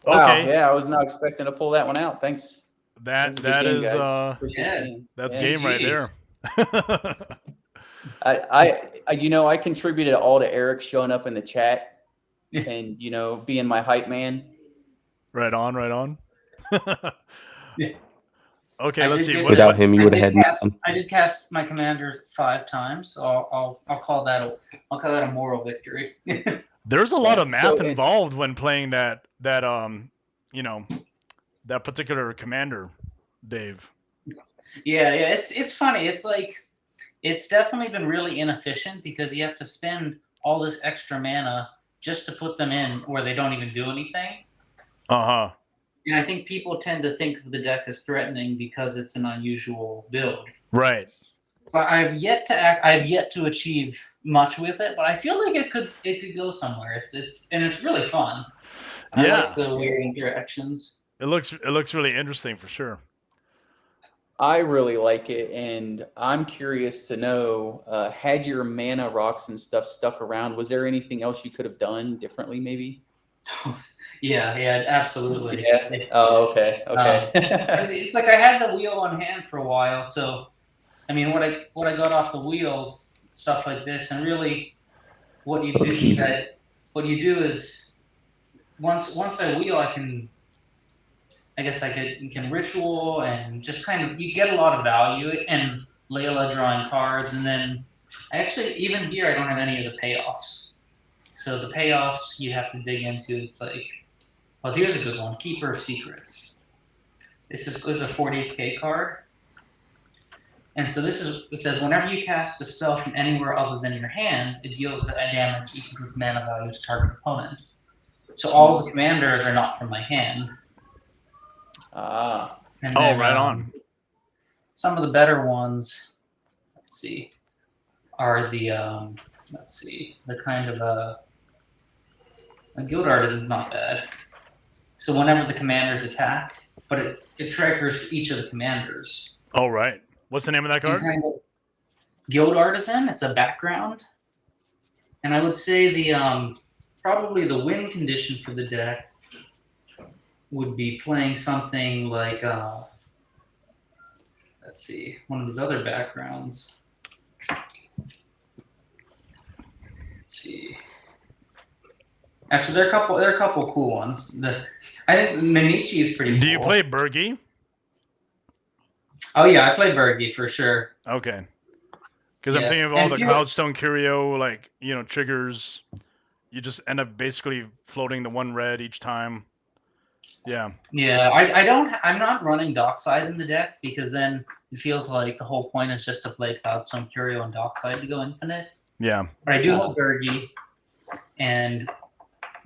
Wow. Okay, Yeah, I was not expecting to pull that one out. Thanks. That's a good that game, is guys. Appreciate the Yeah. game. that's Yeah. game right there. GGs. I contributed all to Eric showing up in the chat and being my hype man. Right on, right on. Yeah. Okay, I let's did see. get What, to- Without him, you I would have did had cast. nothing. I did cast my commanders 5 times, so I'll call that a moral victory. there's a lot of math So, involved when playing that that particular commander, Dave. Yeah, it's funny. It's like it's definitely been really inefficient because you have to spend all this extra mana just to put them in where they don't even do anything. Uh-huh. And I think people tend to think of the deck as threatening because it's an unusual build. Right. But I've yet to achieve much with it, but I feel like it could go somewhere. It's really fun. I Yeah. like the weird interactions. It looks really interesting for sure. I really like it, and I'm curious to know, had your mana rocks and stuff stuck around, was there anything else you could have done differently, maybe? Yeah, absolutely. Yeah. Oh, okay. It's like I had the wheel on hand for a while, so I mean, what I got off the wheels, stuff like this, and really, what you do is once I wheel, I can ritual and just kind of you get a lot of value and Layla drawing cards, and then I actually even here I don't have any of the payoffs. So the payoffs you have to dig into. It's like, well, here's a good one: Keeper of Secrets. This is a 40k card. And so it says whenever you cast a spell from anywhere other than your hand, it deals a damage equal to its mana value to target opponent. So all of the commanders are not from my hand. Ah. And Oh, then, right on. Some of the better ones, let's see, are the the kind of a Guild Artisan's not bad. So whenever the commanders attack, but it triggers each of the commanders. Oh, right. What's the name of that card? Kind of Guild Artisan. It's a background, and I would say the probably the win condition for the deck would be playing something like let's see, one of his other backgrounds. Let's see. Actually, there are a couple cool ones. I think Minichi is pretty cool. Do you play Bergie? Oh yeah, I play Bergie for sure. Okay. Because I'm Yeah. thinking of all And the if you- Cloudstone Curio, like, triggers. You just end up basically floating the one red each time. Yeah. Yeah, I'm not running Dockside in the deck because then it feels like the whole point is just to play Cloudstone Curio and Dockside to go infinite. Yeah. But I do love Bergie, and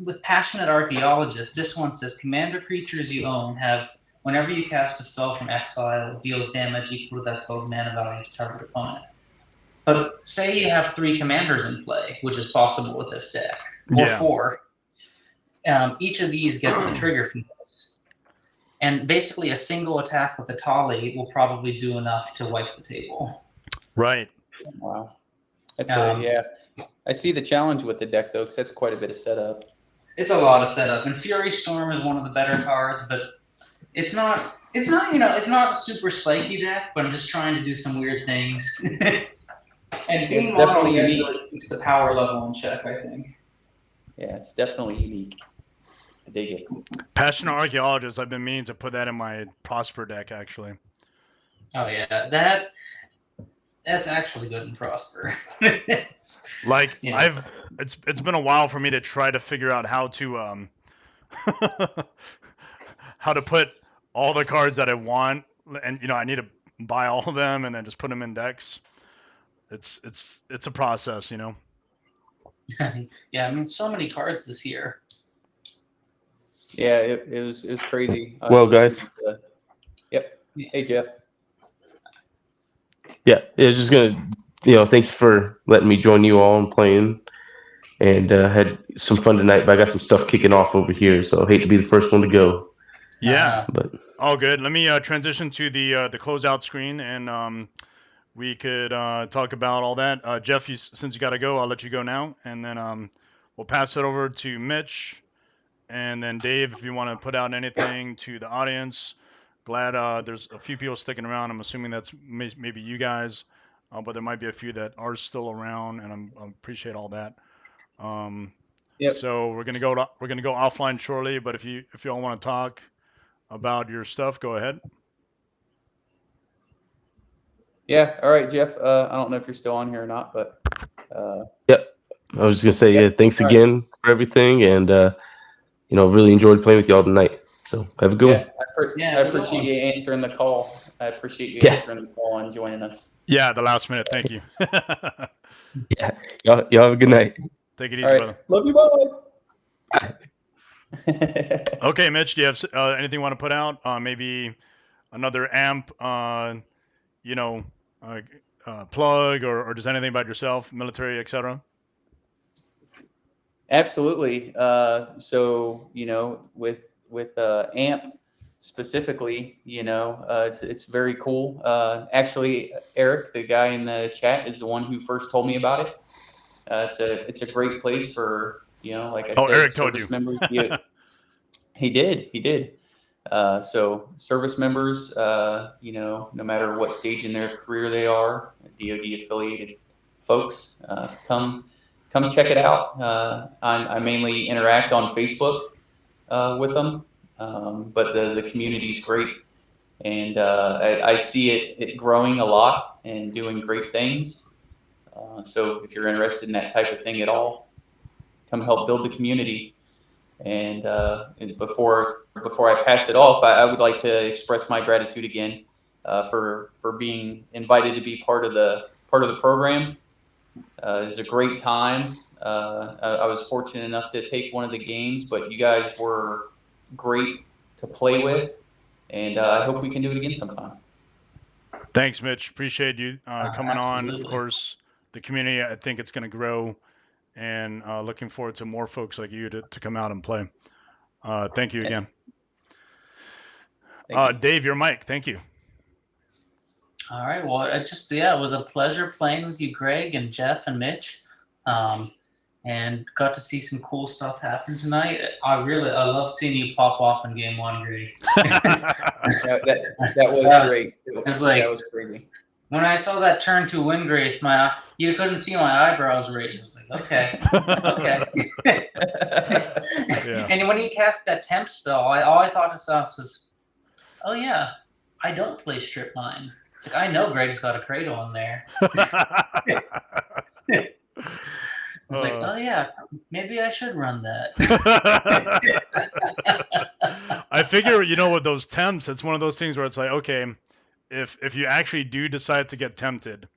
with Passionate Archaeologist, this one says commander creatures you own have whenever you cast a spell from exile, it deals damage equal to that spell's mana value to target opponent. But say you have 3 commanders in play, which is possible with this deck, or Yeah. 4. Each of these gets the trigger from this. And basically a single attack with the Tali will probably do enough to wipe the table. Right. Wow. That's Um, I see the challenge with the deck, though, because that's quite a bit of setup. It's a lot of setup. And Fury Storm is one of the better cards, but it's not a super spiky deck, but I'm just trying to do some weird things. And being It's definitely mono unique. really keeps the power level in check, I think. Yeah, it's definitely unique. I dig it. Passionate Archaeologist, I've been meaning to put that in my Prosper deck, actually. Oh yeah, that's actually good in Prosper. Like, Yeah. it's been a while for me to try to figure out how to how to put all the cards that I want, and I need to buy all of them and then just put them in decks. It's a process, Yeah, I mean, so many cards this year. Yeah, it was crazy. Well, guys. Yep. Hey, Jeff. Yeah, I was just gonna, thank you for letting me join you all and playing, and had some fun tonight. But I got some stuff kicking off over here, so I hate to be the first one to go. Yeah. But All good. Let me transition to the closeout screen, and we could talk about all that. Jeff, since you got to go, I'll let you go now, and then we'll pass it over to Mitch, And then Dave, if you want to put out anything to the audience, glad there's a few people sticking around. I'm assuming that's maybe you guys, but there might be a few that are still around, and I appreciate all that. Yep. So we're gonna go offline shortly, but if you all want to talk about your stuff, go ahead. Yeah. All right, Jeff. I don't know if you're still on here or not, but Yep. I was just gonna say, yeah, thanks All right. again for everything, and really enjoyed playing with y'all tonight. So have a good one. I appreciate you answering the call. I appreciate you Yeah. answering the call and joining us. Yeah, the last minute. Thank you. Yeah. Y'all have a good night. Take it easy, All right. brother. Love you. Bye. Okay, Mitch, do you have anything you want to put out? Maybe another AMP, plug, or just anything about yourself, military, etc. Absolutely. So with AMP specifically, it's very cool. Actually, Eric, the guy in the chat, is the one who first told me about it. It's a great place for like I said, Eric told service you. members. He did. So service members, no matter what stage in their career they are, DoD affiliated folks, come check it out. I mainly interact on Facebook with them, but the community's great, and I see it growing a lot and doing great things. So if you're interested in that type of thing at all, come help build the community. And before I pass it off, I would like to express my gratitude again for being invited to be part of the program. It was a great time. I was fortunate enough to take one of the games, but you guys were great to play with, and I hope we can do it again sometime. Thanks, Mitch. Appreciate you coming on. Of Absolutely. course, the community, I think it's going to grow, and looking forward to more folks like you to come out and play. Thank you again. Thank you. Dave, your mic. Thank you. All right. Well, it was a pleasure playing with you, Greg and Jeff and Mitch, and got to see some cool stuff happen tonight. I love seeing you pop off in game one, Greg. that was great. It was like, that was crazy. When I saw that turn to Windgrace, you couldn't see my eyebrows raised. I was like, okay. Yeah. And when he cast that temp spell, all I thought to myself was, oh yeah, I don't play strip mine. It's like, I know Greg's got a cradle in there. It's like, oh yeah, maybe I should run that. I figure, with those temps, it's one of those things where it's like, okay, if you actually do decide to get tempted,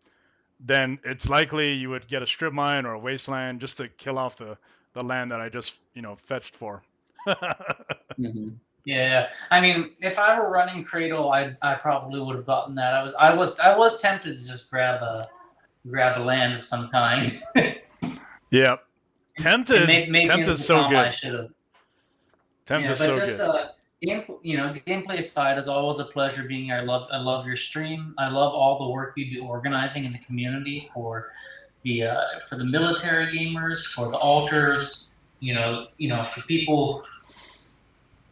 then it's likely you would get a strip mine or a wasteland just to kill off the land that I just fetched for. Mm-hmm. Yeah, I mean, if I were running Cradle, I probably would have gotten that. I was tempted to just grab a land of some kind. Yeah, tempt is so good. I should have. Tempt is so good. Gameplay aside, it's always a pleasure being here. I love your stream. I love all the work you do organizing in the community for the military gamers, for the altars. For people.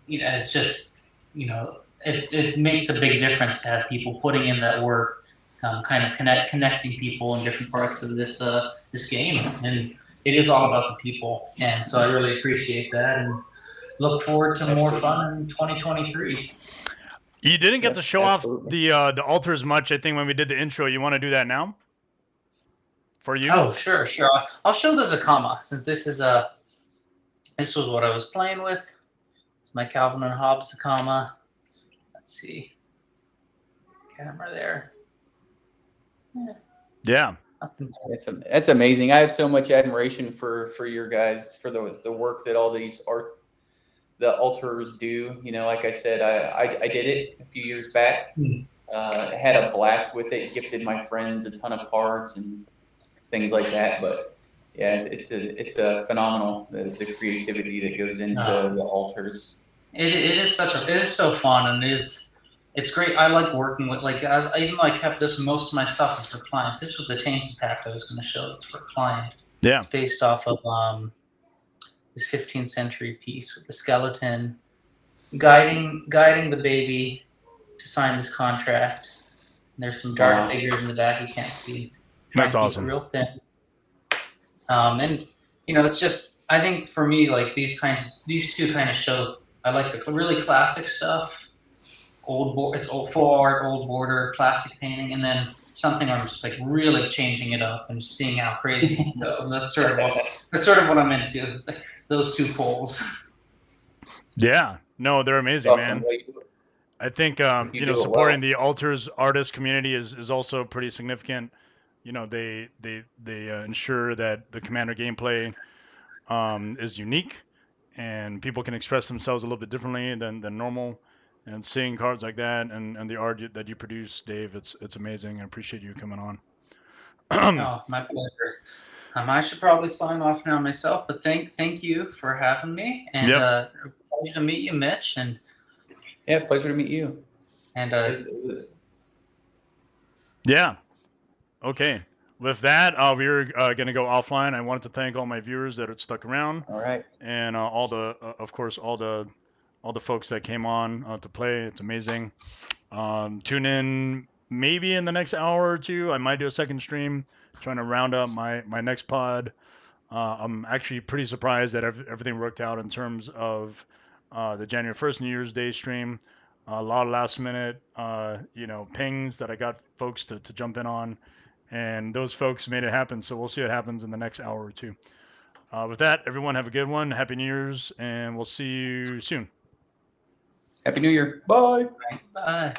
It's just it makes a big difference to have people putting in that work, kind of connecting people in different parts of this game, and it is all about the people. And so I really appreciate that, and look forward to more fun in 2023. You didn't get to show off the altars much, I think, when we did the intro. You want to do that now? For you? Oh, sure. I'll show the Zacama, since this was what I was playing with. It's my Calvin and Hobbes Zacama. Let's see. Camera there. Yeah. That's amazing. I have so much admiration for your guys, for the work that all the altars do. Like I said, I did it a few years back. Had a blast with it. Gifted my friends a ton of cards and things like that. But yeah, it's a phenomenal the creativity that goes into the altars. It is so fun, and it's great. I like working with, even though I kept most of my stuff is for clients. This was the Tainted Pact I was going to show. It's for client. Yeah. It's based off of this 15th century piece with the skeleton guiding the baby to sign this contract. And there's some dark figures in the back you can't see. Trying That's to keep awesome. it real thin. And it's just, I think for me, like these two kind of show. I like the really classic stuff, it's old full art, old border, classic painting, and then something I'm just like really changing it up and just seeing how crazy it can go. That's sort of what I'm into. Those two poles. Yeah, no, they're amazing, Awesome. man. I think You do it supporting well. the altars artist community is also pretty significant. They ensure that the commander gameplay is unique and people can express themselves a little bit differently than normal. And seeing cards like that and the art that you produce, Dave, it's amazing. I appreciate you coming on. Oh, my pleasure. I should probably sign off now myself, but thank you for having me, and pleasure to meet you, Mitch, and yeah, pleasure to meet you. And yeah, okay. With that, we're gonna go offline. I wanted to thank all my viewers that had stuck around. All right. And all the, of course, all the folks that came on to play. It's amazing. Tune in maybe in the next hour or two. I might do a second stream, trying to round up my next pod. I'm actually pretty surprised that everything worked out in terms of the January 1st New Year's Day stream. A lot of last minute, pings that I got folks to jump in on, and those folks made it happen. So we'll see what happens in the next hour or two. With that, everyone have a good one. Happy New Year's, and we'll see you soon. Happy New Year. Bye. Bye.